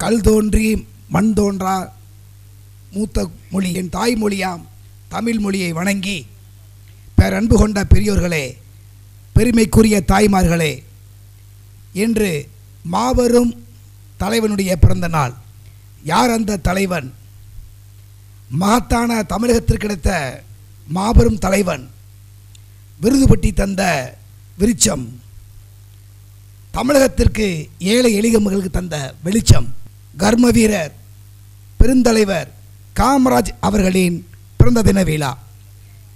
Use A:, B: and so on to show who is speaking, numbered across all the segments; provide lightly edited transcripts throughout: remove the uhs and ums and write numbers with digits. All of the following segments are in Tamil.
A: கல் தோன்றி மண் தோன்றா மூத்த மொழி என் தாய்மொழியாம் தமிழ் மொழியை வணங்கி பேரன்பு கொண்ட பெரியோர்களே, பெருமைக்குரிய தாய்மார்களே, இன்று மாபெரும் தலைவனுடைய பிறந்த நாள். யார் அந்த தலைவன்? மகத்தான தமிழகத்திற்கு கிடைத்த மாபெரும் தலைவன், விருதுபட்டி தந்த விருட்சம், தமிழகத்திற்கு ஏழை எளிய மக்களுக்கு தந்த வெளிச்சம், கர்ம வீரர் பெருந்தலைவர் காமராஜ் அவர்களின் பிறந்த தின விழா.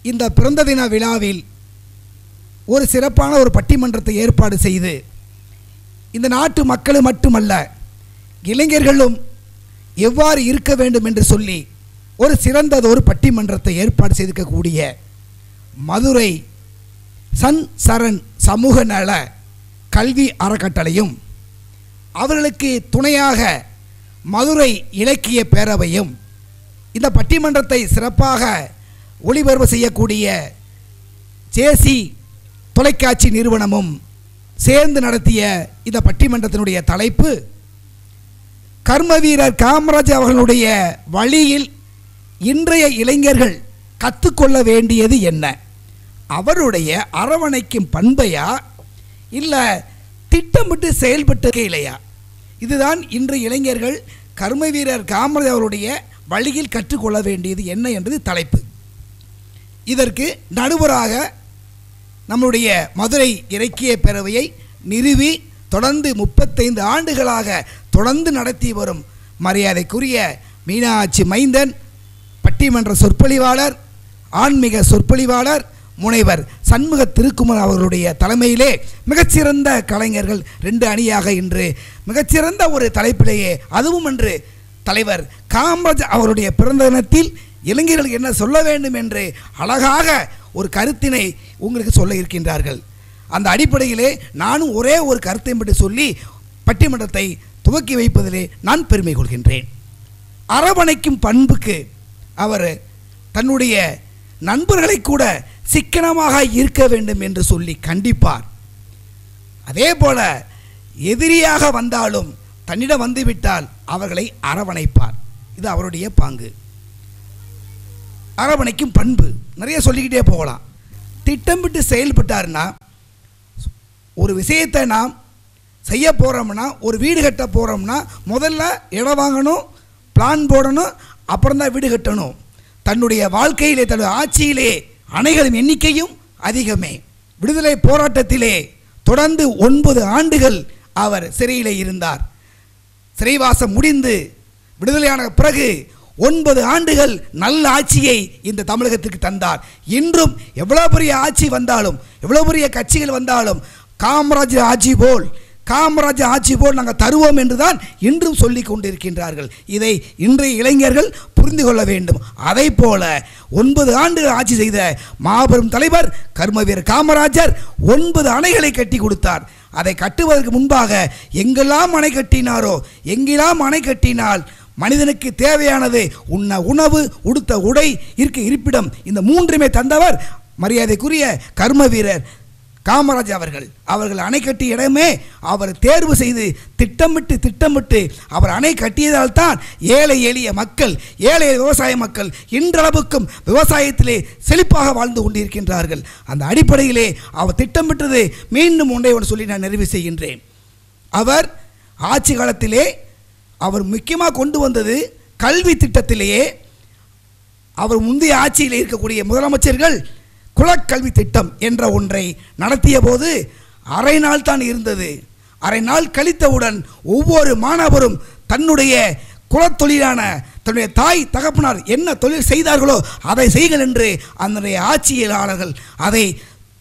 A: இந்த பிறந்த தின விழாவில் ஒரு சிறப்பான ஒரு பட்டிமன்றத்தை ஏற்பாடு செய்து இந்த நாட்டு மக்களும் மட்டுமல்ல இளைஞர்களும் எவ்வாறு இருக்க வேண்டும் என்று சொல்லி ஒரு சிறந்ததொரு பட்டிமன்றத்தை ஏற்பாடு செய்திருக்கக்கூடிய மதுரை சன் சரண் சமூக நல கல்வி அறக்கட்டளையும் அவர்களுக்கு துணையாக மதுரை இலக்கிய பேரவையும் இந்த பட்டிமன்றத்தை சிறப்பாக ஒளிபரப்பு செய்யக்கூடிய ஜேசி தொலைக்காட்சி நிறுவனமும் சேர்ந்து நடத்திய இந்த பட்டிமன்றத்தினுடைய தலைப்பு கர்ம வீரர் காமராஜ் அவர்களுடைய வழியில் இன்றைய இளைஞர்கள் கற்றுக்கொள்ள வேண்டியது என்ன? அவருடைய அரவணைக்கும் பண்பையா இல்லை திட்டமிட்டு செயல்பட்டு இல்லையா? இதுதான் இன்றைய இளைஞர்கள் கர்ம வீரர் காமராஜ் அவருடைய வழியில் கற்றுக்கொள்ள வேண்டியது என்ன என்பது தலைப்பு. இதற்கு நடுவராக நம்முடைய மதுரை இலக்கிய பேரவையை நிறுவி தொடர்ந்து 35 ஆண்டுகளாக தொடர்ந்து நடத்தி வரும் மரியாதைக்குரிய மீனாட்சி மைந்தன், பட்டிமன்ற சொற்பொழிவாளர், ஆன்மீக சொற்பொழிவாளர் முனைவர் சண்முக திருக்குமர் அவர்களுடைய தலைமையிலே மிகச்சிறந்த கலைஞர்கள் 2 அணியாக இன்று மிகச்சிறந்த ஒரு தலைப்பிலேயே, அதுவும் என்று தலைவர் காமராஜ் அவருடைய பிறந்த தினத்தில் இளைஞர்களுக்கு என்ன சொல்ல வேண்டும் என்று அழகாக ஒரு கருத்தினை உங்களுக்கு சொல்ல இருக்கின்றார்கள். அந்த அடிப்படையிலே நானும் ஒரே ஒரு கருத்தை மட்டும் சொல்லி பட்டிமன்றத்தை துவக்கி வைப்பதிலே நான் பெருமை கொள்கின்றேன். அரவணைக்கும் பண்புக்கு அவர் தன்னுடைய நண்பர்களை கூட சிக்கனமாக இருக்க வேண்டும் என்று சொல்லி கண்டிப்பார். அதே போல எதிரியாக வந்தாலும் தன்னிடம் வந்துவிட்டால் அவர்களை அரவணைப்பார். இது அவருடைய பாங்கு. அரவணைக்கும் பண்பு நிறைய சொல்லிக்கிட்டே போகலாம். திட்டமிட்டு செயல்பட்டார்னா, ஒரு விஷயத்தை நாம் செய்ய போகிறோம்னா, ஒரு வீடு கட்ட போகிறோம்னா முதல்ல இடம் வாங்கணும், பிளான் போடணும், அப்புறம் தான் வீடு கட்டணும். தன்னுடைய வாழ்க்கையிலே தன்னுடைய ஆட்சியிலே அணைகளின் எண்ணிக்கையும் அதிகமே. விடுதலை போராட்டத்திலே தொடர்ந்து 9 ஆண்டுகள் அவர் சிறையிலே இருந்தார். சிறைவாசம் முடிந்து விடுதலையான பிறகு 9 ஆண்டுகள் நல்ல ஆட்சியை இந்த தமிழகத்திற்கு தந்தார். இன்றும் எவ்வளோ பெரிய ஆட்சி வந்தாலும், எவ்வளோ பெரிய கட்சிகள் வந்தாலும் காமராஜ் ஆட்சி போல் நாங்கள் தருவோம் என்றுதான் இன்றும் சொல்லி கொண்டிருக்கின்றார்கள். இதை இன்றைய இளைஞர்கள் புரிந்து கொள்ள வேண்டும். அதை போல 9 ஆண்டுகள் ஆட்சி செய்த மாபெரும் தலைவர் கர்மவீரர் காமராஜர் 9 அணைகளை கட்டி கொடுத்தார். அதை கட்டுவதற்கு முன்பாக எங்கெல்லாம் அணை கட்டினாரோ, எங்கெல்லாம் அணை கட்டினால் மனிதனுக்கு தேவையானது உண்ண உணவு, உடுத்த உடை, இருக்க இருப்பிடம், இந்த 3மே தந்தவர் மரியாதைக்குரிய கர்ம வீரர் காமராஜ் அவர்கள் அணை கட்டிய இடமே அவர் தேர்வு செய்து திட்டமிட்டு அவர் அணை கட்டியதால் தான் ஏழை எளிய மக்கள், ஏழை விவசாய மக்கள் இன்றளவுக்கும் விவசாயத்திலே செழிப்பாக வாழ்ந்து கொண்டிருக்கின்றார்கள். அந்த அடிப்படையிலே அவர் திட்டமிட்டது மீண்டும் ஒன்றை சொல்லி நான் நிறைவு செய்கின்றேன். அவர் ஆட்சி காலத்திலே அவர் முக்கியமாக கொண்டு வந்தது கல்வி திட்டத்திலேயே. அவர் முந்தைய ஆட்சியில் இருக்கக்கூடிய முதலமைச்சர்கள் குலக்கல்வி திட்டம் என்ற ஒன்றை நடத்திய போது அரை நாள் தான் இருந்தது. அரை நாள் கழித்தவுடன் ஒவ்வொரு மாணவரும் தன்னுடைய குலத்தொழிலான தன்னுடைய தாய் தகப்பனார் என்ன தொழில் செய்தார்களோ அதை செய்கள் என்று அந்த ஆட்சியாளர்கள் அதை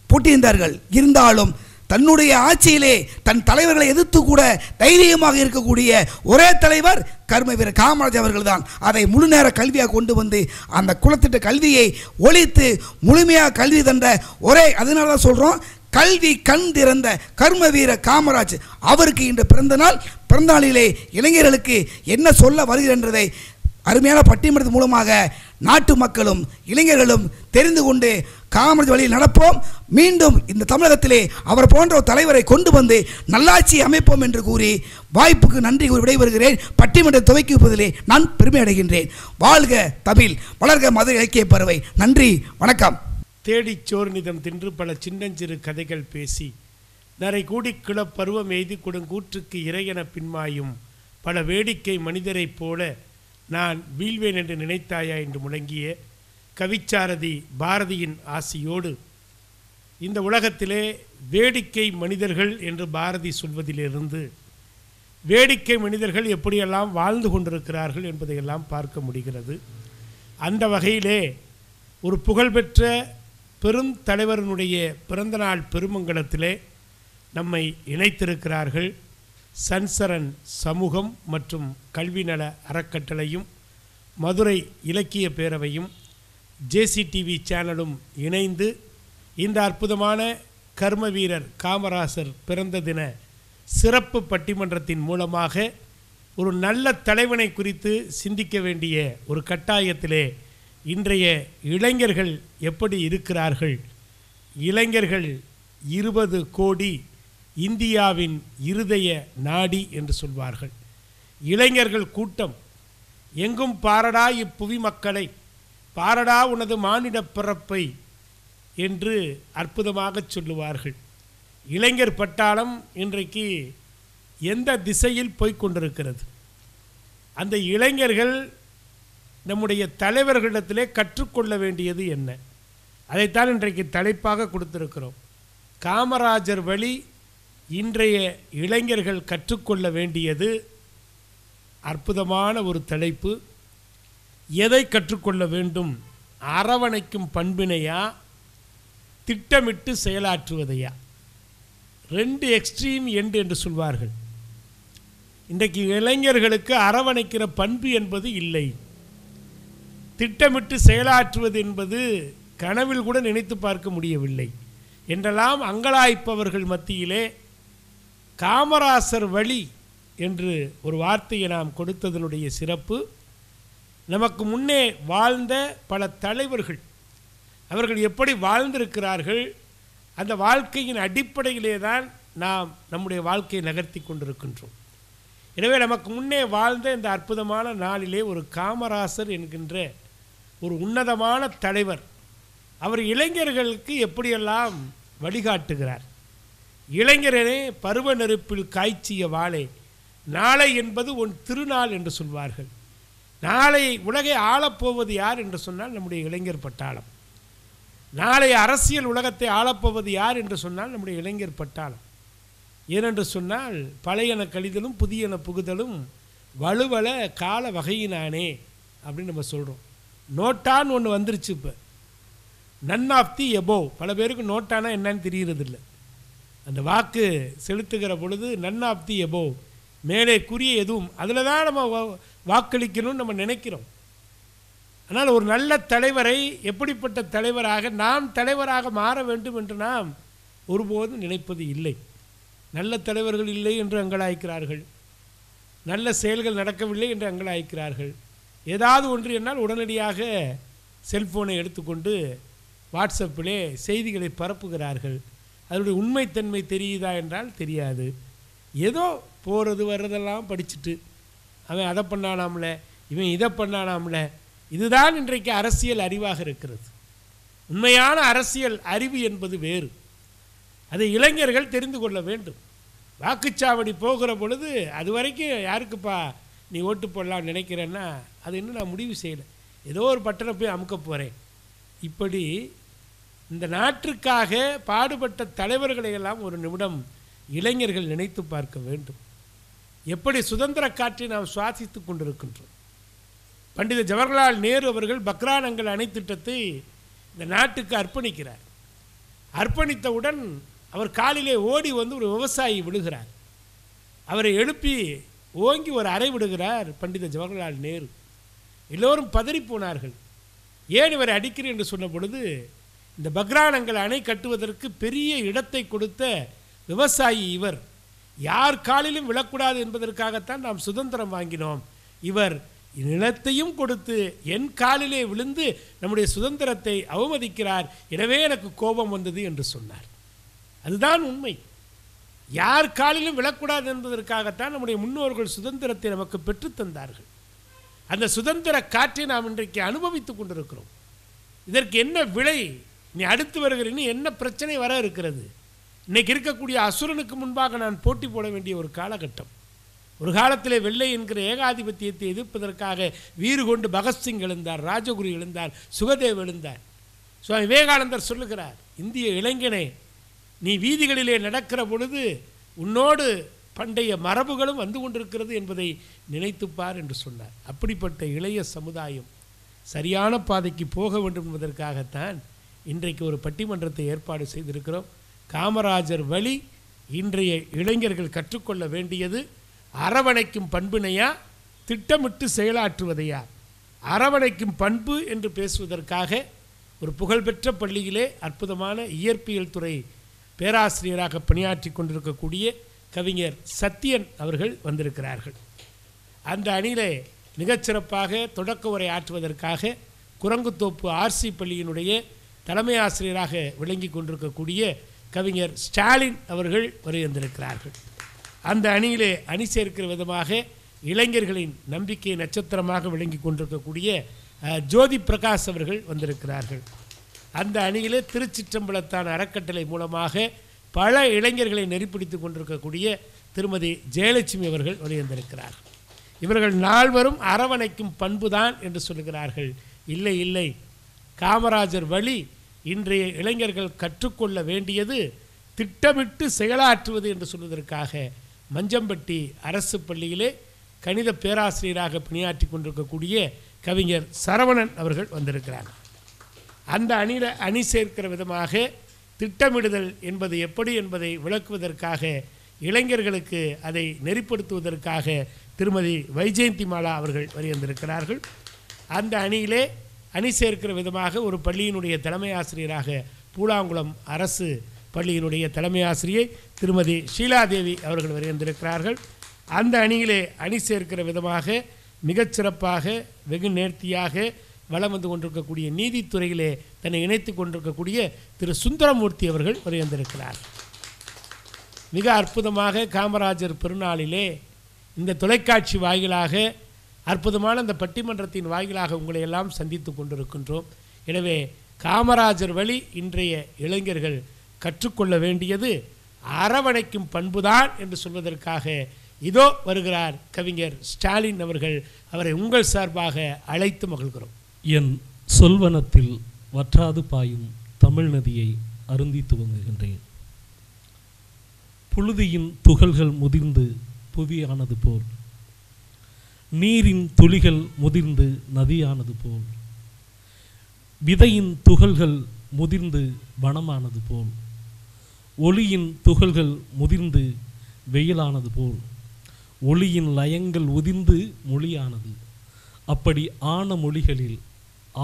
A: போட்டியிருந்தார்கள். இருந்தாலும் தன்னுடைய ஆட்சியிலே தன் தலைவர்களை எதிர்த்து கூட தைரியமாக இருக்கக்கூடிய ஒரே தலைவர் கர்ம வீரர் காமராஜ் அவர்கள்தான். அதை முழு நேர கல்வியாக கொண்டு வந்து அந்த குலத்திட்ட கல்வியை ஒழித்து முழுமையாக கல்வி தந்த ஒரே, அதனால தான் சொல்கிறோம், கல்வி கண் திறந்த கர்ம வீரர் காமராஜ் அவருக்கு இன்று பிறந்த நாளிலே இளைஞர்களுக்கு என்ன சொல்ல வருகிறன்றதை அருமையான பட்டிமன்றத்தின் மூலமாக நாட்டு மக்களும் இளைஞர்களும் தெரிந்து கொண்டு காமராஜர் வழியில் நடப்போம். மீண்டும் இந்த தமிழகத்திலே அவர் போன்ற ஒரு தலைவரை கொண்டு வந்து நல்லாட்சி அமைப்போம் என்று கூறி வாய்ப்புக்கு நன்றி கூறி விடைபெறுகிறேன். பட்டிமன்ற துவக்கி வைப்பதிலே நான் பெருமை அடைகின்றேன். வாழ்க தமிழ், வளர்க மதுரை இலக்கிய பறவை. நன்றி, வணக்கம்.
B: தேடிச் சோர்நிதம் தின்று பல சின்னஞ்சிறு கதைகள் பேசி நரை கூடி கிளப் பருவம் எய்தி கொடுங்கூற்றுக்கு இறையென பின்மாயும் பல வேடிக்கை மனிதரைப் போல நான் வீழ்வேன் என்று நினைத்தாயா என்று முழங்கிய கவிச்சாரதி பாரதியின் ஆசியோடு இந்த உலகத்திலே வேடிக்கை மனிதர்கள் என்று பாரதி சொல்வதிலிருந்து வேடிக்கை மனிதர்கள் எப்படியெல்லாம் வாழ்ந்து கொண்டிருக்கிறார்கள் என்பதையெல்லாம் பார்க்க முடிகிறது. அந்த வகையிலே ஒரு புகழ்பெற்ற பெரும் தலைவரனுடைய பிறந்தநாள் பெருமங்கலத்திலே நம்மை இணைத்திருக்கிறார்கள் சன்சரன் சமூகம் மற்றும் கல்வி நல அறக்கட்டளையும் மதுரை இலக்கிய பேரவையும் JCTV சேனலும் இணைந்து இந்த அற்புதமான கர்ம வீரர் காமராசர் பிறந்த தின சிறப்பு பட்டிமன்றத்தின் மூலமாக ஒரு நல்ல தலைவனை குறித்து சிந்திக்க வேண்டிய ஒரு கட்டாயத்திலே இன்றைய இளைஞர்கள் எப்படி இருக்கிறார்கள். இளைஞர்கள் 20 கோடி இந்தியாவின் இருதய நாடி என்று சொல்வார்கள். இளைஞர்கள் கூட்டம் எங்கும் பாரடா இப்புவி மக்களை, பாரடா உனது மானிட பிறப்பை என்று அற்புதமாக சொல்லுவார்கள். இளைஞர் பட்டாளம் இன்றைக்கு எந்த திசையில் போய்கொண்டிருக்கிறது? அந்த இளைஞர்கள் நம்முடைய தலைவர்களிடத்திலே கற்றுக்கொள்ள வேண்டியது என்ன? அதைத்தான் இன்றைக்கு தலைப்பாக கொடுத்திருக்கிறோம். காமராஜர் வழி இன்றைய இளைஞர்கள் கற்றுக்கொள்ள வேண்டியது அற்புதமான ஒரு தலைப்பு. எதை கற்றுக்கொள்ள வேண்டும்? அரவணைக்கும் பண்பினையா, திட்டமிட்டு செயலாற்றுவதையா? 2 எக்ஸ்ட்ரீம் எண்டு என்று சொல்வார்கள். இன்றைக்கு இளைஞர்களுக்கு அரவணைக்கிற பண்பு என்பது இல்லை. திட்டமிட்டு செயலாற்றுவது என்பது கனவில் கூட நினைத்து பார்க்க முடியவில்லை என்றெல்லாம் அங்கலாய்ப்பவர்கள் மத்தியிலே காமராசர் வழி என்று ஒரு வார்த்தையை நாம் கொடுத்ததனுடைய சிறப்பு, நமக்கு முன்னே வாழ்ந்த பல தலைவர்கள் அவர்கள் எப்படி வாழ்ந்திருக்கிறார்கள், அந்த வாழ்க்கையின் அடிப்படையிலே தான் நாம் நம்முடைய வாழ்க்கையை நகர்த்தி கொண்டிருக்கின்றோம். எனவே நமக்கு முன்னே வாழ்ந்த இந்த அற்புதமான நாளிலே ஒரு காமராசர் என்கின்ற ஒரு உன்னதமான தலைவர், அவர் இளைஞர்களுக்கு எப்படியெல்லாம் வழிகாட்டுகிறார். இளைஞரே பருவ நெருப்பில் காய்ச்சிய வாளே, நாளை என்பது உன் திருநாள் என்று சொல்வார்கள். நாளை உலகை ஆளப்போவது யார் என்று சொன்னால் நம்முடைய இளைஞர் பட்டாளம். நாளை அரசியல் உலகத்தை ஆளப்போவது யார் என்று சொன்னால் நம்முடைய இளைஞர் பட்டாளம். ஏனென்று சொன்னால் பழையன கழிதலும் புதியன புகுதலும் வலுவல கால வகையினானே அப்படின்னு நம்ம சொல்கிறோம். நோட்டான்னு ஒன்று வந்துருச்சு. இப்போ நன் ஆஃப் தி எபோவ், பல பேருக்கு நோட்டானா என்னன்னு தெரியறதில்ல. அந்த வாக்கு செலுத்துகிற பொழுது நன் ஆஃப் தி எபோவ், மேலே கூறிய எதுவும், அதில் தான் நம்ம வாக்களிக்கணும்னு நம்ம நினைக்கிறோம். ஆனால் ஒரு நல்ல தலைவரை, எப்படிப்பட்ட தலைவராக நாம் தலைவராக மாற வேண்டும் என்று நாம் ஒருபோதும் நினைப்பது இல்லை. நல்ல தலைவர்கள் இல்லை என்று அங்கலாய்க்கிறார்கள், நல்ல செயல்கள் நடக்கவில்லை என்று அங்கலாய்க்கிறார்கள். ஏதாவது ஒன்று என்னால் உடனடியாக செல்ஃபோனை எடுத்துக்கொண்டு வாட்ஸ்அப்பிலே செய்திகளை பரப்புகிறார்கள். அதனுடைய உண்மைத்தன்மை தெரியுதா என்றால் தெரியாது. ஏதோ போகிறது வர்றதெல்லாம் படிச்சுட்டு அவன் அதை பண்ணானாம்ல, இவன் இதை பண்ணானாம்ல, இதுதான் இன்றைக்கு அரசியல் அறிவாக இருக்கிறது. உண்மையான அரசியல் அறிவு என்பது வேறு. அதை இளைஞர்கள் தெரிந்து கொள்ள வேண்டும். வாக்குச்சாவடி போகிற பொழுது அது வரைக்கும் யாருக்குப்பா நீ ஓட்டு போடலாம்னு நினைக்கிறேன்னா அது இன்னும் நான் முடிவு செய்யலை, ஏதோ ஒரு பட்டனை போய் அமுக்க போகிறேன். இப்படி இந்த நாட்டிற்காக பாடுபட்ட தலைவர்களை எல்லாம் ஒரு நிமிடம் இளைஞர்கள் நினைத்து பார்க்க வேண்டும். எப்படி சுதந்திர காற்றை நாம் சுவாசித்து கொண்டிருக்கின்றோம். பண்டித ஜவஹர்லால் நேரு அவர்கள் பக்ரானங்கள் அணை திட்டத்தை இந்த நாட்டுக்கு அர்ப்பணிக்கிறார். அர்ப்பணித்தவுடன் அவர் காலிலே ஓடி வந்து ஒரு விவசாயி விடுகிறார். அவரை எழுப்பி ஓங்கி ஒரு அறை விடுகிறார் பண்டித ஜவஹர்லால் நேரு. எல்லோரும் பதறி போனார்கள். ஏன் இவரை அடிக்கிறேன் என்று சொன்ன பொழுது, இந்த பக்ரானங்கள் அணை கட்டுவதற்கு பெரிய இடத்தை கொடுத்த விவசாயி இவர், யார் காலிலும் விழக்கூடாது என்பதற்காகத்தான் நாம் சுதந்திரம் வாங்கினோம். இவர் நிலத்தையும் கொடுத்து என் காலிலே விழுந்து நம்முடைய சுதந்திரத்தை அவமதிக்கிறார், எனவே எனக்கு கோபம் வந்தது என்று சொன்னார். அதுதான் உண்மை. யார் காலிலும் விழக்கூடாது என்பதற்காகத்தான் நம்முடைய முன்னோர்கள் சுதந்திரத்தை நமக்கு பெற்றுத்தந்தார்கள். அந்த சுதந்திர காற்றை நாம் இன்றைக்கு அனுபவித்துக் கொண்டிருக்கிறோம். இதற்கு என்ன விலை? நீ அடுத்து வருகிற இன்னும் என்ன பிரச்சனை வர இருக்கிறது? இன்னைக்கு இருக்கக்கூடிய அசுரனுக்கு முன்பாக நான் போட்டி போட வேண்டிய ஒரு காலகட்டம். ஒரு காலத்திலே வெள்ளை என்கிற ஏகாதிபத்தியத்தை எதிர்ப்பதற்காக வீறு கொண்டு பகத்சிங் எழுந்தார், ராஜகுரு எழுந்தார், சுகதேவ் எழுந்தார். சுவாமி விவேகானந்தர் சொல்லுகிறார், இந்திய இளைஞனே, நீ வீதிகளிலே நடக்கிற பொழுது உன்னோடு பண்டைய மரபுகளும் வந்து கொண்டிருக்கிறது என்பதை நினைத்துப்பார் என்று சொன்னார். அப்படிப்பட்ட இளைய சமுதாயம் சரியான பாதைக்கு போக வேண்டும் என்பதற்காகத்தான் இன்றைக்கு ஒரு பட்டிமன்றத்தை ஏற்பாடு செய்திருக்கிறோம். காமராஜர் வழி இன்றைய இளைஞர்கள் கற்றுக்கொள்ள வேண்டியது அரவணைக்கும் பண்பினையா, திட்டமிட்டு செயலாற்றுவதையா? அரவணைக்கும் பண்பு என்று பேசுவதற்காக ஒரு புகழ்பெற்ற பள்ளியிலே அற்புதமான இயற்பியல் துறை பேராசிரியராக பணியாற்றி கொண்டிருக்கக்கூடிய கவிஞர் சத்தியன் அவர்கள் வந்திருக்கிறார்கள். அந்த அணியிலே மிகச்சிறப்பாக தொடக்க உரை ஆற்றுவதற்காக குரங்குத்தோப்பு ஆர்சி பள்ளியினுடைய தலைமை ஆசிரியராக விளங்கி கொண்டிருக்கக்கூடிய கவிஞர் ஸ்டாலின் அவர்கள் வருகின்றிருக்கிறார்கள். அந்த அணியிலே அணி சேர்க்கிற விதமாக இளைஞர்களின் நம்பிக்கை நட்சத்திரமாக விளங்கி கொண்டிருக்கக்கூடிய ஜோதி பிரகாஷ் அவர்கள் வந்திருக்கிறார்கள். அந்த அணியிலே திருச்சிற்றம்பலத்தான் அறக்கட்டளை மூலமாக பல இளைஞர்களை நெறிப்பிடித்து கொண்டிருக்கக்கூடிய திருமதி ஜெயலட்சுமி அவர்கள் வருகின்றிருக்கிறார்கள். இவர்கள் நால்வரும் அரவணைக்கும் பண்புதான் என்று சொல்கிறார்கள். இல்லை இல்லை, காமராஜர் வழி இன்றைய இளைஞர்கள் கற்றுக்கொள்ள வேண்டியது திட்டமிட்டு செயலாற்றுவது என்று சொல்வதற்காக மஞ்சம்பட்டி அரசு பள்ளியிலே கணித பேராசிரியராக பணியாற்றி கொண்டிருக்கக்கூடிய கவிஞர் சரவணன் அவர்கள் வந்திருக்கிறார்கள். அந்த அணியில் அணி சேர்க்கிற விதமாக திட்டமிடுதல் என்பது எப்படி என்பதை விளக்குவதற்காக இளைஞர்களுக்கு அதை நெறிப்படுத்துவதற்காக திருமதி வைஜெயந்தி மாலா அவர்கள் வருகின்றிருக்கிறார்கள். அந்த அணியிலே அணி சேர்க்கிற விதமாக ஒரு பள்ளியினுடைய தலைமை ஆசிரியராக பூலாங்குளம் அரசு பள்ளியினுடைய தலைமை ஆசிரியை திருமதி ஷீலாதேவி அவர்கள் வருகின்றிருக்கிறார்கள். அந்த அணியிலே அணி சேர்க்கிற விதமாக மிகச்சிறப்பாக வெகு நேர்த்தியாக வலம் வந்து கொண்டிருக்கக்கூடிய நீதித்துறையிலே தன்னை இணைத்து கொண்டிருக்கக்கூடிய திரு சுந்தரமூர்த்தி அவர்கள் வருகின்றிருக்கிறார். மிக அற்புதமாக காமராஜர் பெருநாளிலே இந்த தொலைக்காட்சி வாயிலாக அற்புதமான அந்த பட்டிமன்றத்தின் வாயிலாக உங்களை எல்லாம் சந்தித்து கொண்டிருக்கின்றோம். எனவே காமராஜர் வழி இன்றைய இளைஞர்கள் கற்றுக்கொள்ள வேண்டியது அரவணைக்கும் பண்புதான் என்று சொல்வதற்காக இதோ வருகிறார் கவிஞர் ஸ்டாலின் அவர்கள். அவரை உங்கள் சார்பாக அழைத்து மகிழ்கிறோம்.
C: என் சொல்வனத்தில் வற்றாது பாயும் தமிழ் நதியை அருந்தி துவங்குகின்றேன். புழுதியின் துகள்கள் முதிர்ந்து புவியானது போல், நீரின் துளிகள் முதிர்ந்து நதியானது போல், விதையின் துகள்கள் முதிர்ந்து வனமானது போல், ஒளியின் துகள்கள் முதிர்ந்து வெயிலானது போல், ஒளியின் லயங்கள் உதிர்ந்து மொழியானது. அப்படி ஆன மொழிகளில்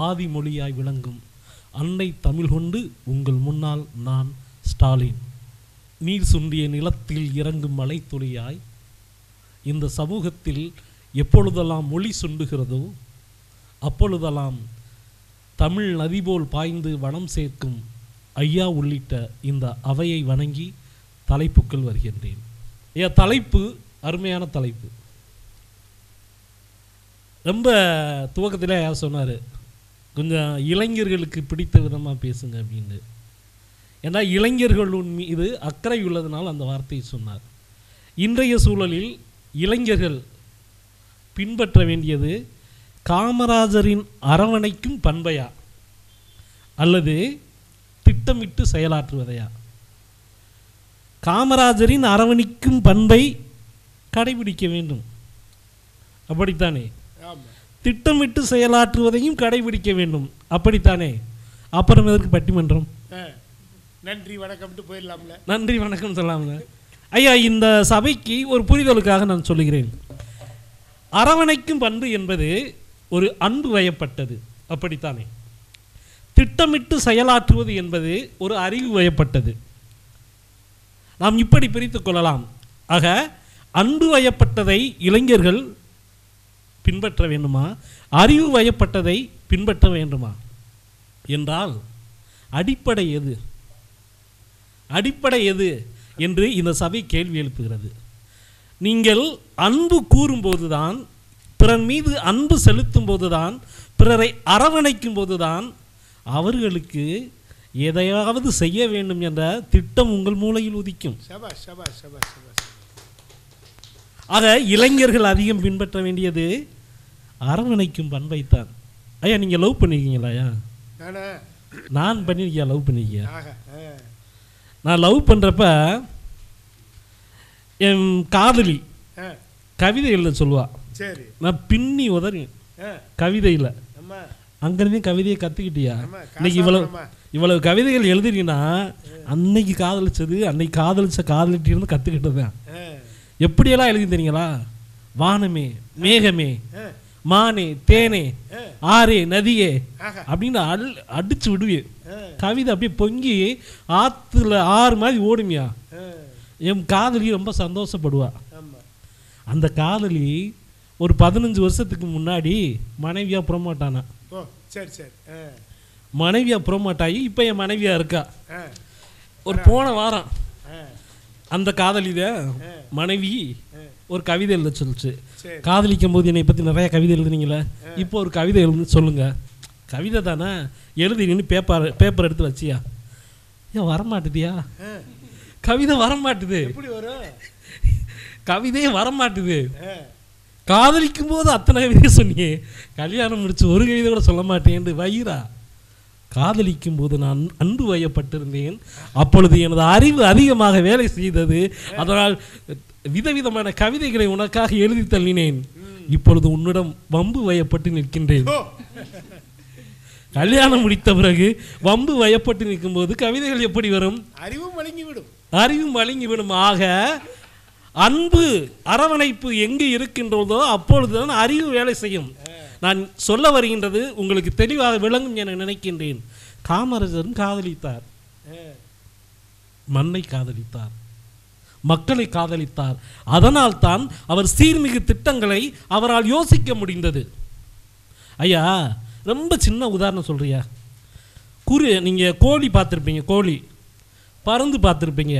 C: ஆதி மொழியாய் விளங்கும் அன்னை தமிழ் கொண்டு உங்கள் முன்னால் நான் ஸ்டாலின். நீர் சுண்டிய நிலத்தில் இறங்கும் மலை துளியாய் இந்த சமூகத்தில் எப்பொழுதெல்லாம் மொழி சுண்டுகிறதோ அப்பொழுதெல்லாம் தமிழ் நதி போல் பாய்ந்து வனம் சேர்க்கும் ஐயா உள்ளிட்ட இந்த அவையை வணங்கி தலைப்புக்குள் வருகின்றேன். தலைப்பு அருமையான தலைப்பு. ரொம்ப துவக்கத்தில் யார் சொன்னார், கொஞ்சம் இளைஞர்களுக்கு பிடித்த விதமாக பேசுங்க அப்படின்னு. ஏன்னா இளைஞர்களின் மீது அக்கறை உள்ளதுனால் அந்த வார்த்தையை சொன்னார். இன்றைய சூழலில் இளைஞர்கள் பின்பற்ற வேண்டியது காமராஜரின் அரவணைக்கும் பண்பையா அல்லது திட்டமிட்டு செயலாற்றுவதையா? காமராஜரின் அரவணைக்கும் பண்பை கடைபிடிக்க வேண்டும், அப்படித்தானே? திட்டமிட்டு செயலாற்றுவதையும் கடைபிடிக்க வேண்டும், அப்படித்தானே? அப்புறம் எதற்கு பட்டிமன்றம்?
B: நன்றி வணக்கம் போயிடலாம்ல.
C: நன்றி வணக்கம் சொல்லாமல. ஐயா, இந்த சபைக்கு ஒரு புரிதலுக்காக நான் சொல்லுகிறேன். அரவணைக்கும் பண்பு என்பது ஒரு அன்பு வயப்பட்டது, அப்படித்தானே? திட்டமிட்டு செயலாற்றுவது என்பது ஒரு அறிவு வயப்பட்டது. நாம் இப்படி பிரித்து கொள்ளலாம். ஆக அன்பு வயப்பட்டதை இளைஞர்கள் பின்பற்ற வேண்டுமா, அறிவு வயப்பட்டதை பின்பற்ற வேண்டுமா என்றால் அடிப்படை எது? அடிப்படை எது என்று இந்த சபை கேள்வி எழுப்புகிறது. நீங்கள் அன்பு கூறும்போதுதான், பிறர் மீது அன்பு செலுத்தும் போதுதான், பிறரை அரவணைக்கும் போதுதான் அவர்களுக்கு எதையாவது செய்ய வேண்டும் என்ற திட்டம் உங்கள் மூளையில் உதிக்கும். ஆக இளைஞர்கள் அதிகம் பின்பற்ற வேண்டியது அரவணைக்கும் பண்பைத்தான். ஐயா, நீங்கள் லவ் பண்ணிருக்கீங்களா? ஐயா, நான் பண்ணிருக்கியா? லவ் பண்ணிருக்கியா? நான் லவ் பண்ணுறப்ப என் காதலி கவிதை எழுத சொல்லுவா. நான் பின்னி உதறி கவிதையில் அங்கிருந்து கவிதையை கற்றுக்கிட்டியா? இன்னைக்கு இவ்வளவு கவிதைகள் எழுதுறீங்கன்னா அன்னைக்கு காதலிச்சது, அன்னைக்கு காதலிச்ச காதலிட்டிருந்து கற்றுக்கிட்டது தான். எப்படியெல்லாம் எழுதி தெரியுங்களா? வானமே, மேகமே, மானே, தேனே, ஆறே, நதியே அப்படின்னு அடிச்சு விடுவேன். கவிதை அப்படியே பொங்கி ஆற்றுல ஆறு மாதிரி ஓடுமியா. என் காதலி ரொம்ப சந்தோஷப்படுவா. அந்த காதலி ஒரு 15 வருஷத்துக்கு முன்னாடி மனைவியா புறமாட்டானா. மனைவியா புறமாட்டாயி இப்போ என் மனைவியா இருக்கா. ஒரு போன வாரம் அந்த காதலித மனைவி ஒரு கவிதை எழுத சொல்லிச்சு. காதலிக்கும் போது என்னை பற்றி நிறைய கவிதை எழுதுனீங்களே, இப்போ ஒரு கவிதை எழுதுன்னு சொல்லுங்க. கவிதை தானே எழுதின்னு பேப்பர் எடுத்து வச்சியா? ஏன் வரமாட்டுதியா? கவிதை வரமாட்டுது. கவிதையே வரமாட்டுது. காதலிக்கும் போது அத்தனை கவிதை சொன்னியே, கல்யாணம் முடிச்சு ஒரு கவிதை கூட சொல்ல மாட்டேன் வயிறா. காதலிக்கும் போது நான் அன்பு வயப்பட்டிருந்தேன், அப்பொழுது எனது அறிவு அதிகமாக வேலை செய்தது, அதனால் விதவிதமான கவிதைகளை உனக்காக எழுதி தள்ளினேன். இப்பொழுது உன்னிடம் வம்பு வயப்பட்டு நிற்கின்றேன். கல்யாணம் முடித்த பிறகு வம்பு வயப்பட்டு நிற்கும் போது கவிதைகள் எப்படி வரும்? அறிவும் வழங்கிவிடும். ஆக அன்பு அரவணைப்பு எங்கு இருக்கின்றதோ அப்பொழுதுதான் அறிவு வேலை செய்யும். நான் சொல்ல வருகின்றது உங்களுக்கு தெளிவாக விளங்கும் என நினைக்கின்றேன். காமராஜரும் காதலித்தார், மண்ணை காதலித்தார், மக்களை காதலித்தார். அதனால் தான் அவர் சீர்மிகு திட்டங்களை அவரால் யோசிக்க முடிந்தது. ஐயா, ரொம்ப சின்ன உதாரணம் சொல்றியா? நீங்கள் கோழி பார்த்துருப்பீங்க, கோழி பருந்து பார்த்துருப்பீங்க.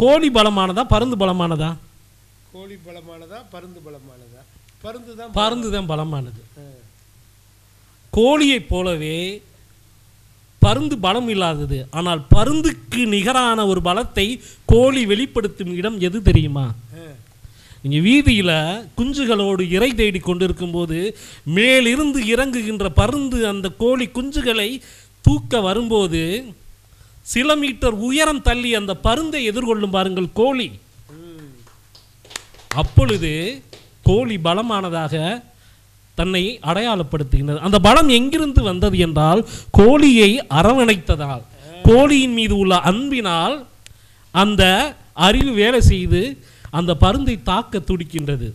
C: கோழி பலமானதா பருந்து பலமானதா?
B: கோழி பலமானதா பருந்து பலமானதா?
C: பருந்து தான் பலமானது. கோழியை போலவே பருந்து பலம் இல்லாதது. ஆனால் பருந்துக்கு நிகரான ஒரு பலத்தை கோழி வெளிப்படுத்தும் இடம் எது தெரியுமா? நீங்கள் வீதியில் குஞ்சுகளோடு இறை தேடி கொண்டிருக்கும் போது மேலிருந்து இறங்குகின்ற பருந்து அந்த கோழி குஞ்சுகளை தூக்க வரும்போது சில மீட்டர் உயரம் தள்ளி அந்த பருந்தை எதிர்கொள்ளும் பாருங்கள் கோழி. அப்பொழுது கோழி பலமானதாக தன்னை அடையாளப்படுத்துகின்றது. அந்த பலம் எங்கிருந்து வந்தது என்றால் கோழியை அரவணைத்ததால், கோழியின் மீது உள்ள அன்பினால் அந்த அறிவு வேலை செய்து அந்த பருந்தை தாக்க துடிக்கின்றது.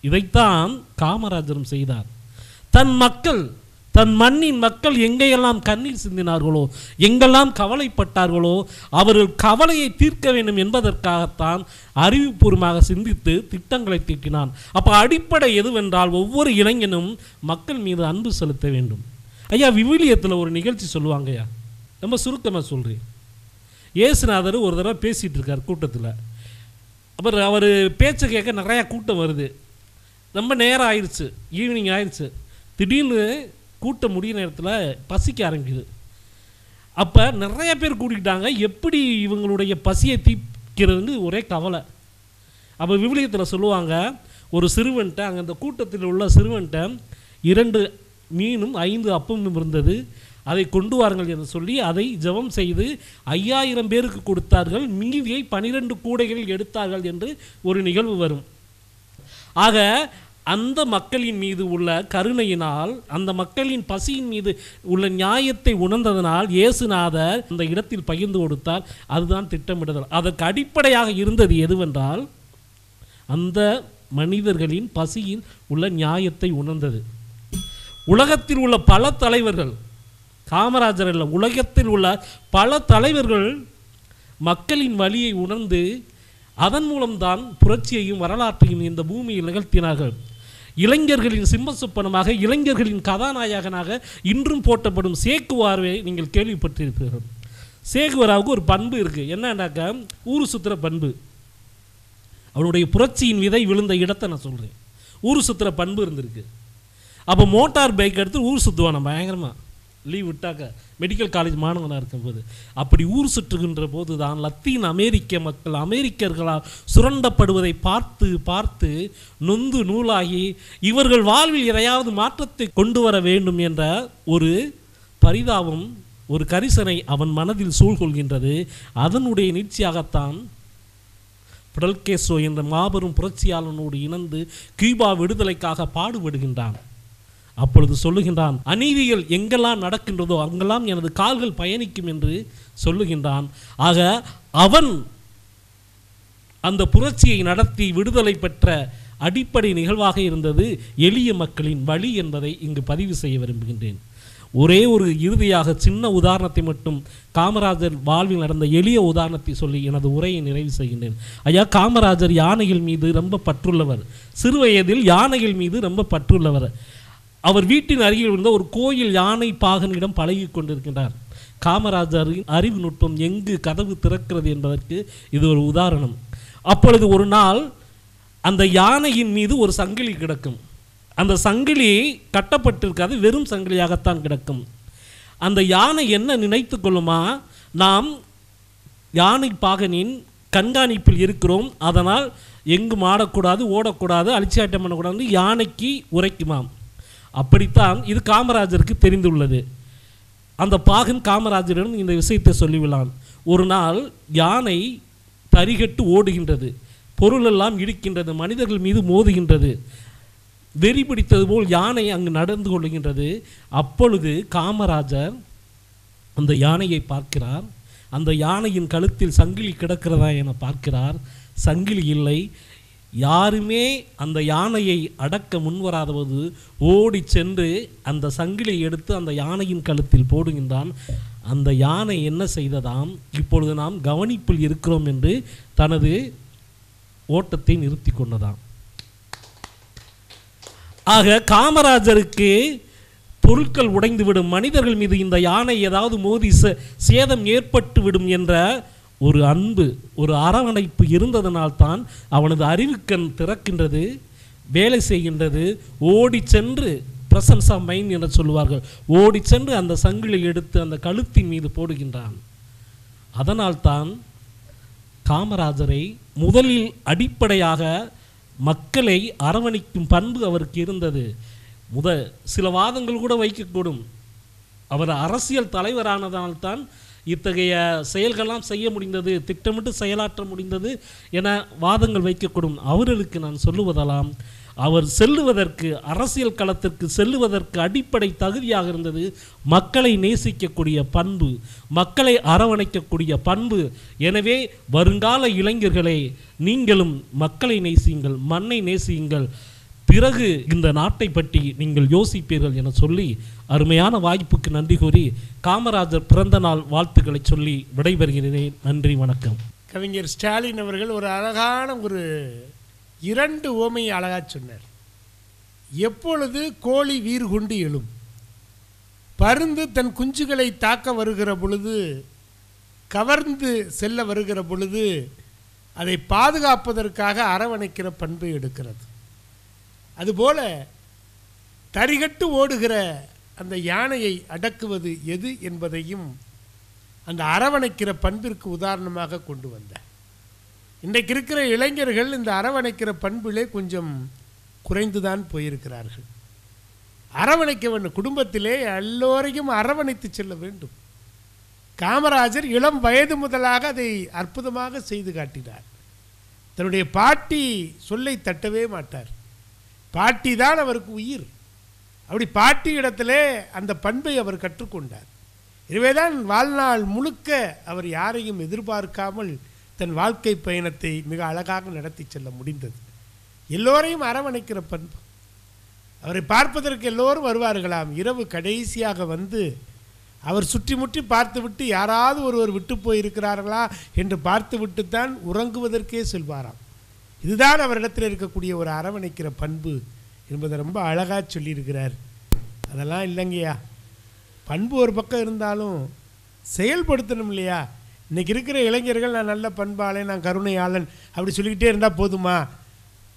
C: இதைத்தான் காமராஜரும் செய்தார். தன் மக்கள், தன் மண்ணின் மக்கள் எங்கெல்லாம் கண்ணீர் சிந்தினார்களோ, எங்கெல்லாம் கவலைப்பட்டார்களோ, அவர்கள் கவலையை தீர்க்க வேண்டும் என்பதற்காகத்தான் அறிவுபூர்வமாக சிந்தித்து திட்டங்களை தீட்டினான். அப்போ அடிப்படை எதுவென்றால் ஒவ்வொரு இளைஞனும் மக்கள் மீது அன்பு செலுத்த வேண்டும். ஐயா, விவிலியத்தில் ஒரு நிகழ்ச்சி சொல்லுவாங்க ஐயா, ரொம்ப சுருக்கமாக சொல்கிறேன். இயேசுநாதர் ஒரு தடவை பேசிகிட்டு இருக்கார் கூட்டத்தில். அப்புறம் அவர் பேச்சை கேட்க நிறையா கூட்டம் வருது. ரொம்ப நேரம் ஆயிடுச்சு, ஈவினிங் ஆயிடுச்சு. திடீர்னு கூட்டம் முடிய நேரத்தில் பசிக்க ஆரம்பிக்குது. அப்போ நிறைய பேர் கூட்டிக்கிட்டாங்க. எப்படி இவங்களுடைய பசியை தீர்க்கிறதுன்னு ஒரே கவலை. அப்போ விவிலியத்தில் சொல்லுவாங்க, ஒரு சிறுவன்ட்ட, அங்கே அந்த கூட்டத்தில் உள்ள சிறுவன்ட்ட 2 மீனும் 5 அப்பமும் இருந்தது, அதை கொண்டு வாருங்கள் என்று சொல்லி அதை ஜெபம் செய்து 5000 பேருக்கு கொடுத்தார்கள். மீதியை 12 கூடைகளில் எடுத்தார்கள் என்று ஒரு நிகழ்வு வரும். ஆக அந்த மக்களின் மீது உள்ள கருணையினால், அந்த மக்களின் பசியின் மீது உள்ள நியாயத்தை உணர்ந்ததனால் இயேசுநாதர் அந்த இடத்தில் பகிர்ந்து கொடுத்தார். அதுதான் திட்டமிடுதல். அதற்கு அடிப்படையாக இருந்தது எதுவென்றால் அந்த மனிதர்களின் பசியில் உள்ள நியாயத்தை உணர்ந்தது. உலகத்தில் உள்ள பல தலைவர்கள், காமராஜர் அல்ல, உலகத்தில் உள்ள பல தலைவர்கள் மக்களின் வலியை உணர்ந்து அதன் மூலம்தான் புரட்சியையும் வரலாற்றையும் இந்த பூமியில் நிகழ்த்தினார்கள். இளைஞர்களின் சிம்மசுப்பனமாக, இளைஞர்களின் கதாநாயகனாக இன்றும் போற்றப்படும் சேக்குவாரை நீங்கள் கேள்விப்பட்டிருப்பீர்கள். சேகுவராவுக்கு ஒரு பண்பு இருக்குது. என்னன்னாக்கா ஊரு சுற்றுற பண்பு. அவனுடைய புரட்சியின் விதை விழுந்த இடத்தை நான் சொல்கிறேன். ஊர் சுற்றுற பண்பு இருந்திருக்கு. அப்போ மோட்டார் பைக் எடுத்து ஊர் சுற்றுவான் பயங்கரமாக, லீவ் விட்டாக்க மெடிக்கல் காலேஜ் மாணவனாக இருக்கும்போது. அப்படி ஊர் சுற்றுகின்ற போது தான் லத்தீன் அமெரிக்க மக்கள் அமெரிக்கர்களால் சுரண்டப்படுவதை பார்த்து பார்த்து நொந்து நூலாகி இவர்கள் வாழ்வில் எதையாவது மாற்றத்தை கொண்டு வர வேண்டும் என்ற ஒரு பரிதாபம், ஒரு கரிசனை அவன் மனதில் சூழ்கொள்கின்றது. அதனுடைய நீட்சியாகத்தான் பிடல் கேஸ்ட்ரோ என்ற மாபெரும் புரட்சியாளனோடு இணைந்து கியூபா விடுதலைக்காக பாடுபடுகின்றான். அப்பொழுது சொல்லுகின்றான், அநீதிகள் எங்கெல்லாம் நடக்கின்றதோ அங்கெல்லாம் எனது கால்கள் பயணிக்கும் என்று சொல்லுகின்றான். ஆக அவன் அந்த புரட்சியை நடத்தி விடுதலை பெற்ற அடிப்படை நிகழ்வாக இருந்தது எளிய மக்களின் வழி என்பதை இங்கு பதிவு செய்ய விரும்புகின்றேன். ஒரே ஒரு இறுதியாக சின்ன உதாரணத்தை மட்டும், காமராஜர் வாழ்வில் நடந்த எளிய உதாரணத்தை சொல்லி எனது உரையை நிறைவு செய்கின்றேன். ஐயா, காமராஜர் யானைகள் மீது ரொம்ப பற்றுள்ளவர். சிறுவயதில் யானைகள் மீது ரொம்ப பற்றுள்ளவர். அவர் வீட்டின் அருகில் இருந்த ஒரு கோயில் யானை பாகனிடம் பழகி கொண்டிருக்கின்றார். காமராஜரின் அறிவு நுட்பம் எங்கு கதவு திறக்கிறது என்பதற்கு இது ஒரு உதாரணம். அப்பொழுது ஒரு நாள் அந்த யானையின் மீது ஒரு சங்கிலி கிடக்கும். அந்த சங்கிலி கட்டப்பட்டிருக்காது, வெறும் சங்கிலியாகத்தான் கிடக்கும். அந்த யானை என்ன நினைத்து கொள்ளுமா, நாம் யானை பாகனின் கண்காணிப்பில் இருக்கிறோம், அதனால் எங்கும் ஆடக்கூடாது, ஓடக்கூடாது, அலட்சியாட்டம் பண்ணக்கூடாது யானைக்கு உரைக்குமாம். அப்படித்தான் இது காமராஜருக்கு தெரிந்துள்ளது. அந்த பாகன் காமராஜரிடம் இந்த விஷயத்தை சொல்லிவிடலாம். ஒரு நாள் யானை தரிகட்டு ஓடுகின்றது, பொருளெல்லாம் இடிக்கின்றது, மனிதர்கள் மீது மோதுகின்றது, வெறி பிடித்தது போல் யானை அங்கு நடந்து கொள்கின்றது. அப்பொழுது காமராஜர் அந்த யானையை பார்க்கிறார். அந்த யானையின் கழுத்தில் சங்கிலி கிடக்கிறதா என பார்க்கிறார். சங்கிலி இல்லை. யாருமே அந்த யானையை அடக்க முன்வராதபோது ஓடி சென்று அந்த சங்கிலியை எடுத்து அந்த யானையின் கழுத்தில் போடுகின்றான். அந்த யானை என்ன செய்ததாம், இப்பொழுது நாம் கவனிப்பில் இருக்கிறோம் என்று தனது ஓட்டத்தை நிறுத்தி கொண்டதாம். ஆக காமராஜருக்கு பொருட்கள் உடைந்துவிடும், மனிதர்கள் மீது இந்த யானை ஏதாவது மோதி சேதம் ஏற்பட்டு விடும் என்ற ஒரு அன்பு, ஒரு அரவணைப்பு இருந்ததனால்தான் அவனது அறிவுக்கண் திறக்கின்றது, வேலை செய்கின்றது. ஓடி சென்று பிரசன்ஸ் ஆஃப் மைண்ட் என்று சொல்லுவார்கள், ஓடி சென்று அந்த சங்கிலி எடுத்து அந்த கழுத்தின் மீது போடுகின்றான். அதனால்தான் காமராஜரை முதலில் அடிப்படையாக மக்களை அரவணைக்கும் பண்பு அவருக்கு இருந்தது. சில வாதங்கள் கூட வைக்கக்கூடும். அவர் அரசியல் தலைவரானதால்தான் இத்தகைய செயல்கள்லாம் செய்ய முடிந்தது, திட்டமிட்டு செயலாற்ற முடிந்தது என வாதங்கள் வைக்கக்கூடும். அவர்களுக்கு நான் சொல்லுவதெல்லாம், அவர் செல்லுவதற்கு, அரசியல் களத்திற்கு செல்லுவதற்கு அடிப்படை தகுதியாக இருந்தது மக்களை நேசிக்கக்கூடிய பண்பு, மக்களை அரவணைக்கக்கூடிய பண்பு. எனவே வருங்கால இளைஞர்களே, நீங்களும் மக்களை நேசியுங்கள், மண்ணை நேசியுங்கள், பிறகு இந்த நாட்டை பற்றி நீங்கள் யோசிப்பீர்கள் என சொல்லி அருமையான வாய்ப்புக்கு நன்றி கூறி காமராஜர் பிறந்த நாள் வாழ்த்துக்களை சொல்லி விடைபெறுகிறேன். நன்றி, வணக்கம்.
B: கவிஞர் ஸ்டாலின் அவர்கள் ஒரு அழகான ஒரு 2 உவமையை அழகாக சொன்னார். எப்பொழுது கோழி வீறு கொண்டு எழும், பருந்து தன் குஞ்சுகளை தாக்க வருகிற பொழுது, கவர்ந்து செல்ல வருகிற பொழுது அதை பாதுகாப்பதற்காக அரவணைக்கிற பண்பை எடுக்கிறது. அதுபோல தரிகட்டு ஓடுகிற அந்த யானையை அடக்குவது எது என்பதையும் அந்த அரவணைக்கிற பண்பிற்கு உதாரணமாக கொண்டு வந்தார். இன்றைக்கு இருக்கிற இளைஞர்கள் இந்த அரவணைக்கிற பண்பிலே கொஞ்சம் குறைந்துதான் போயிருக்கிறார்கள். அரவணைக்க வேண்டும், குடும்பத்திலே எல்லோரையும் அரவணைத்து செல்ல வேண்டும். காமராஜர் இளம் வயது முதலாக அதை அற்புதமாக செய்து காட்டினார். தன்னுடைய பாட்டி சொல்லை தட்டவே மாட்டார். பாட்டி தான் அவருக்கு உயிர். அப்படி பாட்டி இடத்திலே அந்த பண்பை அவர் கற்றுக்கொண்டார். எனவேதான் வாழ்நாள் முழுக்க அவர் யாரையும் எதிர்பார்க்காமல் தன் வாழ்க்கை பயணத்தை மிக அழகாக நடத்தி செல்ல முடிந்தது. எல்லோரையும் அரவணைக்கிற பண்பு. அவரை பார்ப்பதற்கு எல்லோரும் வருவார்களாம். இரவு கடைசியாக வந்து அவர் சுற்றி முற்றி பார்த்துவிட்டு யாராவது ஒருவர் விட்டு போயிருக்கிறார்களா என்று பார்த்துவிட்டு தான் உறங்குவதற்கே செல்வாராம். இதுதான் அவரிடத்தில் இருக்கக்கூடிய ஒரு அரவணைக்கிற பண்பு என்பதை ரொம்ப அழகாக சொல்லியிருக்கிறார். அதெல்லாம் இல்லைங்கய்யா, பண்பு ஒரு பக்கம் இருந்தாலும் செயல்படுத்தணும் இல்லையா? இன்றைக்கி இருக்கிற இளைஞர்கள் நான் நல்ல பண்பாளன், நான் கருணையாளன் அப்படி சொல்லிக்கிட்டே இருந்தால் போதுமா?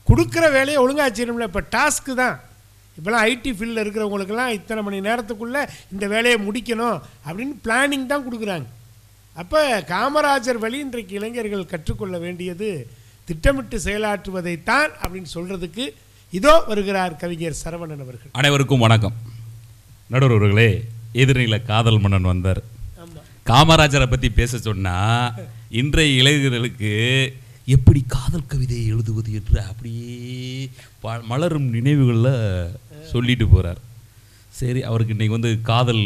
B: கொடுக்குற வேலையை ஒழுங்காக செய்யணும்ல. இப்போ டாஸ்க்கு தான். இப்போலாம் ஐடி ஃபீல்டில் இருக்கிறவங்களுக்கெல்லாம் இத்தனை மணி நேரத்துக்குள்ளே இந்த வேலையை முடிக்கணும் அப்படின்னு பிளானிங் தான் கொடுக்குறாங்க. அப்போ காமராஜர் வழி இன்றைக்கு இளைஞர்கள் கற்றுக்கொள்ள வேண்டியது திட்டமிட்டு செயலாற்றுவதைத்தான் அப்படின்னு சொல்கிறதுக்கு இதோ வருகிறார் கவிஞர் சரவணன் அவர்கள்.
D: அனைவருக்கும் வணக்கம். நடுவர் அவர்களே, எதிரில காதல் மன்னன் வந்தார். காமராஜரை பற்றி பேச சொன்னால் இன்றைய இளைஞர்களுக்கு எப்படி காதல் கவிதையை எழுதுவது என்று அப்படியே மலரும் நினைவுகளில் சொல்லிட்டு போகிறார். சரி, அவருக்கு இன்றைக்கி வந்து காதல்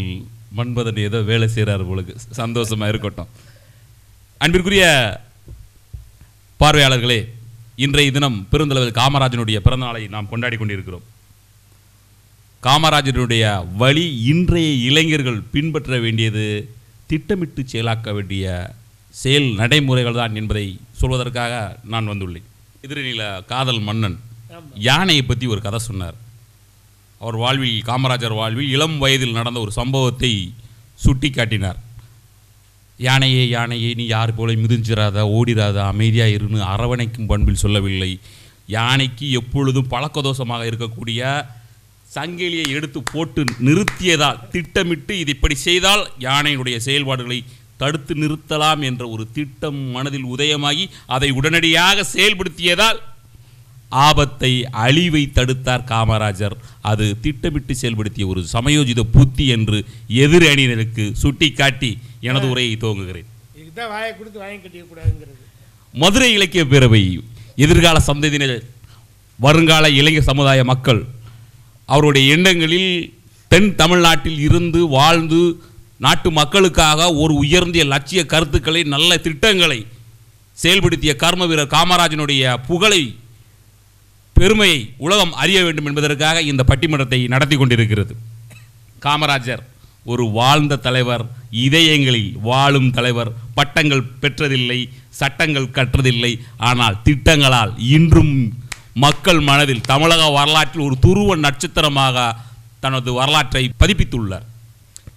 D: மன்மதன் ஏதோ வேலை செய்கிறார் போலுக்கு, சந்தோஷமாக இருக்கட்டும். அன்பிற்குரிய பார்வையாளர்களே, இன்றைய தினம் பெருந்தலைவர் காமராஜனுடைய பிறந்தநாளை நாம் கொண்டாடி கொண்டிருக்கிறோம். காமராஜனுடைய வழி இன்றைய இளைஞர்கள் பின்பற்ற வேண்டியது திட்டமிட்டு செயலாக்க வேண்டிய செயல் நடைமுறைகள் தான் என்பதை சொல்வதற்காக நான் வந்துள்ளேன். எதிரில காதல் மன்னன் யானையை பற்றி ஒரு கதை சொன்னார். அவர் வாழ்வில், காமராஜர் வாழ்வில் இளம் வயதில் நடந்த ஒரு சம்பவத்தை சுட்டி காட்டினார். யானையே யானையே, நீ யார் போல மிதிஞ்சிராத, ஓடிராத, அமைதியாக இருன்னு அரவணைக்கும் பண்பில் சொல்லவில்லை. யானைக்கு எப்பொழுதும் பழக்கதோஷமாக இருக்கக்கூடிய சங்கிலியை எடுத்து போட்டு நிறுத்தியதால், திட்டமிட்டு இது இப்படி செய்தால் யானையினுடைய செயல்பாடுகளை தடுத்து நிறுத்தலாம் என்ற ஒரு திட்டம் மனதில் உதயமாகி அதை உடனடியாக செயல்படுத்தியதால் ஆபத்தை, அழிவை தடுத்தார் காமராஜர். அது திட்டமிட்டு செயல்படுத்திய ஒரு சமயோஜித புத்தி என்று எதிர் அணியினருக்கு சுட்டி காட்டி எனது உரையை துவங்குகிறேன். மதுரை இலக்கிய பேரவை எதிர்கால சந்ததியினர், வருங்கால இளைஞர் சமுதாய மக்கள் அவருடைய எண்ணங்களில் தென் தமிழ்நாட்டில் இருந்து வாழ்ந்து நாட்டு மக்களுக்காக ஒரு உயர்ந்திய லட்சிய கருத்துக்களை, நல்ல திட்டங்களை செயல்படுத்திய கர்ம வீரர் காமராஜனுடைய புகழை, பெருமையை உலகம் அறிய வேண்டும் என்பதற்காக இந்த பட்டிமன்றத்தை நடத்தி கொண்டிருக்கிறது. காமராஜர் ஒரு வாழ்ந்த தலைவர், இதயங்களில் வாழும் தலைவர். பட்டங்கள் பெற்றதில்லை, சட்டங்கள் கற்றதில்லை, ஆனால் திட்டங்களால் இன்றும் மக்கள் மனதில் தமிழக வரலாற்றில் ஒரு துருவ நட்சத்திரமாக தனது வரலாற்றை பதிப்பித்துள்ளார்.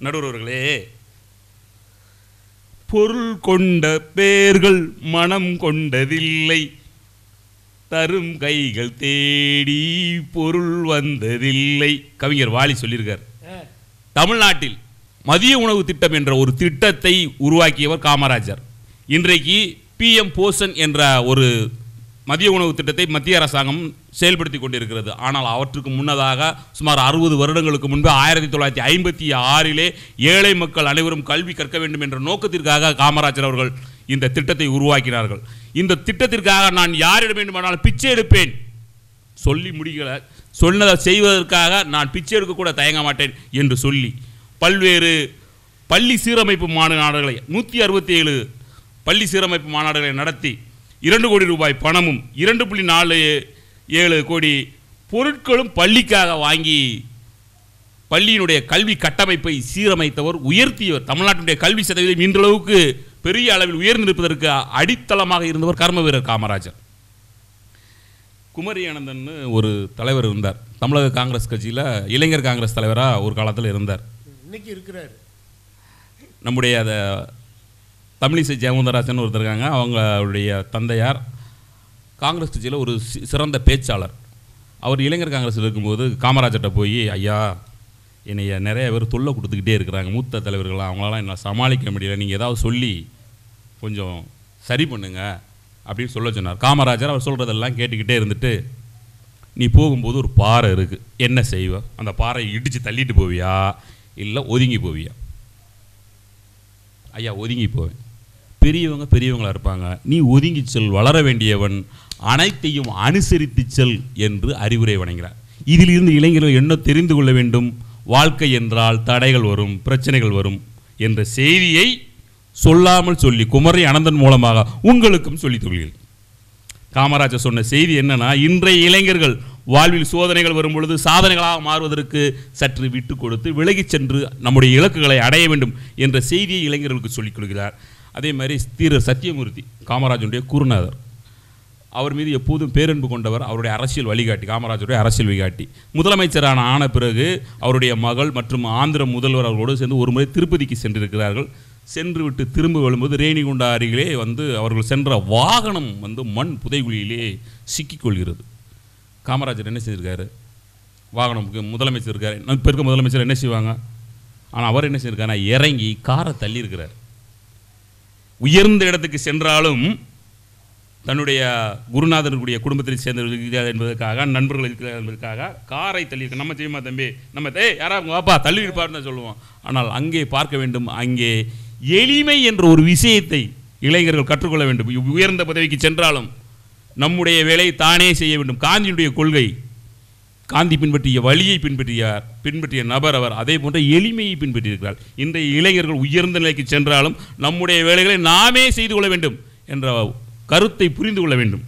D: நடுவர்களே, பொருள் கொண்ட பேர்கள் மனம் கொண்டதில்லை, தரும் கைகள் தேடி பொருள் வந்ததில்லை. கவிஞர் வாலி சொல்லியிருக்கார். தமிழ்நாட்டில் மதிய உணவு திட்டம் என்ற ஒரு திட்டத்தை உருவாக்கியவர் காமராஜர். இன்றைக்கு PM போஷன் என்ற ஒரு மதிய உணவு திட்டத்தை மத்திய அரசாங்கம் செயல்படுத்தி கொண்டிருக்கிறது. ஆனால் அவற்றுக்கு முன்னதாக சுமார் 60 வருடங்களுக்கு முன்பு 1956 ஏழை மக்கள் அனைவரும் கல்வி கற்க வேண்டும் என்ற நோக்கத்திற்காக காமராஜர் அவர்கள் இந்த திட்டத்தை உருவாக்கினார்கள். இந்த திட்டத்திற்காக நான் யாரிடம் வேண்டுமானாலும் பிச்சை எடுப்பேன் சொல்லி முடிக்கல, சொன்னதை செய்வதற்காக நான் பிச்சை எடுக்க கூட தயங்க மாட்டேன் என்று சொல்லி பல்வேறு பள்ளி சீரமைப்பு மாநாடுகளை, 167 பள்ளி சீரமைப்பு மாநாடுகளை நடத்தி 2 கோடி ரூபாய் பணமும் 2.47 கோடி பொருட்களும் பள்ளிக்காக வாங்கி பள்ளியினுடைய கல்வி கட்டமைப்பை சீரமைத்தவர், உயர்த்தியவர். தமிழ்நாட்டினுடைய கல்வி சதவீதம் இன்றளவுக்கு பெரிய அளவில் உயர்ந்திருப்பதற்கு அடித்தளமாக இருந்தவர் கர்ம வீரர் காமராஜர். குமரி அனந்தன் ஒரு தலைவர் இருந்தார். தமிழக காங்கிரஸ் கட்சியில் இளைஞர் காங்கிரஸ் தலைவராக ஒரு காலத்தில் இருந்தார்.
B: இன்னைக்கு இருக்கிறார்.
D: நம்முடைய அதை தமிழிசை ஜெயமுந்தராஜன் ஒருத்தர் இருக்காங்க. அவங்களுடைய தந்தையார் காங்கிரஸ் கட்சியில் ஒரு சிறந்த பேச்சாளர். அவர் இளைஞர் காங்கிரஸில் இருக்கும்போது காமராஜர்கிட்ட போய், ஐயா, என்னைய நிறைய பேர் தொல்லை கொடுத்துக்கிட்டே இருக்கிறாங்க, மூத்த தலைவர்களாக, அவங்களாலாம் என்னால் சமாளிக்க முடியல, நீங்கள் ஏதாவது சொல்லி கொஞ்சம் சரி பண்ணுங்க அப்படின்னு சொல்ல சொன்னார். காமராஜர் அவர் சொல்கிறதெல்லாம் கேட்டுக்கிட்டே இருந்துட்டு, நீ போகும்போது ஒரு பாறை இருக்குது, என்ன செய்வ? அந்த பாறையை இடித்து தள்ளிட்டு போவியா இல்லை ஒதுங்கி போவியா? ஐயா, ஒதுங்கி போவேன். பெரியவங்களாக இருப்பாங்க, நீ ஒதுங்கி செல், வளர வேண்டியவன், அனைத்தையும் அனுசரித்து செல் என்று அறிவுரை வழங்கினார். இதிலிருந்து இளைஞர்கள் என்ன தெரிந்து கொள்ள வேண்டும்? வாழ்க்கை என்றால் தடைகள் வரும், பிரச்சனைகள் வரும் என்ற செய்தியை சொல்லாமல் சொல்லி குமரி அனந்தன் மூலமாக உங்களுக்கும் சொல்லித் கொள்கிறேன். காமராஜர் சொன்ன செய்தி என்னன்னா, இன்றைய இளைஞர்கள் வாழ்வில் சோதனைகள் வரும் பொழுது சாதனைகளாக மாறுவதற்கு சற்று விட்டு கொடுத்து விலகிச் சென்று நம்முடைய இலக்குகளை அடைய வேண்டும் என்ற செய்தியை இளைஞர்களுக்கு சொல்லிக் கொள்கிறார். அதே மாதிரி தீரர் சத்தியமூர்த்தி, காமராஜனுடைய குருநாதர், அவர் மீது எப்போதும் பேரன்பு கொண்டவர். அவருடைய அரசியல் வழிகாட்டி, காமராஜருடைய அரசியல் வழிகாட்டி. முதலமைச்சரான ஆன பிறகு அவருடைய மகள் மற்றும் ஆந்திர முதல்வர் அவர்களோடு சேர்ந்து ஒரு முறை திருப்பதிக்கு சென்றிருக்கிறார்கள். சென்று விட்டு திரும்ப வரும்போது ரேணிகுண்டா அருகிலே அவர்கள் சென்ற வாகனம் மண் புதைகுழியிலே சிக்கிக்கொள்கிறது. காமராஜர் என்ன செஞ்சிருக்காரு? வாகனமுக்கு முதலமைச்சர் இருக்கார், இப்போ இருக்க முதலமைச்சர் என்ன செய்வாங்க? ஆனால் அவர் என்ன செஞ்சிருக்காருன்னா இறங்கி காரை தள்ளி இருக்கிறார். உயர்ந்த இடத்துக்கு சென்றாலும் தன்னுடைய குருநாதனுடைய குடும்பத்தில் சேர்ந்தவர்கள் என்பதற்காக, நண்பர்கள் இருக்கிறார் என்பதற்காக காரை தள்ளியிருக்க. நம்ம செய்யுமா தம்பி, நம்ம யாராவது வாப்பா தள்ளி இருப்பார்னு தான் சொல்லுவோம். ஆனால் அங்கே பார்க்க வேண்டும், அங்கே எளிமை என்ற ஒரு விஷயத்தை இளைஞர்கள் கற்றுக்கொள்ள வேண்டும். உயர்ந்த பதவிக்கு சென்றாலும் நம்முடைய வேலை தானே செய்ய வேண்டும். காந்தியினுடைய கொள்கை, காந்தி பின்பற்றிய வழியை பின்பற்றிய நபர் அவர். அதே போன்ற எளிமையை பின்பற்றியிருக்கிறார். இன்றைய இளைஞர்கள் உயர்ந்த நிலைக்கு சென்றாலும் நம்முடைய வேலைகளை நாமே செய்து கொள்ள வேண்டும் என்ற கருத்தை புரிந்து கொள்ள வேண்டும்.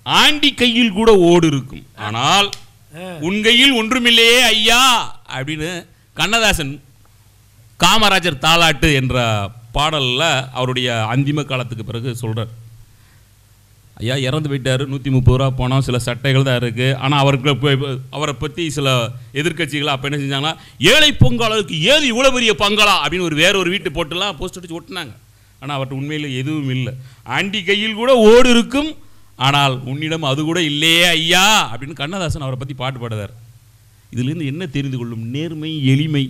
D: ஆண்டி கையில் கூட ஓடு இருக்கும், ஆனால் உன் கையில் ஒன்றுமில்லையே ஐயா அப்படின்னு கண்ணதாசன் காமராஜர் தாலாட்டு என்ற பாடலில் அவருடைய அந்திம காலத்துக்கு பிறகு சொல்கிறார். ஐயா இறந்து போயிட்டார், 130 ரூபா பணம், சில சட்டைகள் தான் இருக்குது. ஆனால் அவரை பற்றி சில எதிர்கட்சிகள் அப்போ என்ன செஞ்சாங்கன்னா, ஏழை பொங்காளருக்கு ஏது இவ்வளோ பெரிய பங்களா அப்படின்னு வேற ஒரு வீட்டு போட்டுலாம் போஸ்ட் அடிச்சு ஒட்டினாங்க. ஆனால் அவர்கிட்ட உண்மையில் எதுவும் இல்லை. ஆண்டி கையில் கூட ஓடு இருக்கும், ஆனால் உன்னிடம் அது கூட இல்லையே ஐயா அப்படின்னு கண்ணதாசன் அவரை பற்றி பாட்டு பாடுறார். இதிலிருந்து என்ன தெரிந்து கொள்ளும்? நேர்மை, எளிமை,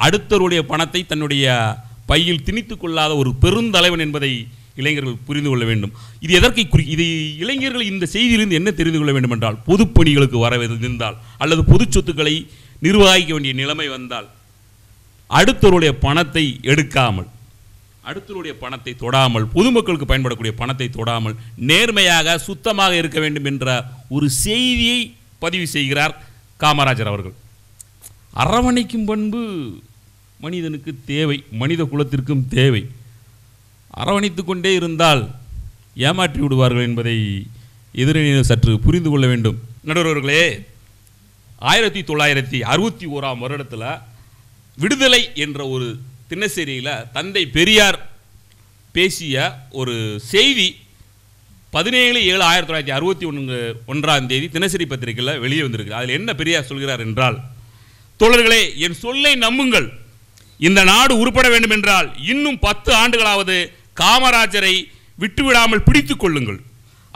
D: அடுத்தவருடைய பணத்தை தன்னுடைய பையில் திணித்து கொள்ளாத ஒரு பெருந்தலைவன் என்பதை இளைஞர்கள் புரிந்து கொள்ள வேண்டும். இது எதற்கு இது இளைஞர்கள் இந்த செய்தியிலிருந்து என்ன தெரிந்து கொள்ள வேண்டும் என்றால், பொதுப்பணிகளுக்கு வரவிருந்தால் அல்லது பொது சொத்துக்களை நிர்வகிக்க வேண்டிய நிலைமை வந்தால் அடுத்தவருடைய பணத்தை எடுக்காமல், அடுத்தவருடைய பணத்தை தொடாமல், பொதுமக்களுக்கு பயன்படக்கூடிய பணத்தை தொடாமல் நேர்மையாக சுத்தமாக இருக்க வேண்டும் என்ற ஒரு செய்தியை பதிவு செய்கிறார் காமராஜர் அவர்கள். அரவணைக்கும் பண்பு மனிதனுக்கு தேவை, மனித குலத்திற்கும் தேவை. அரவணைத்து கொண்டே இருந்தால் ஏமாற்றி விடுவார்கள் என்பதை எதிரணியினர் சற்று புரிந்து கொள்ள வேண்டும். நடுவர்களே, 1961ஆம் வருடத்தில் விடுதலை என்ற ஒரு தினசரியில் தந்தை பெரியார் பேசிய ஒரு செய்தி 17/7/1961 தினசரி பத்திரிகையில் வெளியே வந்திருக்கு. அதில் என்ன பெரியார் சொல்கிறார் என்றால், தோழர்களே, என் சொல்லை நம்புங்கள். இந்த நாடு உருப்பட வேண்டும் என்றால் இன்னும் 10 ஆண்டுகளாவது காமராஜரை விட்டுவிடாமல் பிடித்துக் கொள்ளுங்கள்.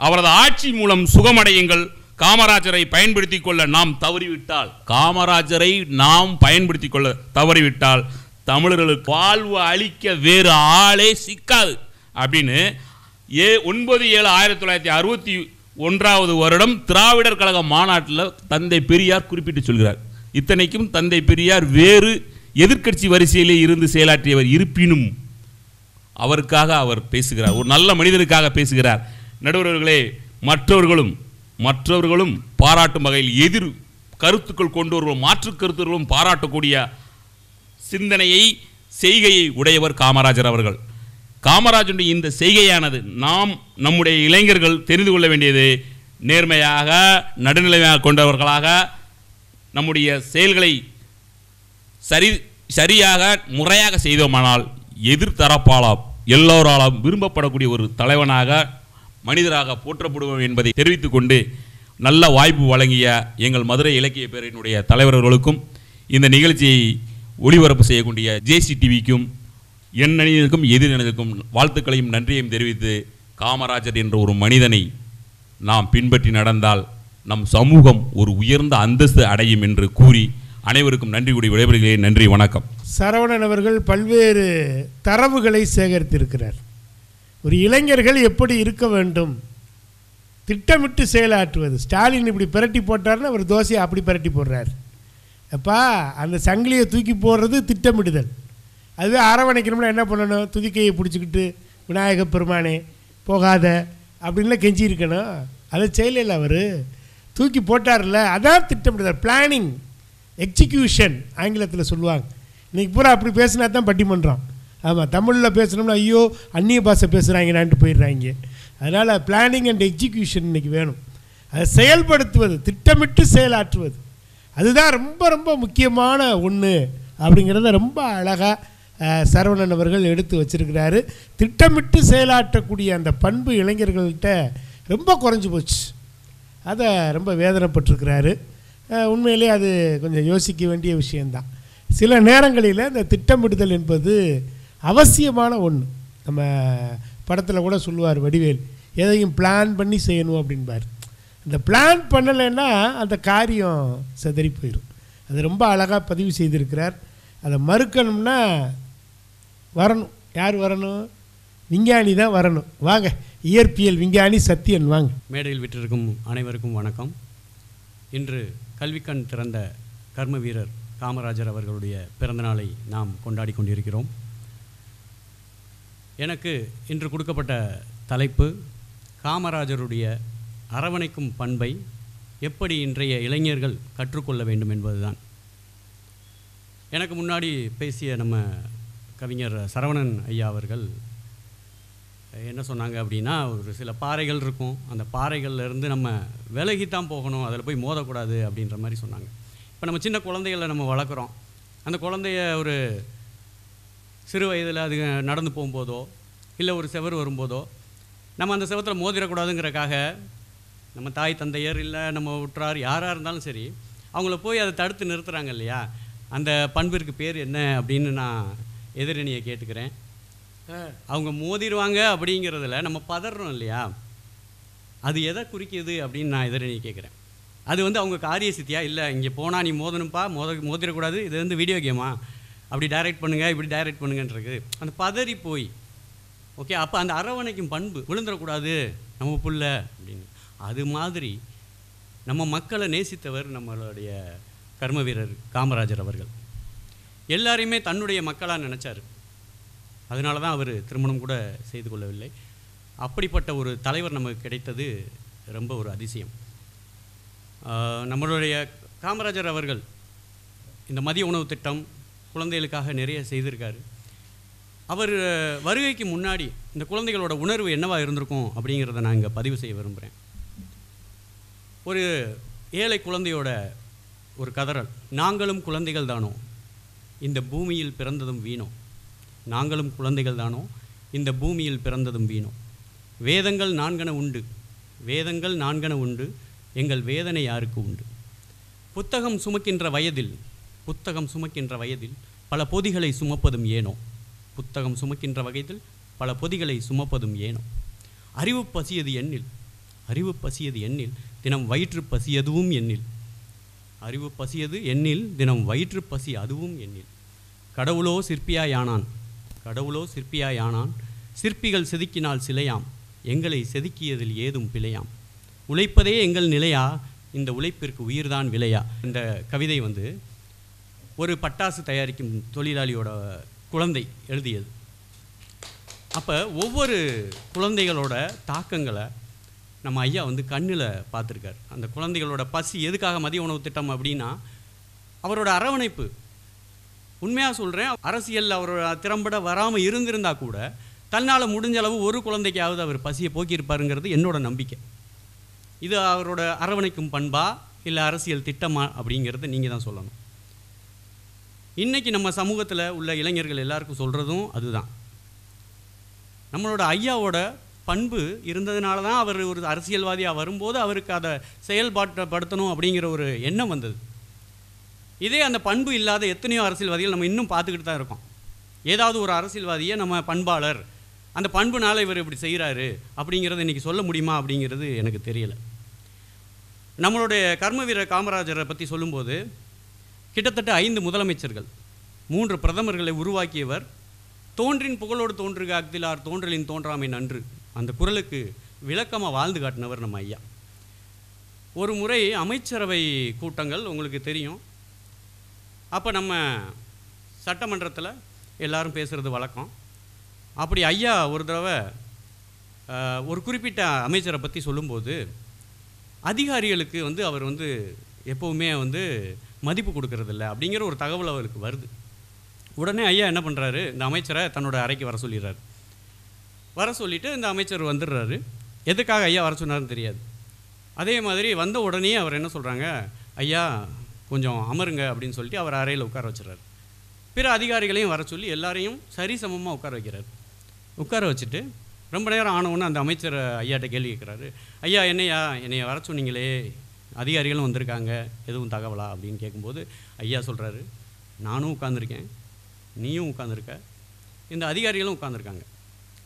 D: அவரது ஆட்சி மூலம் சுகமடையுங்கள். காமராஜரை பயன்படுத்திக் கொள்ள நாம் தவறிவிட்டால், காமராஜரை நாம் பயன்படுத்திக் கொள்ள தவறிவிட்டால் தமிழர்களுக்கு வாழ்வு அளிக்க வேறு ஆளே சிக்காது அப்படின்னு 9/7/1961 வருடம் திராவிடர் கழக மாநாட்டில் தந்தை பெரியார் குறிப்பிட்டு சொல்கிறார். இத்தனைக்கும் தந்தை பெரியார் வேறு எதிர்க்கட்சி வரிசையிலே இருந்து செயலாற்றியவர் இருப்பினும் அவருக்காக அவர் பேசுகிறார், ஒரு நல்ல மனிதனுக்காக பேசுகிறார். நடுவர்களே, மற்றவர்களும் பாராட்டும் வகையில் எதிர் கருத்துக்கள் கொண்டவர்களும் மாற்று கருத்துக்களும் பாராட்டக்கூடிய சிந்தனையை, செய்கையை உடையவர் காமராஜர் அவர்கள். காமராஜருடைய இந்த செய்கையானது நம்முடைய இளைஞர்கள் தெரிந்து கொள்ள வேண்டியது, நேர்மையாக நடுநிலைமையாக கொண்டவர்களாக நம்முடைய செயல்களை சரியாக முறையாக செய்தோமானால் எதிர்த்தரப்பாளாம் எல்லோராலும் விரும்பப்படக்கூடிய ஒரு தலைவனாக, மனிதராக போற்றப்படுவோம் என்பதை தெரிவித்துக் கொண்டு, நல்ல வாய்ப்பு வழங்கிய எங்கள் மதுரை இலக்கிய பேரவையினுடைய தலைவர்களுக்கும், இந்த நிகழ்ச்சியை ஒளிபரப்பு செய்யக்கூடிய JCTVக்கும், எண்ணணிக்கும் எதிரணிக்கும் வாழ்த்துக்களையும் நன்றியையும் தெரிவித்து, காமராஜர் என்ற ஒரு மனிதனை நாம் பின்பற்றி நடந்தால் நம் சமூகம் ஒரு உயர்ந்த அந்தஸ்து அடையும் என்று கூறி அனைவருக்கும் நன்றி கூடி விடைபெறுகிறேன். நன்றி, வணக்கம்.
B: சரவணன் அவர்கள் பல்வேறு தரவுகளை சேகரித்திருக்கிறார். ஒரு இளைஞர்கள் எப்படி இருக்க வேண்டும், திட்டமிட்டு செயலாற்றுவது. ஸ்டாலின் இப்படி பிரட்டி போட்டார்னு அவர் தோசையை அப்படி பிரட்டி போடுறார். அப்பா, அந்த சங்கிலியை தூக்கி போடுறது திட்டமிடுதல். அதுவே அரவணைக்கணும்னா என்ன பண்ணணும்? துதிக்கையை பிடிச்சிக்கிட்டு விநாயக பெருமானே போகாத அப்படின்லாம் கெஞ்சி இருக்கணும். அதை செய்யல, அவர் தூக்கி போட்டார்ல, அதான் திட்டமிடுதல். பிளானிங், எக்ஸிக்யூஷன் ஆங்கிலத்தில் சொல்லுவாங்க. இன்றைக்கி பூரா அப்படி பேசினா தான் பட்டிமன்றம். ஆமாம், தமிழில் பேசணும்னா ஐயோ அந்நிய பாஷை பேசுகிறாங்கன்னான்ட்டு போயிடுறாங்க. அதனால் பிளானிங் அண்ட் எக்ஸிக்யூஷன் இன்றைக்கி வேணும். அதை செயல்படுத்துவது, திட்டமிட்டு செயலாற்றுவது, அதுதான் ரொம்ப ரொம்ப முக்கியமான ஒன்று அப்படிங்கிறத ரொம்ப அழகாக சரவணன் அவர்கள் எடுத்து வச்சிருக்கிறாரு. திட்டமிட்டு செயலாற்றக்கூடிய அந்த பண்பு இளைஞர்கள்ட்ட ரொம்ப குறைஞ்சி போச்சு. அதை ரொம்ப வேதனைப்பட்டிருக்கிறாரு. உண்மையிலே அது கொஞ்சம் யோசிக்க வேண்டிய விஷயந்தான். சில நேரங்களில் இந்த திட்டமிடுதல் என்பது அவசியமான ஒன்று. நம்ம படத்தில் கூட சொல்லுவார் வடிவேல், எதையும் பிளான் பண்ணி செய்யணும் அப்படின்பார். அந்த பிளான் பண்ணலைன்னா அந்த காரியம் சிதறி போயிடும். அது ரொம்ப அழகாக பதிவு செய்திருக்கிறார். அதை மறுக்கணும்னா வரணும். யார் வரணும்? விஞ்ஞானி தான் வரணும். வாங்க, இயற்பியல் விஞ்ஞானி சத்யன் வாங்க.
E: மேடையில் விட்டிருக்கும் அனைவருக்கும் வணக்கம். இன்று கல்விக்கண் திறந்த கர்ம வீரர் காமராஜர் அவர்களுடைய பிறந்தநாளை நாம் கொண்டாடி கொண்டிருக்கிறோம். எனக்கு இன்று கொடுக்கப்பட்ட தலைப்பு காமராஜருடைய அரவணைக்கும் பண்பை எப்படி இன்றைய இளைஞர்கள் கற்றுக்கொள்ள வேண்டும் என்பதுதான். எனக்கு முன்னாடி பேசிய நம்ம கவிஞர் சரவணன் ஐயா அவர்கள் என்ன சொன்னாங்க அப்படின்னா, ஒரு சில பாறைகள் இருக்கும், அந்த பாறைகள்லேருந்து நம்ம விலகித்தான் போகணும், அதில் போய் மோதக்கூடாது அப்படின்ற மாதிரி சொன்னாங்க. இப்போ நம்ம சின்ன குழந்தைகளை நம்ம வளர்க்குறோம். அந்த குழந்தைய ஒரு சிறு வயதில் அது நடந்து போகும்போதோ இல்லை ஒரு செவர் வரும்போதோ நம்ம அந்த செவத்தில் மோதிடக்கூடாதுங்கிறக்காக நம்ம தாய் தந்தையர் இல்லை நம்ம உற்றார் யாராக இருந்தாலும் சரி அவங்கள போய் அதை தடுத்து நிறுத்துகிறாங்க இல்லையா? அந்த பண்பிற்கு பேர் என்ன அப்படின்னு நான் எதிரணியை கேட்டுக்கிறேன். அவங்க மோதிடுவாங்க அப்படிங்கிறதுல நம்ம பதறோம் இல்லையா? அது எதை குறிக்கிது அப்படின்னு நான் எதிரணியை கேட்குறேன். அது அவங்க காரிய சித்தியா? இல்லை இங்கே போனால் நீ மோதணும்ப்பா, மோதிடக்கூடாது, இது வீடியோ கேமா, அப்படி டைரக்ட் பண்ணுங்கள் இப்படி டைரக்ட் பண்ணுங்கன்றது அந்த பதறி போய் ஓகே. அப்போ அந்த அரவணைக்கும் பண்பு விழுந்துடக்கூடாது நம்ம புள்ள அப்படின்னு. அது மாதிரி நம்ம மக்களை நேசித்தவர் நம்மளுடைய கர்ம வீரர் காமராஜர் அவர்கள். எல்லாரையுமே தன்னுடைய மக்களாக நினச்சார். அதனால தான் அவர் திருமணம் கூட செய்து கொள்ளவில்லை. அப்படிப்பட்ட ஒரு தலைவர் நமக்கு கிடைத்தது ரொம்ப ஒரு அதிசயம். நம்மளுடைய காமராஜர் அவர்கள் இந்த மதிய உணவு திட்டம் குழந்தைகளுக்காக நிறைய செய்திருக்காரு. அவர் வருகைக்கு முன்னாடி இந்த குழந்தைகளோட உணர்வு என்னவாக இருந்திருக்கும் அப்படிங்கிறத நான் இங்கே பதிவு செய்ய விரும்புகிறேன். ஒரு ஏழை குழந்தையோட ஒரு கதறல், நாங்களும் குழந்தைகள் தானோ இந்த பூமியில் பிறந்ததும் வீணோ, நாங்களும் குழந்தைகள் தானோ இந்த பூமியில் பிறந்ததும் வீணோ, வேதங்கள் நான்கன உண்டு, வேதங்கள் நான்கன உண்டு, எங்கள் வேதனை யாருக்கு உண்டு, புத்தகம் சுமக்கின்ற வயதில், புத்தகம் சுமக்கின்ற வயதில் பல பொதிகளை சுமப்பதும் ஏனோ, புத்தகம் சுமக்கின்ற வயதில் பல பொதிகளை சுமப்பதும் ஏனோ, அறிவு பசியது எண்ணில், அறிவு பசியது எண்ணில் தினம் வயிற்று பசி அதுவும் எண்ணில், அறிவு பசியது எண்ணில் தினம் வயிற்று பசி அதுவும் எண்ணில், கடவுளோ சிற்பியாயானான், கடவுளோ சிற்பியாயானான், சிற்பிகள் செதுக்கினால் சிலையாம், எங்களை செதுக்கியதில் ஏதும் பிழையாம், உழைப்பதே எங்கள் நிலையா, இந்த உழைப்பிற்கு உயிர்தான் விலையா. இந்த கவிதை ஒரு பட்டாசு தயாரிக்கும் தொழிலாளியோட குழந்தை எழுதியது. அப்போ ஒவ்வொரு குழந்தைகளோட தாக்கங்களை நம்ம ஐயா கண்ணில் பார்த்துருக்கார். அந்த குழந்தைகளோட பசி எதுக்காக மதிய உணவு திட்டம் அப்படின்னா அவரோட அரவணைப்பு. உண்மையாக சொல்கிறேன், அரசியல் அவரோட திறம்பட வராமல் இருந்திருந்தால் கூட தன்னால் முடிஞ்ச அளவு ஒரு குழந்தைக்காவது அவர் பசியை போக்கியிருப்பாருங்கிறது என்னோட நம்பிக்கை. இது அவரோட அரவணைக்கும் பண்பா இல்லை அரசியல் திட்டமா அப்படிங்கிறத நீங்கள் தான் சொல்லணும். இன்றைக்கி நம்ம சமூகத்தில் உள்ள இளைஞர்கள் எல்லாருக்கும் சொல்கிறதும் அதுதான். நம்மளோட ஐயாவோட பண்பு இருந்ததுனால தான் அவர் ஒரு அரசியல்வாதியாக வரும்போது அவருக்கு அதை செயல்பாட்டப்படுத்தணும் அப்படிங்கிற ஒரு எண்ணம் வந்தது. இதே அந்த பண்பு இல்லாத எத்தனையோ அரசியல்வாதிகள் நம்ம இன்னும் பார்த்துக்கிட்டு தான் இருக்கோம். ஏதாவது ஒரு அரசியல்வாதியை நம்ம பண்பாளர், அந்த பண்புனால் இவர் இப்படி செய்கிறாரு அப்படிங்கிறத இன்றைக்கி சொல்ல முடியுமா அப்படிங்கிறது எனக்கு தெரியலை. நம்மளுடைய கர்ம வீரர் காமராஜரை பற்றி சொல்லும்போது கிட்டத்தட்ட 5 முதலமைச்சர்கள் 3 பிரதமர்களை உருவாக்கியவர். தோன்றின் புகழோடு தோன்றுக அக்திலார் தோன்றலின் தோன்றாமை நன்று, அந்த குரலுக்கு விளக்கமாக வாழ்ந்து காட்டினவர் நம்ம ஐயா. ஒரு முறை அமைச்சரவை கூட்டங்கள் உங்களுக்கு தெரியும். அப்போ நம்ம சட்டமன்றத்தில் எல்லாரும் பேசுகிறது வழக்கம். அப்படி ஐயா ஒரு தடவை ஒரு குறிப்பிட்ட அமைச்சரை பற்றி சொல்லும்போது அதிகாரிகளுக்கு அவர் எப்போவுமே மதிப்பு கொடுக்கறதில்ல அப்படிங்கிற ஒரு தகவல் அவருக்கு வருது. உடனே ஐயா என்ன பண்ணுறாரு, இந்த அமைச்சரை தன்னோட அறைக்கு வர சொல்லிடுறாரு. வர சொல்லிவிட்டு இந்த அமைச்சர் வந்துடுறாரு. எதுக்காக ஐயா வர சொன்னார்னு தெரியாது. அதே மாதிரி வந்த உடனே அவர் என்ன சொல்கிறாங்க, ஐயா கொஞ்சம் அமருங்க அப்படின்னு சொல்லிட்டு அவர் அறையில் உட்கார வச்சுறாரு. பிற அதிகாரிகளையும் வர சொல்லி எல்லாரையும் சரிசமமாக உட்கார வைக்கிறார். உட்கார வச்சுட்டு ரொம்ப நேரம் ஆனவுடனே அந்த அமைச்சர் ஐயாட்ட கேள்வி கேட்குறாரு, ஐயா என்னைய வர சொன்னீங்களே, அதிகாரிகளும் வந்திருக்காங்க, எதுவும் தகவலா அப்படின்னு கேட்கும்போது ஐயா சொல்கிறாரு, நானும் உட்காந்துருக்கேன், நீயும் உட்காந்துருக்க, இந்த அதிகாரிகளும் உட்காந்துருக்காங்க,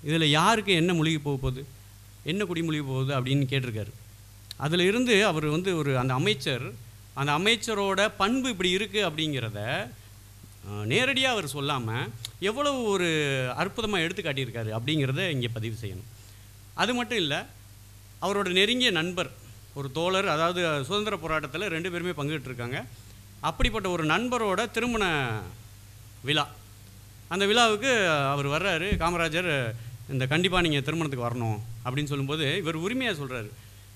E: இதில் யாருக்கு என்ன மூழ்கி போக போகுது, என்ன குடி மூழ்கி போகுது அப்படின்னு கேட்டிருக்காரு. அதில் இருந்து அவர் வந்து அந்த அமைச்சரோட பண்பு இப்படி இருக்குது அப்படிங்கிறத நேரடியாக அவர் சொல்லாமல் எவ்வளவு ஒரு அற்புதமாக எடுத்து காட்டியிருக்காரு அப்படிங்கிறத இங்கே பதிவு செய்யணும். அது மட்டும் இல்லை, அவரோட நெருங்கிய நண்பர், ஒரு தோழர், அதாவது சுதந்திர போராட்டத்தில் 2 பேருமே பங்குகிட்டுருக்காங்க. அப்படிப்பட்ட ஒரு நண்பரோட திருமண விழா, அந்த விழாவுக்கு அவர் வர்றாரு. காமராஜர் கண்டிப்பாக நீங்கள் திருமணத்துக்கு வரணும் அப்படின்னு சொல்லும்போது இவர் உரிமையாக சொல்கிறாரு,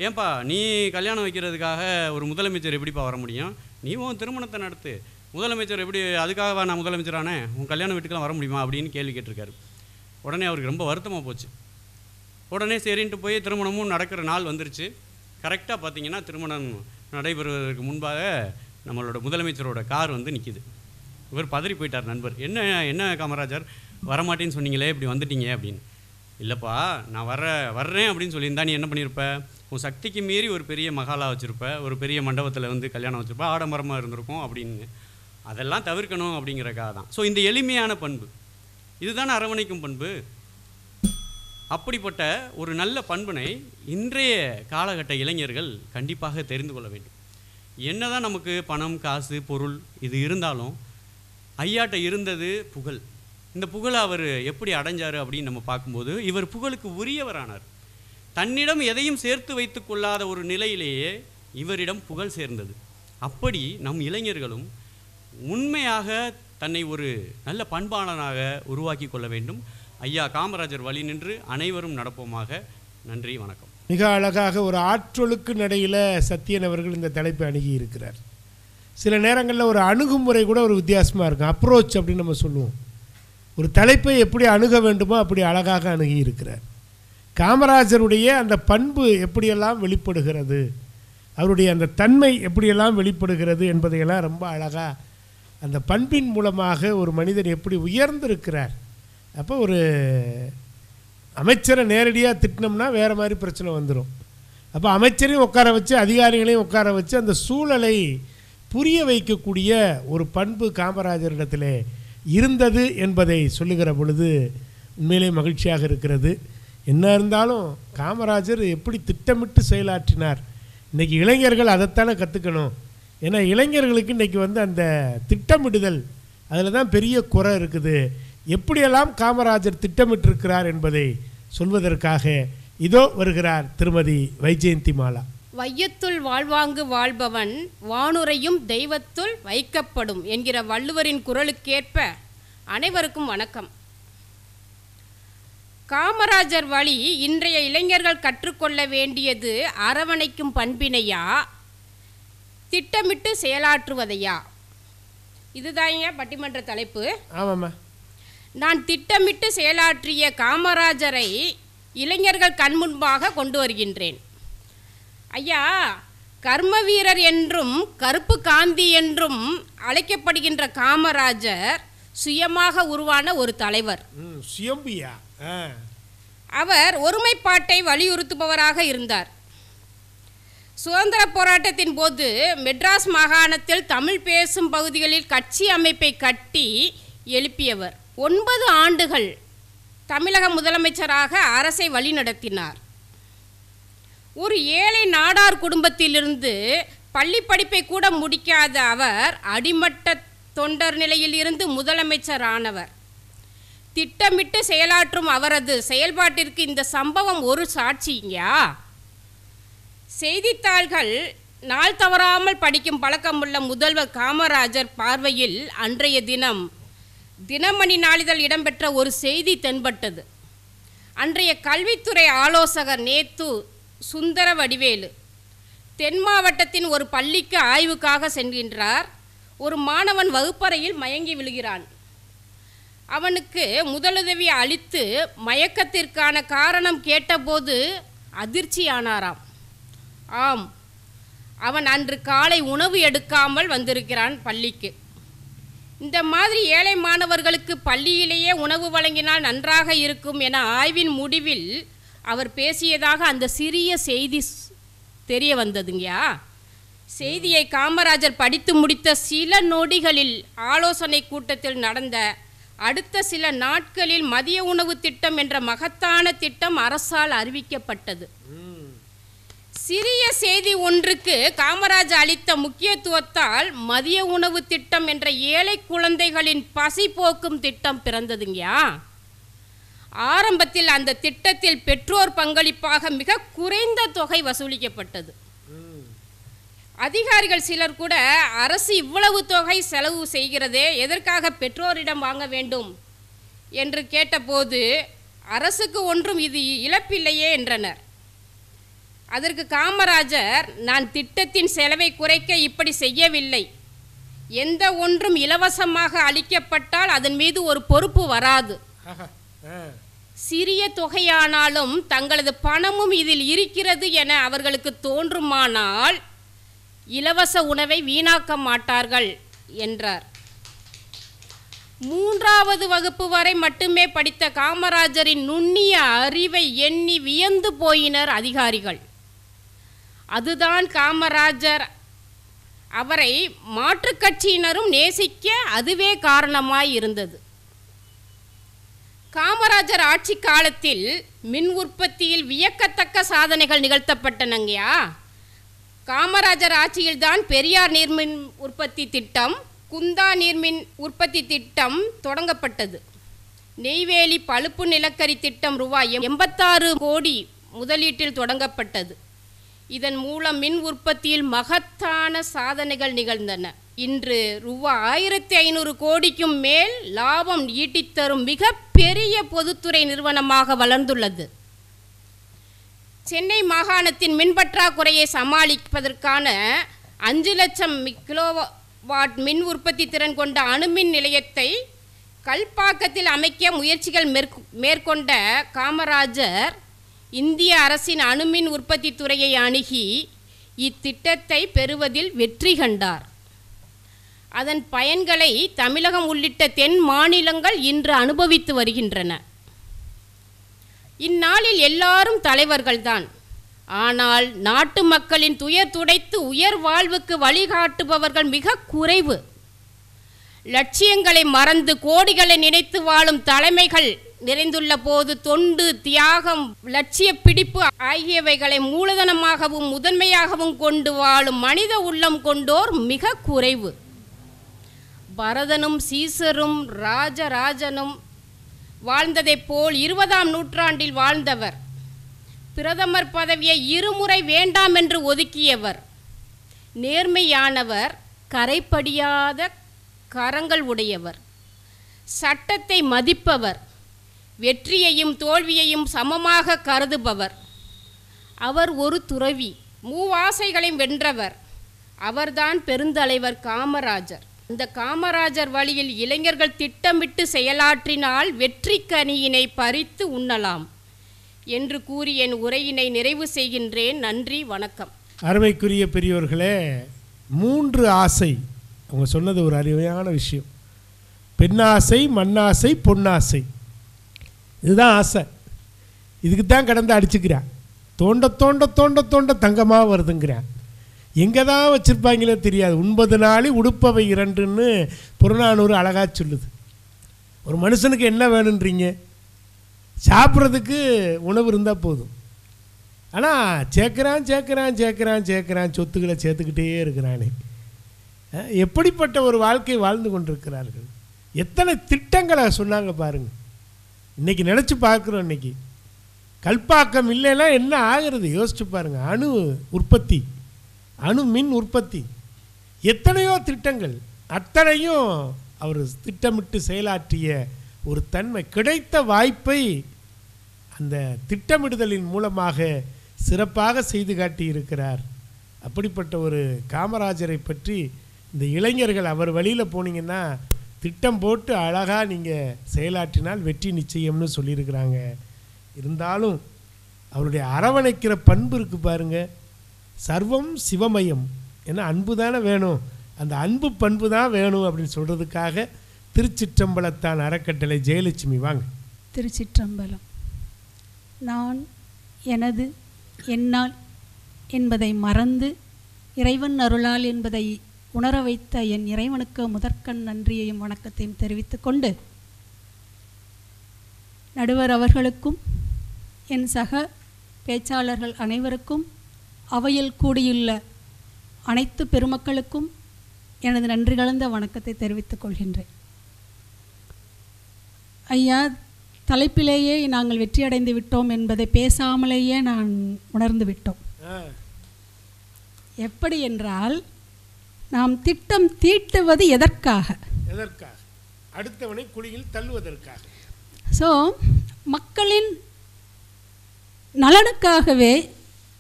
E: ஏன்பா நீ கல்யாணம் வைக்கிறதுக்காக ஒரு முதலமைச்சர் எப்படிப்பா வர முடியும், நீ உன் திருமணத்தை நடத்து, முதலமைச்சர் எப்படி, அதுக்காக நான் முதலமைச்சரானே, உன் கல்யாண வீட்டுக்கெலாம் வர முடியுமா அப்படின்னு கேள்வி கேட்டிருக்காரு. உடனே அவருக்கு ரொம்ப வருத்தமாக போச்சு. உடனே சரின்ட்டு போய் திருமணமும் நடக்கிற நாள் வந்துருச்சு. கரெக்டாக பார்த்தீங்கன்னா திருமணம் நடைபெறுவதற்கு முன்பாக நம்மளோட முதலமைச்சரோட கார் வந்து நிற்கிது. இவர் பதறி போயிட்டார். நண்பர், என்ன காமராஜர் வரமாட்டேன்னு சொன்னீங்களே, இப்படி வந்துட்டீங்க அப்படின்னு. இல்லைப்பா, நான் வர்றேன் அப்படின்னு சொல்லியிருந்தா நீ என்ன பண்ணியிருப்ப, உன் சக்திக்கு மீறி ஒரு பெரிய மகாலா வச்சுருப்ப, ஒரு பெரிய மண்டபத்தில் வந்து கல்யாணம் வச்சுருப்ப, ஆடம்பரமாக இருந்திருக்கும் அப்படின்னு. அதெல்லாம் தவிர்க்கணும் அப்படிங்கிறக்காக தான். ஸோ இந்த எளிமையான பண்பு இதுதானே அரவணைக்கும் பண்பு. அப்படிப்பட்ட ஒரு நல்ல பண்பினை இன்றைய காலகட்ட இளைஞர்கள் கண்டிப்பாக தெரிந்து கொள்ள வேண்டும். என்னதான் நமக்கு பணம், காசு, பொருள் இது இருந்தாலும் ஐயாட்ட இருந்தது புகழ். இந்த புகழை அவர் எப்படி அடைஞ்சார் அப்படின்னு நம்ம பார்க்கும்போது, இவர் புகழுக்கு உரியவரானார். தன்னிடம் எதையும் சேர்த்து வைத்து கொள்ளாத ஒரு நிலையிலேயே இவரிடம் புகழ் சேர்ந்தது. அப்படி நம் இளைஞர்களும் உண்மையாக தன்னை ஒரு நல்ல பண்பாளனாக உருவாக்கி கொள்ள வேண்டும். ஐயா காமராஜர் வழி நின்று அனைவரும் நடப்போமாக. நன்றி, வணக்கம்.
B: மிக அழகாக ஒரு ஆற்றொழுக்கு நடையில் சத்தியன் அவர்கள் இந்த தலைப்பை அணுகி இருக்கிறார். சில நேரங்களில் ஒரு அணுகுமுறை கூட ஒரு வித்தியாசமாக இருக்கும். அப்ரோச் அப்படின்னு நம்ம சொல்லுவோம். ஒரு தலைப்பை எப்படி அணுக வேண்டுமோ அப்படி அழகாக அணுகி இருக்கிறார். காமராஜருடைய அந்த பண்பு எப்படியெல்லாம் வெளிப்படுகிறது, அவருடைய அந்த தன்மை எப்படியெல்லாம் வெளிப்படுகிறது என்பதையெல்லாம் ரொம்ப அழகாக அந்த பண்பின் மூலமாக ஒரு மனிதன் எப்படி உயர்ந்திருக்கிறார். அப்போ ஒரு அமைச்சரை நேரடியாக திட்டினோம்னா வேறு மாதிரி பிரச்சனை வந்துடும். அப்போ அமைச்சரையும் உட்கார வச்சு அதிகாரிகளையும் உட்கார வச்சு அந்த சூழலை புரிய வைக்கக்கூடிய ஒரு பண்பு காமராஜரிடத்தில் இருந்தது என்பதை சொல்லுகிற பொழுது உண்மையிலே மகிழ்ச்சியாக இருக்கிறது. என்ன இருந்தாலும் காமராஜர் எப்படி திட்டமிட்டு செயலாற்றினார். இன்றைக்கி இளைஞர்கள் அதைத்தானே கற்றுக்கணும். ஏன்னா இளைஞர்களுக்கு இன்றைக்கி வந்து அந்த திட்டமிடுதல் அதில் தான் பெரிய குறை இருக்குது. எப்படியெல்லாம் காமராஜர் திட்டமிட்டிருக்கிறார் என்பதை சொல்வதற்காக இதோ வருகிறார் திருமதி வைஜெயந்தி மாலா.
F: வையத்துள் வாழ்வாங்கு வாழ்பவன் வானுரையும் தெய்வத்துள் வைக்கப்படும் என்கிற வள்ளுவரின் குரலுக்கேற்ப அனைவருக்கும் வணக்கம். காமராஜர் வழி இன்றைய இளைஞர்கள் கற்றுக்கொள்ள வேண்டியது அரவணைக்கும் பண்பினையா, திட்டமிட்டு செயலாற்றுவதையா? இதுதான் ஏன் பட்டிமன்ற தலைப்பு.
B: ஆமாம்மா.
F: நான் திட்டமிட்டு செயலாற்றிய காமராஜரை இளைஞர்கள் கண்முன்பாக கொண்டு வருகின்றேன். ஐயா, கர்ம வீரர் என்றும் கருப்பு காந்தி என்றும் அழைக்கப்படுகின்ற காமராஜர் சுயமாக உருவான ஒரு தலைவர்.
B: சுயம்பியா?
F: அவர் ஒருமைப்பாட்டை வலியுறுத்துபவராக இருந்தார். சுதந்திர போராட்டத்தின் போது மெட்ராஸ் மாகாணத்தில் தமிழ் பேசும் பகுதிகளில் கட்சி அமைப்பை கட்டி எழுப்பியவர். 9 ஆண்டுகள் தமிழக முதலமைச்சராக அரசை வழிநடத்தினார். ஒரு ஏழை நாடார் குடும்பத்திலிருந்து பள்ளி படிப்பை கூட முடிக்காத அவர் அடிமட்ட தொண்டர் நிலையில் இருந்து முதலமைச்சர் ஆனவர். திட்டமிட்டு செயலாற்றும் அவரது செயல்பாட்டிற்கு இந்த சம்பவம் ஒரு சாட்சியா? செய்தித்தாள்கள் நாள் தவறாமல் படிக்கும் பழக்கமுள்ள முதல்வர் காமராஜர் பார்வையில் அன்றைய தினம் தினமணி நாளிதழ் இடம்பெற்ற ஒரு செய்தி தென்பட்டது. அன்றைய கல்வித்துறை ஆலோசகர் நேத்து சுந்தரவடிவேலு தென் மாவட்டத்தின் ஒரு பள்ளிக்கு ஆய்வுக்காக சென்கின்றார். ஒரு மாணவன் வகுப்பறையில் மயங்கி விழுகிறான். அவனுக்கு முதலுதவி அளித்து மயக்கத்திற்கான காரணம் கேட்டபோது அதிர்ச்சியானாராம். ஆம், அவன் அன்று காலை உணவு எடுக்காமல் வந்திருக்கிறான் பள்ளிக்கு. இந்த மாதிரி ஏழை மாணவர்களுக்கு பள்ளியிலேயே உணவு வழங்கினால் நன்றாக இருக்கும் என ஆய்வின் முடிவில் அவர் பேசியதாக அந்த சிறிய செய்தி தெரிய வந்ததுங்கயா. செய்தியை காமராஜர் படித்து முடித்த சில நொடிகளில் ஆலோசனை கூட்டத்தில் நடந்த அடுத்த சில நாட்களில் மதிய உணவு திட்டம் என்ற மகத்தான திட்டம் அரசால் அறிவிக்கப்பட்டது. சிறிய செய்தி ஒன்றுக்கு காமராஜர் அளித்த முக்கியத்துவத்தால் மதிய உணவு திட்டம் என்ற ஏழை குழந்தைகளின் பசி போக்கும் திட்டம் பிறந்ததுங்கயா. ஆரம்பத்தில் அந்த திட்டத்தில் பெற்றோர் பங்களிப்பாக மிக குறைந்த தொகை வசூலிக்கப்பட்டது. அதிகாரிகள் சிலர் கூட அரசு இவ்வளவு தொகை செலவு செய்கிறதே, எதற்காக பெற்றோரிடம் வாங்க வேண்டும் என்று கேட்டபோது அரசுக்கு ஒன்றும் இது இழப்பில்லையே என்றனர். அதற்கு காமராஜர், நான் திட்டத்தின் செலவை குறைக்க இப்படி செய்யவில்லை. எந்த ஒன்றும் இலவசமாக அளிக்கப்பட்டால் அதன் மீது ஒரு பொறுப்பு வராது. சிறிய தொகையானாலும் தங்களது பணமும் இதில் இருக்கிறது என அவர்களுக்கு தோன்றுமானால் இலவச உணவை வீணாக்க மாட்டார்கள் என்றார். 3வது வகுப்பு வரை மட்டுமே படித்த காமராஜரின் நுண்ணிய அறிவை எண்ணி வியந்து போயினர் அதிகாரிகள். அதுதான் காமராஜர் அவரை மாற்றுக் கட்சியினரும் நேசிக்க அதுவே காரணமாய் இருந்தது. காமராஜர் ஆட்சி காலத்தில் மின் உற்பத்தியில் வியக்கத்தக்க சாதனைகள் நிகழ்த்தப்பட்டனங்கயா. காமராஜர் ஆட்சியில்தான் பெரியார் நீர்மின் உற்பத்தி திட்டம், குந்தா நீர்மின் உற்பத்தி திட்டம் தொடங்கப்பட்டது. நெய்வேலி பழுப்பு நிலக்கரி திட்டம் ரூபாய் 86 கோடி முதலீட்டில் தொடங்கப்பட்டது. இதன் மூலம் மின் உற்பத்தியில் மகத்தான சாதனைகள் நிகழ்ந்தன. இன்று ரூபாய் 1500 கோடிக்கும் மேல் லாபம் ஈட்டித்தரும் மிக பெரிய பொதுத்துறை நிறுவனமாக வளர்ந்துள்ளது. சென்னை மாகாணத்தின் மின் பற்றாக்குறையை சமாளிப்பதற்கான 5 லட்சம் கிலோவாட் மின் உற்பத்தி திறன் கொண்ட அணுமின் நிலையத்தை கல்பாக்கத்தில் அமைக்க முயற்சிகள் மேற்கொண்ட காமராஜர் இந்திய அரசின் அணுமின் உற்பத்தி துறையை அணுகி இத்திட்டத்தை பெறுவதில் வெற்றி கண்டார். அதன் பயன்களை தமிழகம் உள்ளிட்ட தென் மாநிலங்கள் இன்று அனுபவித்து வருகின்றன. இந்நாளில் எல்லாரும் தலைவர்கள்தான். ஆனால் நாட்டு மக்களின் துயர் துடைத்து உயர் வாழ்வுக்கு வழிகாட்டுபவர்கள் மிக குறைவு. லட்சியங்களை மறந்து கோடிகளை நினைத்து வாழும் தலைமைகள் நிறைந்துள்ள போது தொண்டு, தியாகம், லட்சிய பிடிப்பு ஆகியவைகளை மூலதனமாகவும் முதன்மையாகவும் கொண்டு வாழும் மனித உள்ளம் கொண்டோர் மிக குறைவு. பரதனும் சீசரும் ராஜராஜனும் வாழ்ந்ததைப் போல் 20ஆம் நூற்றாண்டில் வாழ்ந்தவர். பிரதமர் பதவியை 2 முறை வேண்டாம் என்று ஒதுக்கியவர். நேர்மையானவர், கரைப்படியாத கரங்கள் உடையவர், சட்டத்தை மதிப்பவர், வெற்றியையும் தோல்வியையும் சமமாக கருதுபவர். அவர் ஒரு துறவி, மூவாசைகளையும் வென்றவர். அவர்தான் பெருந்தலைவர் காமராஜர். இந்த காமராஜர் வழியில் இளைஞர்கள் திட்டமிட்டு செயலாற்றினால் வெற்றி கனியினை பறித்து உண்ணலாம் என்று கூறி என் உரையினை நிறைவு செய்கின்றேன். நன்றி, வணக்கம்.
B: அருமைக்குரிய பெரியோர்களே, 3 ஆசை அவங்க சொன்னது ஒரு அருமையான விஷயம். பெண்ணாசை, மண்ணாசை, பொன்னாசை. இதுதான் ஆசை. இதுக்கு தான் கடந்து அடிச்சுக்கிறான். தோண்ட தோண்ட தோண்ட தோண்ட தங்கமாக வருதுங்கிறான். எங்கே தான் வச்சுருப்பாங்களோ தெரியாது. 9 நாளி உடுப்பவை 2ன்னு புறநானூறு அழகாக சொல்லுது. ஒரு மனுஷனுக்கு என்ன வேணுன்றீங்க? சாப்பிட்றதுக்கு உணவு இருந்தால் போதும். ஆனால் சேர்க்குறான் சேர்க்குறான் சேர்க்குறான் சேர்க்குறான் சொத்துக்களை சேர்த்துக்கிட்டே இருக்கிறானே. எப்படிப்பட்ட ஒரு வாழ்க்கை வாழ்ந்து கொண்டிருக்கிறார்கள். எத்தனை திட்டங்களை சொன்னாங்க பாருங்கள். இன்றைக்கி நினச்சி பார்க்குறோம். இன்றைக்கி கல்பாக்கம் இல்லைன்னா என்ன ஆகிறது யோசிச்சு பாருங்கள். அணு உற்பத்தி, அணு மின் உற்பத்தி, எத்தனையோ திட்டங்கள், அத்தனையும் அவர் திட்டமிட்டு செயலாற்றிய ஒரு தன்மை. கிடைத்த வாய்ப்பை அந்த திட்டமிடுதலின் மூலமாக சிறப்பாக செய்து காட்டியிருக்கிறார். அப்படிப்பட்ட ஒரு காமராஜரை பற்றி இந்த இளைஞர்கள் அவர் வழியில் போனீங்கன்னா திட்டம் போட்டு அழகாக நீங்கள் செயலாற்றினால் வெற்றி நிச்சயம்னு சொல்லியிருக்கிறாங்க. இருந்தாலும் அவருடைய அரவணைக்கிற பண்பு இருக்குது பாருங்கள். சர்வம் சிவமயம். ஏன்னா அன்பு தானே வேணும். அந்த அன்பு பண்பு தான் வேணும் அப்படின்னு சொல்கிறதுக்காக திருச்சிற்றம்பலத்தான் அறக்கட்டளை ஜெயலட்சுமி வாங்க.
G: திருச்சிற்றம்பலம். நான் எனது என்னால் என்பதை மறந்து இறைவன் அருளால் என்பதை உணர வைத்த என் இறைவனுக்கு முதற்கண் நன்றியையும் வணக்கத்தையும் தெரிவித்துக் கொண்டு, நடுவர் அவர்களுக்கும் என் சக பேச்சாளர்கள் அனைவருக்கும் அவையில் கூடியுள்ள அனைத்து பெருமக்களுக்கும் எனது நன்றி கலந்த வணக்கத்தை தெரிவித்துக் கொள்கின்றேன். ஐயா, தலைப்பிலேயே நாங்கள் வெற்றியடைந்து விட்டோம் என்பதை பேசாமலேயே நான் உணர்ந்து விட்டோம். எப்படி என்றால், நாம் திட்டம் தீட்டுவது எதற்காக?
B: அடுத்தவனை குழியில் தள்ளுவதற்காக.
G: ஸோ மக்களின் நலனுக்காகவே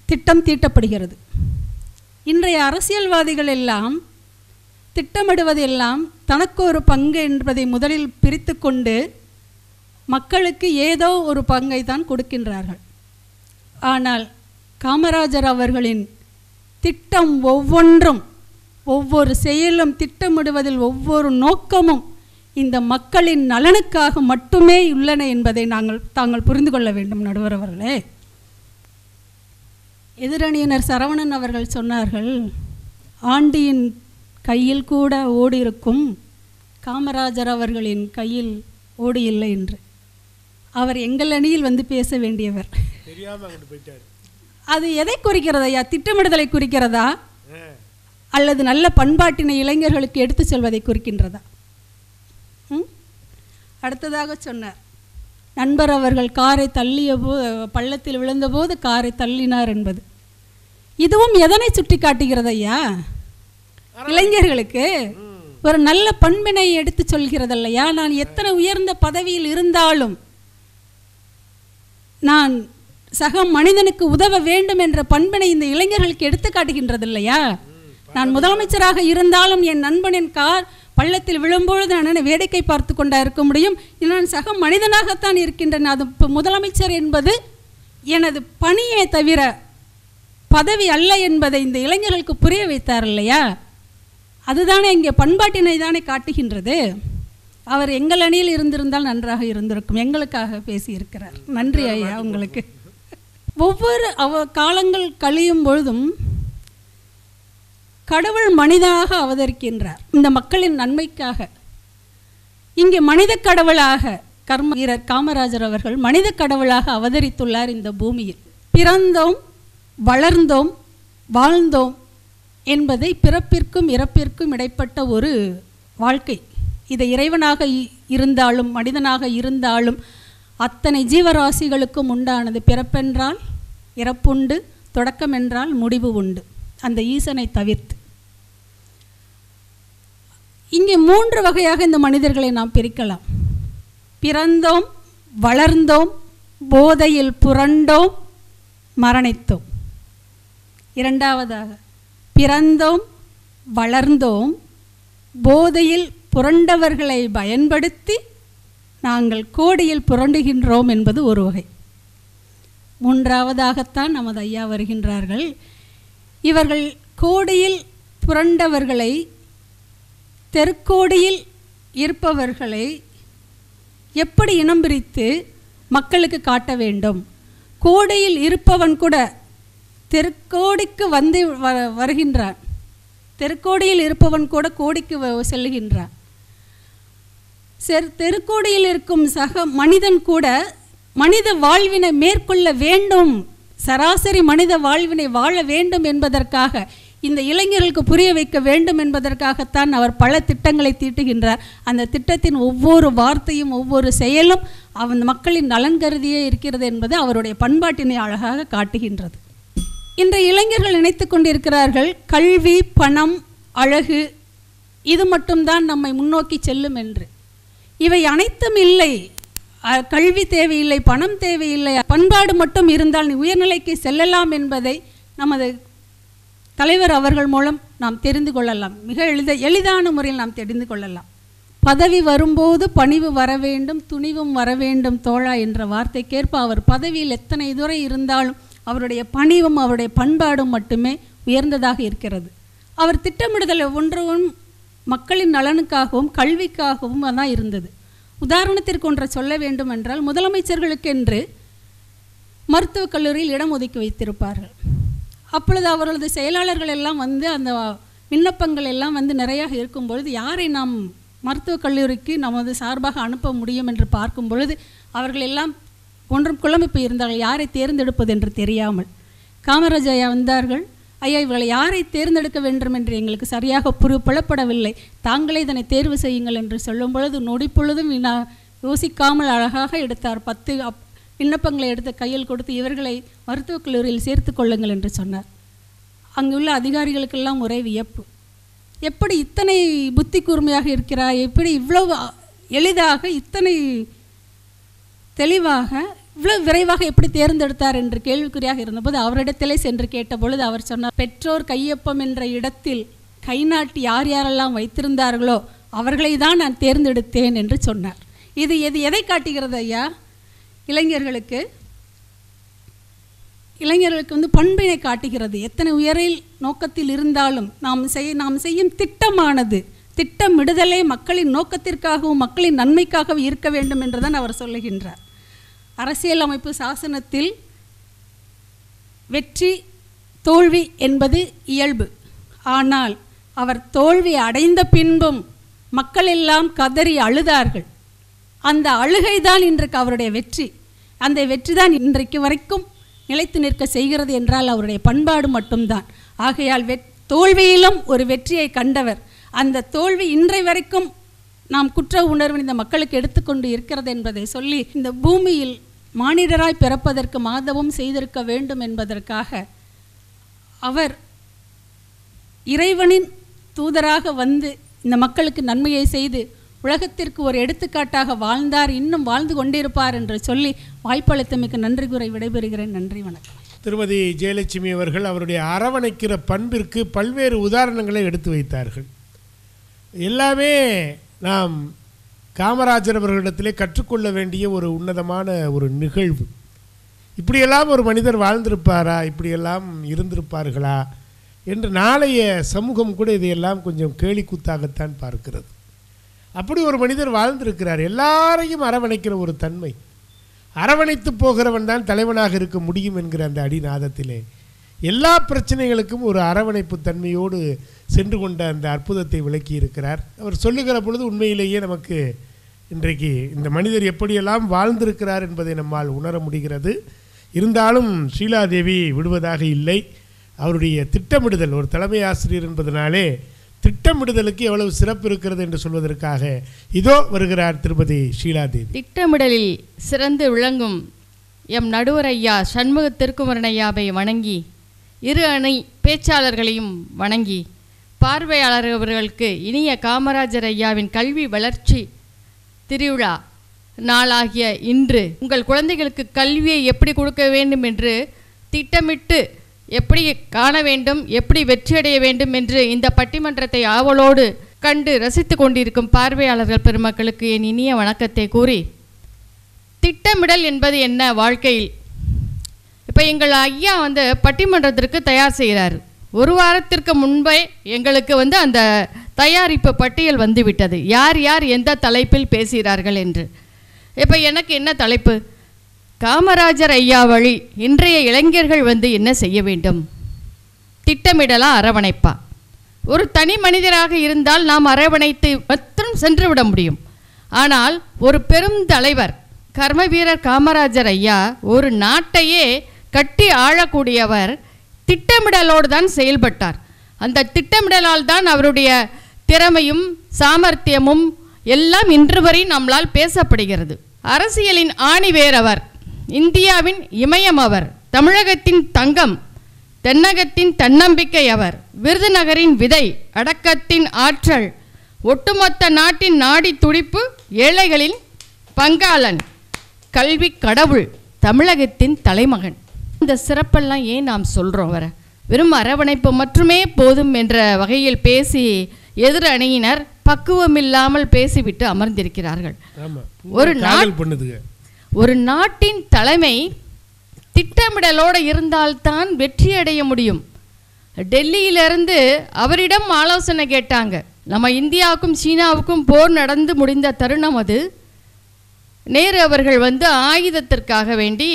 G: திட்டம் தீட்டப்படுகிறது. இன்றைய அரசியல்வாதிகள் எல்லாம் திட்டமிடுவதெல்லாம் தனக்கு ஒரு பங்கு என்பதை முதலில் பிரித்து கொண்டு மக்களுக்கு ஏதோ ஒரு பங்கை தான் கொடுக்கின்றார்கள். ஆனால் காமராஜர் அவர்களின் திட்டம் ஒவ்வொன்றும், ஒவ்வொரு செயலும், திட்டமிடுவதில் ஒவ்வொரு நோக்கமும் இந்த மக்களின் நலனுக்காக மட்டுமே உள்ளன என்பதை தாங்கள் புரிந்து கொள்ள வேண்டும். நடுவர் அவர்களே, எதிரணியினர் சரவணன் அவர்கள் சொன்னார்கள், ஆண்டியின் கையில் கூட ஓடி இருக்கும், காமராஜர் அவர்களின் கையில் ஓடி இல்லை என்று. அவர் எங்கள் அணியில் வந்து பேச வேண்டியவர். அது எதை குறிக்கிறது ஐயா? திட்டமிடுதலை குறிக்கிறதா அல்லது நல்ல பண்பாட்டினை இளைஞர்களுக்கு எடுத்து செல்வதை குறிக்கின்றதா? அடுத்ததாக சொன்னார், நண்பர் அவர்கள் காரை தள்ளிய பள்ளத்தில் விழுந்தபோது காரை தள்ளினார் என்பது. இதுவும் எதனை சுட்டி காட்டுகிறது ஐயா? இளைஞர்களுக்கு ஒரு நல்ல பண்பினை எடுத்து சொல்கிறதல்லையா? நான் எத்தனை உயர்ந்த பதவியில் இருந்தாலும் நான் சக மனிதனுக்கு உதவ வேண்டும் என்ற பண்பினை இந்த இளைஞர்களுக்கு எடுத்து காட்டுகின்றது இல்லையா? நான் முதலமைச்சராக இருந்தாலும் என் நண்பனின் கார் பள்ளத்தில் விழும்பொழுது நான் வேடிக்கை பார்த்து கொண்டா இருக்க முடியும். நான் சக மனிதனாகத்தான் இருக்கின்றேன். அது முதலமைச்சர் என்பது எனது பணியே தவிர பதவி அல்ல என்பதை இந்த இளைஞர்களுக்கு புரிய வைத்தார் இல்லையா? அதுதானே இங்கே பண்பாட்டினை தானே காட்டுகின்றது. அவர் எங்கள் அணியில் இருந்திருந்தால் நன்றாக இருந்திருக்கும். எங்களுக்காக பேசியிருக்கிறார். நன்றி ஐயா உங்களுக்கு. ஒவ்வொரு காலங்கள் கழியும் பொழுதும் கடவுள் மனிதனாக அவதரிக்கின்றார் இந்த மக்களின் நன்மைக்காக. இங்கே மனித கடவுளாக கர்ம வீரர் காமராஜர் அவர்கள் மனித கடவுளாக அவதரித்துள்ளார் இந்த பூமியில். பிறந்தோம், வளர்ந்தோம், வாழ்ந்தோம் என்பதை பிறப்பிற்கும் இறப்பிற்கும் இடைப்பட்ட ஒரு வாழ்க்கை. இதை இறைவனாக இருந்தாலும் மனிதனாக இருந்தாலும் அத்தனை ஜீவராசிகளுக்கும் உண்டானது. பிறப்பென்றால் இறப்புண்டு, தொடக்கம் என்றால் முடிவு உண்டு, அந்த ஈசனை தவிர்த்து. இங்கே 3 வகையாக இந்த மனிதர்களை நாம் பிரிக்கலாம். பிறந்தோம், வளர்ந்தோம், போதையில் புரண்டோம், மரணித்தோம். இரண்டாவதாக, பிறந்தோம், வளர்ந்தோம், போதையில் புரண்டவர்களை பயன்படுத்தி நாங்கள் கோடியில் புரண்டுகின்றோம் என்பது ஒரு வகை. மூன்றாவதாகத்தான் நமது ஐயா வருகின்றார்கள். இவர்கள் கோடியில் புரண்டவர்களை, தெற்கோடியில் இருப்பவர்களை எப்படி இனம் பிரித்து மக்களுக்கு காட்ட வேண்டும்? கோடியில் இருப்பவன் கூட தெற்கோடிக்கு வந்து வருகின்றான், தெற்கோடியில் இருப்பவன் கூட கோடிக்கு செல்லுகின்றான். தெருக்கோடியில் இருக்கும் சக மனிதன் கூட மனித வாழ்வினை மேற்கொள்ள வேண்டும், சராசரி மனித வாழ்வினை வாழ வேண்டும் என்பதற்காக, இந்த இளைஞர்களுக்கு புரிய வைக்க வேண்டும் என்பதற்காகத்தான் அவர் பல திட்டங்களை தீட்டுகின்றார். அந்த திட்டத்தின் ஒவ்வொரு வார்த்தையும் ஒவ்வொரு செயலும் அவன் மக்களின் நலன் கருதியே இருக்கிறது என்பது அவருடைய பண்பாட்டினை அழகாக காட்டுகின்றது. இன்றைய இளைஞர்கள் நினைத்து கொண்டிருக்கிறார்கள், கல்வி, பணம், அழகு இது மட்டும்தான் நம்மை முன்னோக்கி செல்லும் என்று. இவை அனைத்தும் இல்லை. கல்வி தேவையில்லை, பணம் தேவையில்லை, பண்பாடு மட்டும் இருந்தால் நீ உயர்நிலைக்கு செல்லலாம் என்பதை நமது தலைவர் அவர்கள் மூலம் நாம் தெரிந்து கொள்ளலாம். மிக எளிதான முறையில் நாம் தெரிந்து கொள்ளலாம். பதவி வரும்போது பணிவு வர வேண்டும், துணிவும் வர வேண்டும் தோழா என்ற வார்த்தைக்கேற்ப அவர் பதவியில் எத்தனை துறை இருந்தாலும் அவருடைய பணிவும் அவருடைய பண்பாடும் மட்டுமே உயர்ந்ததாக இருக்கிறது. அவர் திட்டமிடுதல் ஒன்றும் மக்களின் நலனுக்காகவும் கல்விக்காகவும் தான் இருந்தது. உதாரணத்திற்கு ஒன்றை சொல்ல வேண்டும் என்றால், முதலமைச்சர்களுக்கென்று மருத்துவக் கல்லூரியில் இடம் ஒதுக்கி வைத்திருப்பார்கள். அப்பொழுது அவர்களது செயலாளர்கள் எல்லாம் வந்து அந்த விண்ணப்பங்கள் எல்லாம் வந்து நிறையாக இருக்கும் பொழுது யாரை நாம் மருத்துவக் கல்லூரிக்கு நமது சார்பாக அனுப்ப முடியும் என்று பார்க்கும் பொழுது அவர்கள் எல்லாம் ஒன்றும் குழம்பிப்பு இருந்தார்கள், யாரை தேர்ந்தெடுப்பது என்று தெரியாமல். காமராஜ் ஐயா வந்தார்கள். ஐயா, இவர்களை யாரை தேர்ந்தெடுக்க வேண்டும் என்று எங்களுக்கு சரியாக புலப்படவில்லை, தாங்களே இதனை தேர்வு செய்யுங்கள் என்று சொல்லும் பொழுது நொடிப்பொழுதும் யோசிக்காமல் அழகாக எடுத்தார். 10 விண்ணப்பங்களை எடுத்து கையில் கொடுத்து இவர்களை மருத்துவக் கல்லூரியில் சேர்த்து கொள்ளுங்கள் என்று சொன்னார். அங்குள்ள அதிகாரிகளுக்கெல்லாம் ஒரே வியப்பு. எப்படி இத்தனை புத்தி கூர்மையாக இருக்கிறார், எப்படி இவ்வளவு எளிதாக இத்தனை தெளிவாக இவ்வளவு விரைவாக எப்படி தேர்ந்தெடுத்தார் என்று கேள்விக்குறியாக இருந்தபோது அவரிடத்திலே சென்று கேட்டபொழுது அவர் சொன்னார், பெற்றோர் கையொப்பம் என்ற இடத்தில் கை நாட்டி யார் யாரெல்லாம் வைத்திருந்தார்களோ அவர்களை தான் நான் தேர்ந்தெடுத்தேன் என்று சொன்னார். இது எதை காட்டுகிறது ஐயா? இளைஞர்களுக்கு வந்து பண்பினை காட்டுகிறது. எத்தனை உயரில் நோக்கத்தில் இருந்தாலும் நாம் செய்யும் திட்டமானது, திட்டமிடுதலே மக்களின் நோக்கத்திற்காகவும் மக்களின் நன்மைக்காகவும் இருக்க வேண்டும் என்றுதான் அவர் சொல்லுகின்றார். அரசியல் அமைப்பு சாசனத்தில் வெற்றி தோல்வி என்பது இயல்பு. ஆனால் அவர் தோல்வி அடைந்த பின்பும் மக்கள் எல்லாம் கதறி அழுதார்கள். அந்த அழுகைதான் இன்றைக்கு அவருடைய வெற்றி. அந்த வெற்றி தான் இன்றைக்கு வரைக்கும் நிலைத்து நிற்க செய்கிறது என்றால் அவருடைய பண்பாடு மட்டும்தான். ஆகையால் தோல்வியிலும் ஒரு வெற்றியை கண்டவர். அந்த தோல்வி இன்றை வரைக்கும் நாம் குற்ற உணர்வு இந்த மக்களுக்கு எடுத்துக்கொண்டு இருக்கிறது என்பதை சொல்லி, இந்த பூமியில் மானிடராய் பிறப்பதற்கு மாதவம் செய்திருக்க வேண்டும் என்பதற்காக அவர் இறைவனின் தூதராக வந்து இந்த மக்களுக்கு நன்மையை செய்து உலகத்திற்கு ஒரு எடுத்துக்காட்டாக வாழ்ந்தார், இன்னும் வாழ்ந்து கொண்டிருப்பார் என்று சொல்லி வாய்ப்பளித்தமைக்கு நன்றி கூறி விடைபெறுகிறேன். நன்றி, வணக்கம்.
B: திருமதி ஜெயலட்சுமி அவர்கள் அவருடைய அரவணைக்கிற பண்பிற்கு பல்வேறு உதாரணங்களை எடுத்து வைத்தார்கள். எல்லாமே நாம் காமராஜர் அவர்களிடத்திலே கற்றுக்கொள்ள வேண்டிய ஒரு உன்னதமான ஒரு நிகழ்வு. இப்படியெல்லாம் ஒரு மனிதர் வாழ்ந்திருப்பாரா, இப்படியெல்லாம் இருந்திருப்பார்களா என்று நாளைய சமூகம் கூட இதையெல்லாம் கொஞ்சம் கேலிக்கூத்தாகத்தான் பார்க்கிறது. அப்படி ஒரு மனிதர் வாழ்ந்திருக்கிறார். எல்லாரையும் அரவணைக்கிற ஒரு தன்மை. அரவணைத்து போகிறவன் தான் தலைவனாக இருக்க முடியும் என்கிற அந்த அடிநாதத்திலே எல்லா பிரச்சனைகளுக்கும் ஒரு அரவணைப்பு தன்மையோடு சென்று கொண்ட அந்த அற்புதத்தை விளக்கி இருக்கிறார். அவர் சொல்லுகிற பொழுது உண்மையிலேயே நமக்கு இன்றைக்கு இந்த மனிதர் எப்படியெல்லாம் வாழ்ந்திருக்கிறார் என்பதை நம்மால் உணர முடிகிறது. இருந்தாலும் ஷீலாதேவி விடுவதாக இல்லை. அவருடைய திட்டமிடுதல், ஒரு தலைமை ஆசிரியர் என்பதனாலே திட்டமிடுதலுக்கு எவ்வளவு சிறப்பு இருக்கிறது என்று சொல்வதற்காக இதோ வருகிறார் திருமதி ஷீலாதேவி.
H: திட்டமிடலில் சிறந்து விளங்கும் எம் நடுவர் ஐயா சண்முக திருக்குமரனையாவை வணங்கி, இரு அணை பேச்சாளர்களையும் வணங்கி, பார்வையாளர் அவர்களுக்கு இனிய காமராஜர் ஐயாவின் கல்வி வளர்ச்சி திருவிழா நாளாகிய இன்று உங்கள் குழந்தைகளுக்கு கல்வியை எப்படி கொடுக்க வேண்டும் என்று திட்டமிட்டு எப்படி காண வேண்டும், எப்படி வெற்றியடைய வேண்டும் என்று இந்த பட்டிமன்றத்தை ஆவலோடு கண்டு ரசித்து கொண்டிருக்கும் பார்வையாளர்கள் பெருமக்களுக்கு என் இனிய வணக்கத்தை கூறி, திட்டமிடல் என்பது என்ன வாழ்க்கையில்? இப்போ எங்கள் ஐயா பட்டிமன்றத்திற்கு தயார் செய்கிறார். ஒரு வாரத்திற்கு முன்பே எங்களுக்கு அந்த தயாரிப்பு பட்டியல் வந்துவிட்டது, யார் யார் எந்த தலைப்பில் பேசுகிறார்கள் என்று. இப்போ எனக்கு என்ன தலைப்பு? காமராஜர் ஐயா வழி இன்றைய இளைஞர்கள் என்ன செய்ய வேண்டும்? திட்டமிடலாம், அரவணைப்பா? ஒரு தனி மனிதராக இருந்தால் நாம் அரவணைத்து மற்றும் சென்று விட முடியும். ஆனால் ஒரு பெரும் தலைவர் கர்ம வீரர் காமராஜர் ஐயா ஒரு நாட்டையே கட்டி ஆளக்கூடியவர் திட்டமிடலோடு தான் செயல்பட்டார். அந்த திட்டமிடலால் தான் அவருடைய திறமையும் சாமர்த்தியமும் எல்லாம் இன்று வரை நம்மளால் பேசப்படுகிறது. அரசியலின் ஆணிவேர் அவர், இந்தியாவின் இமயம் அவர், தமிழகத்தின் தங்கம், தென்னகத்தின் தன்னம்பிக்கை அவர், விருதுநகரின் விதை, அடக்கத்தின் ஆற்றல், ஒட்டுமொத்த நாட்டின் நாடி துடிப்பு, ஏழைகளின் பங்காளன், கல்வி கடவுள், தமிழகத்தின் தலைமகன். இந்த சிறப்பெல்லாம் ஏன் நாம் சொல்கிறோம்? வெறும் அரவணைப்பு மட்டுமே போதும் என்ற வகையில் பேசி எதிர் அணியினர் பக்குவமில்லாமல் பேசிவிட்டு அமர்ந்திருக்கிறார்கள். ஒரு நாட்டின் தலைமை திட்டமிடலோடு இருந்தால்தான் வெற்றி அடைய முடியும். டெல்லியிலிருந்து அவரிடம் ஆலோசனை கேட்டாங்க. நம்ம இந்தியாவுக்கும் சீனாவுக்கும் போர் நடந்து முடிந்த தருணம் அது. நேரு அவர்கள் வந்து ஆயுதத்திற்காக வேண்டி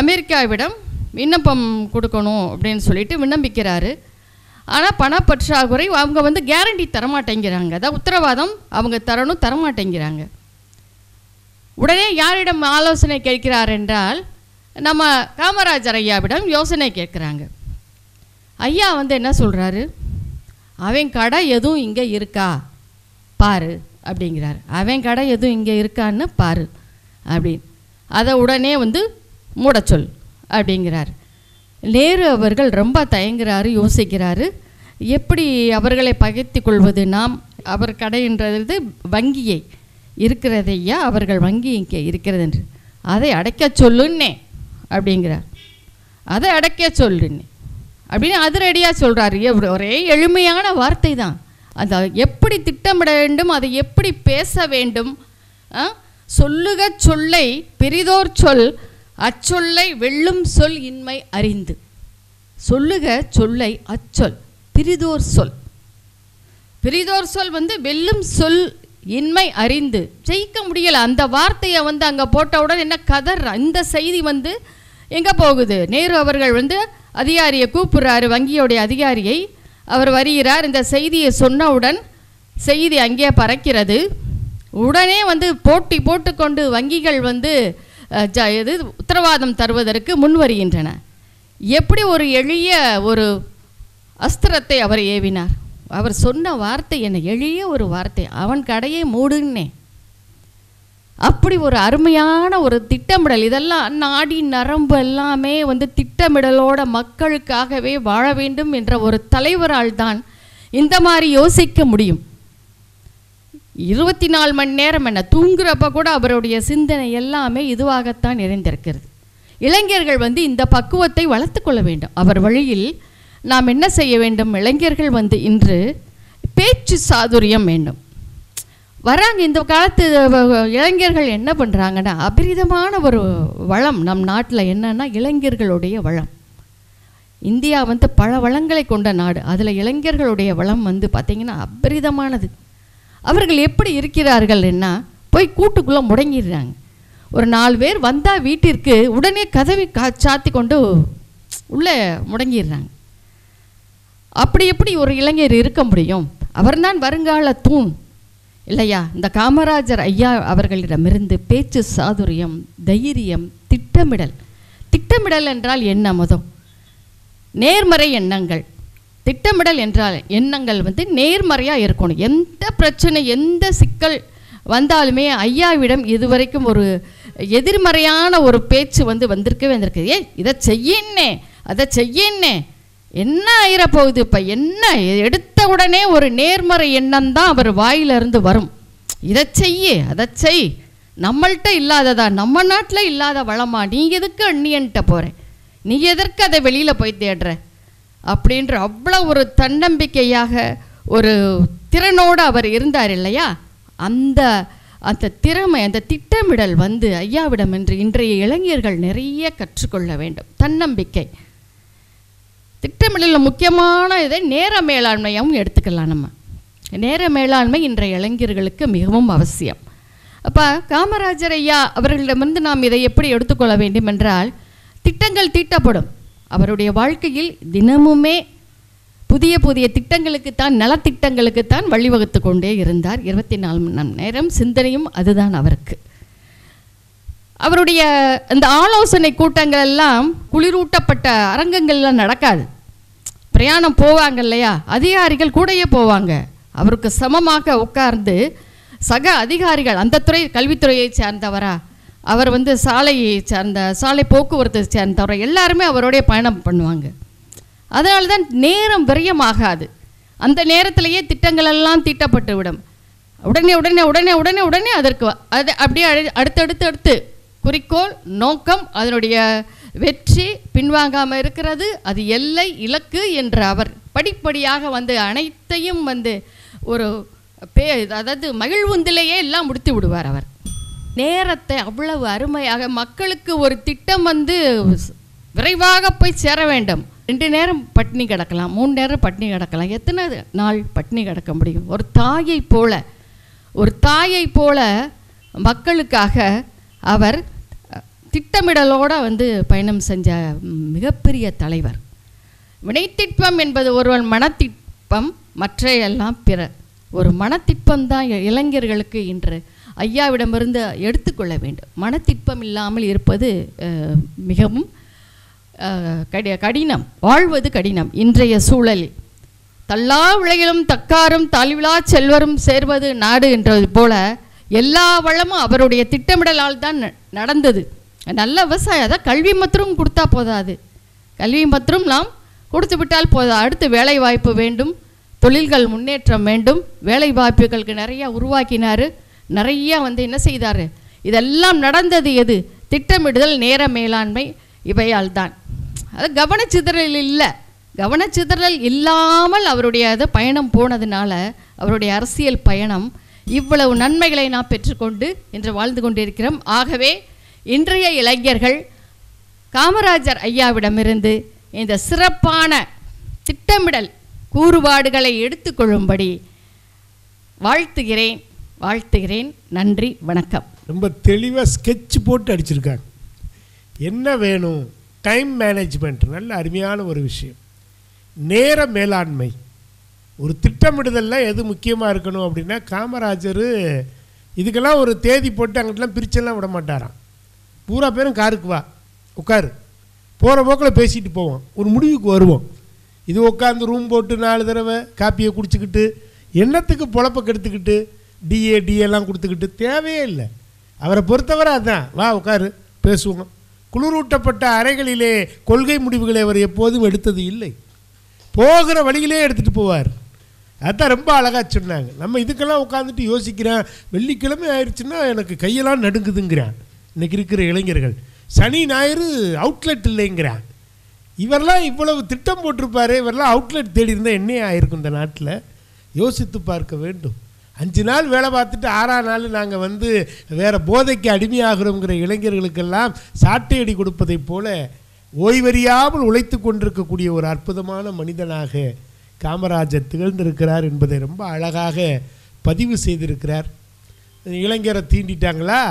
H: அமெரிக்காவிடம் விண்ணப்பம் கொடுக்கணும் அப்படின்னு சொல்லிட்டு விண்ணப்பிக்கிறாரு. ஆனால் பணப்பற்றாக்குறை, அவங்க வந்து கேரண்டி தரமாட்டேங்கிறாங்க, அதான் உத்தரவாதம் அவங்க தரமாட்டேங்கிறாங்க. உடனே யாரிடம் ஆலோசனை கேட்கிறார் என்றால் நம்ம காமராஜர் ஐயாவிடம் யோசனை கேட்குறாங்க. ஐயா வந்து என்ன சொல்கிறாரு, அவன் கடை எதுவும் இங்கே இருக்கா பாரு அப்படிங்கிறார். அவன் கடை எதுவும் இங்கே இருக்கான்னு பாரு அப்படின்னு, அதை உடனே வந்து மூட சொல் அப்படிங்கிறார். நேரு அவர்கள் ரொம்ப தயங்குறாரு, யோசிக்கிறாரு, எப்படி அவர்களை பகைத்து கொள்வது. நாம் அவர் கடைன்றது வங்கியை இருக்கிறதையா, அவர்கள் வங்கி இங்கே இருக்கிறது என்று, அதை அடைக்க சொல்லுன்னே அப்படிங்கிறார். அதை அடைக்க சொல்லுன்னே அப்படின்னு அதிரடியாக சொல்கிறாரு. ஒரே எளிமையான வார்த்தை தான். அதை எப்படி திட்டமிட வேண்டும், அதை எப்படி பேச வேண்டும். சொல்லுக சொல்லை பெரிதோர் சொல், அச்சொல்லை வெல்லும் சொல் இன்மை அறிந்து. சொல்லுக சொல்லை அச்சொல் பிரிதோர் சொல். பிரிதோர் சொல் வந்து வெல்லும் சொல் இன்மை அறிந்து. ஜெயிக்க முடியலை. அந்த வார்த்தையை வந்து அங்கே போட்டவுடன் என்ன கதறா. இந்த செய்தி வந்து எங்கே போகுது? நேரு அவர்கள் வந்து அதிகாரியை கூப்பிட்றாரு, வங்கியோடைய அதிகாரியை. அவர் வருகிறார். இந்த செய்தியை சொன்னவுடன் செய்தி அங்கே பறக்கிறது. உடனே வந்து போட்டி போட்டுக்கொண்டு வங்கிகள் வந்து உத்தரவாதம் தருவதற்கு முன் வருகின்றன. எப்படி ஒரு எளிய ஒரு அஸ்திரத்தை அவர் ஏவினார். அவர் சொன்ன வார்த்தை என்ன, எளிய ஒரு வார்த்தை, அவன் கடையை மூடுன்னே. அப்படி ஒரு அருமையான ஒரு திட்டமிடல். இதெல்லாம் நாடி நரம்பு எல்லாமே வந்து திட்டமிடலோட மக்களுக்காகவே வாழ வேண்டும் என்ற ஒரு தலைவரால் தான் இந்த மாதிரி யோசிக்க முடியும். 24 மணி நேரம் என்ன, தூங்குறப்ப கூட அவருடைய சிந்தனை எல்லாமே இதுவாகத்தான் நிறைந்திருக்கிறது. இளைஞர்கள் வந்து இந்த பக்குவத்தை வளர்த்து கொள்ள வேண்டும். அவர் வழியில் நாம் என்ன செய்ய வேண்டும்? இளைஞர்கள் வந்து இன்று பேச்சு சாதுரியம் வேண்டும். வராங்க இந்த காலத்து இளைஞர்கள் என்ன பண்ணுறாங்கன்னா, அபரிதமான ஒரு வளம் நம் நாட்டில் என்னன்னா இளைஞர்களுடைய வளம். இந்தியா வந்து பல வளங்களை கொண்ட நாடு. அதில் இளைஞர்களுடைய வளம் வந்து பார்த்திங்கன்னா அபரிதமானது. அவர்கள் எப்படி இருக்கிறார்கள் என்ன, போய் கூட்டுக்குள்ளே முடங்கிடுறாங்க. ஒரு 4 பேர் வந்தால் வீட்டிற்கு உடனே கதவை சாத்தி கொண்டு உள்ளே முடங்கிடுறாங்க. அப்படி எப்படி ஒரு இளைஞர் இருக்க முடியும்? அவர்தான் வருங்கால தூண் இல்லையா? இந்த காமராஜர் ஐயா அவர்களிடமிருந்து பேச்சு சாதுரியம், தைரியம், திட்டமிடல். திட்டமிடல் என்றால் என்ன? மொதல் நேர்மறை எண்ணங்கள். திட்டமிடல் என்றால் எண்ணங்கள் வந்து நேர்மறையாக இருக்கணும். எந்த பிரச்சனை, எந்த சிக்கல் வந்தாலுமே ஐயாவிடம் இதுவரைக்கும் ஒரு எதிர்மறையான ஒரு பேச்சு வந்து வந்திருக்கு. இதை செய்யன்னே, அதை செய்யன்னே, என்ன ஆயிரப்போகுது இப்போ, என்ன எடுத்த உடனே ஒரு நேர்மறை எண்ணம் தான் அவர் வாயிலிருந்து வரும். இதை செய்ய, அதை செய், நம்மள்கிட்ட இல்லாததா, நம்ம நாட்டில் இல்லாத வளமா, நீ எதுக்கு அண்ணியன்ட்ட போகிறேன், நீ எதற்கு அதை வெளியில் போய் தேடுற அப்படின்ற அவ்வளோ ஒரு தன்னம்பிக்கையாக ஒரு திறனோடு அவர் இருந்தார் இல்லையா? அந்த திறமை, அந்த திட்டமிடல் வந்து ஐயாவிடம் என்று இன்றைய இளைஞர்கள் நிறைய கற்றுக்கொள்ள வேண்டும். தன்னம்பிக்கை. திட்டமிடலில் முக்கியமான இதை நேர மேலாண்மையாகவும் எடுத்துக்கலாம். நம்ம நேர மேலாண்மை இன்றைய இளைஞர்களுக்கு மிகவும் அவசியம். அப்போ காமராஜர் ஐயா அவர்களிடமிருந்து நாம் இதை எப்படி எடுத்துக்கொள்ள வேண்டும் என்றால், திட்டங்கள் தீட்டப்படும். அவருடைய வாழ்க்கையில் தினமுமே புதிய புதிய திட்டங்களுக்குத்தான், நலத்திட்டங்களுக்குத்தான் வழிவகுத்து கொண்டே இருந்தார். 24 மணி நேரம் சிந்தனையும் அதுதான் அவருக்கு. அவருடைய இந்த ஆலோசனை கூட்டங்கள் எல்லாம் குளிரூட்டப்பட்ட அரங்கங்கள்லாம் நடக்காது. பிரயாணம் போவாங்க இல்லையா, அதிகாரிகள் கூடயே போவாங்க. அவருக்கு சமமாக உட்கார்ந்து சக அதிகாரிகள், அந்த துறை கல்வித்துறையை சேர்ந்தவரா, அவர் வந்து சாலையை சேர்ந்த, சாலை போக்குவரத்தை சேர்ந்தவரை, எல்லாருமே அவருடைய பயணம் பண்ணுவாங்க. அதனால தான் நேரம் விரயமாகாது. அந்த நேரத்திலேயே திட்டங்கள் எல்லாம் தீட்டப்பட்டு விடும். உடனே உடனே உடனே உடனே உடனே அதற்கு அது அப்படியே அடுத்தடுத்து குறிக்கோள், நோக்கம், அதனுடைய வெற்றி பின்வாங்காமல் இருக்கிறது, அது எல்லை இலக்கு என்று அவர் படிப்படியாக வந்து அனைத்தையும் வந்து ஒரு அதாவது மகிழ்வுந்திலேயே எல்லாம் முடித்து விடுவார். அவர் நேரத்தை அவ்வளவு அருமையாக, மக்களுக்கு ஒரு திட்டம் வந்து விரைவாக போய் சேர வேண்டும், 2 நேரம் பட்டினி கிடக்கலாம், 3 நேரம் பட்டினி கிடக்கலாம். எத்தனை நாள் பட்டினி கிடக்க முடியும்? ஒரு தாயை போல மக்களுக்காக அவர் திட்டமிடலோடு பயணம் செஞ்ச மிகப்பெரிய தலைவர். வினைத்திட்பம் என்பது ஒருவன் மனத்திட்பம், மற்ற எல்லாம் பிற. ஒரு மனத்திட்பம் தான் இளைஞர்களுக்கு இன்று ஐயாவிடமிருந்து எடுத்துக்கொள்ள வேண்டும். மனத்திட்பம் இல்லாமல் இருப்பது மிகவும் கடினம், வாழ்வது கடினம் இன்றைய சூழலில். தள்ளா விளையிலும் தக்காரும் தாழ்விழா செல்வரும் சேர்வது நாடு என்றது போல எல்லா வளமும் அவருடைய திட்டமிடலால் தான் நடந்தது. நல்ல விவசாயம், அதான் கல்வி மாத்திரம் கொடுத்தா போதாது, கல்வி மாத்திரம் நாம் கொடுத்து விட்டால் போதாது. அடுத்து வேலை வாய்ப்பு வேண்டும், தொழில்கள் முன்னேற்றம் வேண்டும். வேலை வாய்ப்புகளுக்கு நிறையா உருவாக்கினார், நிறையா என்ன செய்தார். இதெல்லாம் நடந்தது எது? திட்டமிடுதல், நேர மேலாண்மை, இவையால் தான். அது கவனச்சிதறல் இல்லை. கவனச்சிதறல் இல்லாமல் அவருடைய பயணம் போனதுனால அவருடைய அரசியல் பயணம் இவ்வளவு நன்மைகளை நாம் பெற்றுக்கொண்டு இன்று வாழ்ந்து கொண்டிருக்கிறோம். ஆகவே இன்றைய இளைஞர்கள் காமராஜர் ஐயாவிடமிருந்து இந்த சிறப்பான திட்டமிடல் கூறுபாடுகளை எடுத்துக்கொள்ளும்படி வாழ்த்துகிறேன். நன்றி, வணக்கம்.
B: ரொம்ப தெளிவாக ஸ்கெட்ச் போட்டு அடிச்சிருக்காங்க. என்ன வேணும்? டைம் மேனேஜ்மெண்ட், நல்ல அருமையான ஒரு விஷயம். நேர மேலாண்மை, ஒரு திட்டமிடுதலில் எது முக்கியமாக இருக்கணும் அப்படின்னா, காமராஜர் இதுக்கெல்லாம் ஒரு தேதி போட்டு அங்கிட்டலாம் பிரிச்செல்லாம் விட மாட்டாராம். பூரா பேரும் காருக்கு வா, உட்காரு, போகிற போக்கில் பேசிட்டு போவோம், ஒரு முடிவுக்கு வருவோம். இது உட்காந்து ரூம் போட்டு 4 தடவை காப்பியை குடிச்சிக்கிட்டு என்னத்துக்கு பொழப்ப கெடுத்துக்கிட்டு டிஏலாம் கொடுத்துக்கிட்டு தேவையே இல்லை. அவரை பொறுத்தவரை அதுதான், வா உட்காரு பேசுவோம். குளிரூட்டப்பட்ட அறைகளிலே கொள்கை முடிவுகளை அவர் எப்போதும் எடுத்தது இல்லை, போகிற வழியிலே எடுத்துகிட்டு போவார். அதுதான் ரொம்ப அழகாக சொன்னாங்க. நம்ம இதுக்கெல்லாம் உட்காந்துட்டு யோசிக்கிறேன், வெள்ளிக்கிழமை ஆயிடுச்சுன்னா எனக்கு கையெல்லாம் நடுங்குதுங்கிறான் இன்றைக்கி இருக்கிற இளைஞர்கள். சனி ஞாயிறு அவுட்லெட் இல்லைங்கிறான். இவரெல்லாம் இவ்வளவு திட்டம் போட்டிருப்பாரு, இவரெல்லாம் அவுட்லெட் தேடி இருந்தால் என்ன ஆயிருக்கும் இந்த நாட்டில்? யோசித்து பார்க்க வேண்டும். 5 நாள் வேலை பார்த்துட்டு 6ஆம் நாள் நாங்கள் வேறு போதைக்கு அடிமையாகிறோங்கிற இளைஞர்களுக்கெல்லாம் சாட்டையடி கொடுப்பதைப் போல ஓய்வறியாமல் உழைத்து கொண்டிருக்கக்கூடிய ஒரு அற்புதமான மனிதனாக காமராஜர் திகழ்ந்திருக்கிறார் என்பதை ரொம்ப அழகாக பதிவு செய்திருக்கிறார். இளைஞரை தீண்டிட்டாங்களா,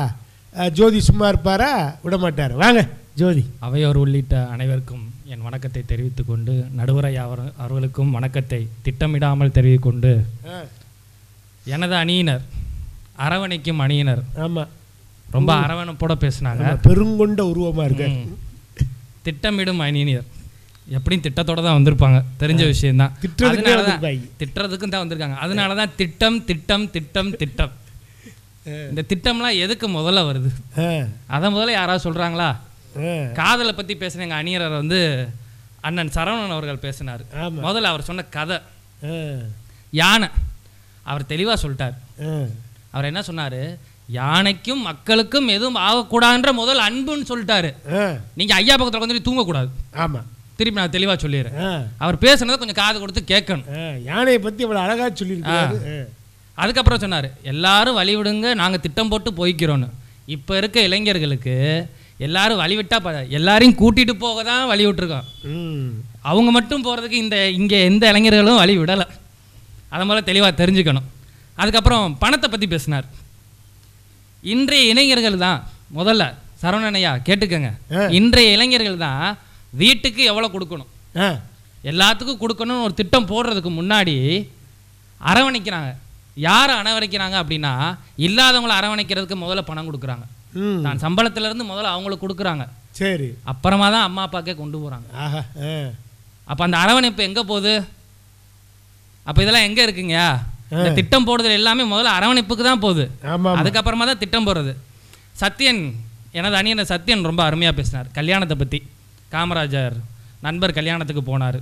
B: ஜோதி சும்மா இருப்பாரா? விட மாட்டார். வாங்க ஜோதி.
I: அவையோர் உள்ளிட்ட அனைவருக்கும் என் வணக்கத்தை தெரிவித்துக் கொண்டு, நடுவரை அவர்களுக்கும் வணக்கத்தை திட்டமிடாமல் தெரிவித்துக் கொண்டு, எனது அணியினர் அரவணைக்கும் அணியினர்
B: ஆமாம்
I: ரொம்ப அரவணைப்போட பேசினாங்க.
B: பெருங்கொண்ட உருவமாக இருக்கு.
I: திட்டமிடும் அணியினர் எப்படியும் திட்டத்தோட தான் வந்திருப்பாங்க, தெரிஞ்ச விஷயம்தான். திட்டுறதுக்கும் தான் வந்திருக்காங்க. அதனால தான் திட்டம் திட்டம் திட்டம் திட்டம். இந்த திட்டம்லாம் எதுக்கு முதல்ல வருது? அதை முதல்ல யாராவது சொல்கிறாங்களா? காதலை பற்றி பேசுன எங்கள் அணியரர் அண்ணன் சரவணன் அவர்கள் பேசினார். முதல்ல அவர் சொன்ன கதை யானை, அவர் தெளிவாக சொல்லிட்டார். அவர் என்ன சொன்னார்? யானைக்கும் மக்களுக்கும் எதுவும் ஆகக்கூடாதுன்ற முதல் அன்புன்னு சொல்லிட்டாரு. நீங்கள் ஐயா பக்கத்தில் வந்து தூங்கக்கூடாது.
B: ஆமாம்,
I: திருப்பி நான் தெளிவாக சொல்லிடுறேன். அவர் பேசுனதை கொஞ்சம் காது கொடுத்து கேட்கணும்.
B: யானையை பற்றி இவ்வளோ அழகாக சொல்லியிருக்காரு.
I: அதுக்கப்புறம் சொன்னார், எல்லாரும் வழி விடுங்க, நாங்கள் திட்டம் போட்டு போய்க்கிறோன்னு. இப்போ இருக்க இளைஞர்களுக்கு எல்லாரும் வழி விட்டால் எல்லாரையும் கூட்டிகிட்டு போக தான் வழி விட்டுருக்கோம். அவங்க மட்டும் போகிறதுக்கு இங்கே எந்த இளைஞர்களும் வழி விடலை. அதை முதல்ல தெளிவாக தெரிஞ்சுக்கணும். அதுக்கப்புறம் பணத்தை பற்றி பேசினார். இன்றைய இளைஞர்கள் தான் முதல்ல, சரவணனையா கேட்டுக்கங்க, இன்றைய இளைஞர்கள் தான் வீட்டுக்கு எவ்வளோ கொடுக்கணும், எல்லாத்துக்கும் கொடுக்கணும்னு ஒரு திட்டம் போடுறதுக்கு முன்னாடி அரவணைக்கிறாங்க. யாரை அரவணைக்கிறாங்க அப்படின்னா, இல்லாதவங்களை அரவணைக்கிறதுக்கு முதல்ல பணம் கொடுக்குறாங்க. தான் சம்பளத்திலேருந்து முதல்ல அவங்களுக்கு கொடுக்குறாங்க.
B: சரி,
I: அப்புறமா தான் அம்மா அப்பாக்கே கொண்டு போகிறாங்க. அப்போ அந்த அரவணைப்பு எங்கே போகுது? அப்போ இதெல்லாம் எங்கே இருக்குங்க? இந்த திட்டம் போடுறது எல்லாமே முதல்ல அரவணைப்புக்கு தான் போகுது. அதுக்கப்புறமா தான் திட்டம் போடுறது. சத்யன், எனது அணியன் சத்யன் ரொம்ப அருமையாக பேசினார் கல்யாணத்தை பற்றி. காமராஜர் நண்பர் கல்யாணத்துக்கு போனார்.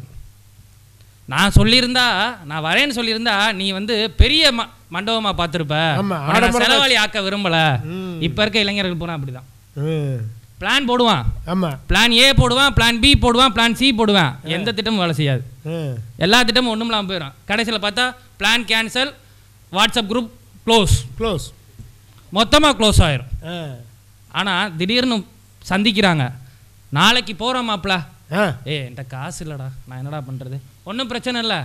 I: நான் சொல்லியிருந்தா, நான் வரேன்னு சொல்லியிருந்தா, நீ பெரிய மண்டபமாக பார்த்துருப்ப, செலவாளி ஆக்க விரும்பலை. இப்போ இருக்க இளைஞர்கள் போனால் அப்படி தான் பிளான் போடுவான். ஆமாம், பிளான் ஏ போடுவான், பிளான் பி போடுவான், பிளான் சி போடுவான். எந்த திட்டமும் வேலை செய்யாது. எல்லா திட்டமும் ஒன்றும் இல்லாமல் போயிடும். கடைசியில் பார்த்தா plan cancel, WhatsApp group close, மொத்தமாக க்ளோஸ் ஆயிரும். ஆனால் திடீர்னு சந்திக்கிறாங்க, நாளைக்கு போகிறோம் மாப்பிள்ள, என்கிட்ட காசு இல்லைடா, நான் என்னடா பண்ணுறது? ஒன்றும் பிரச்சனை இல்லை,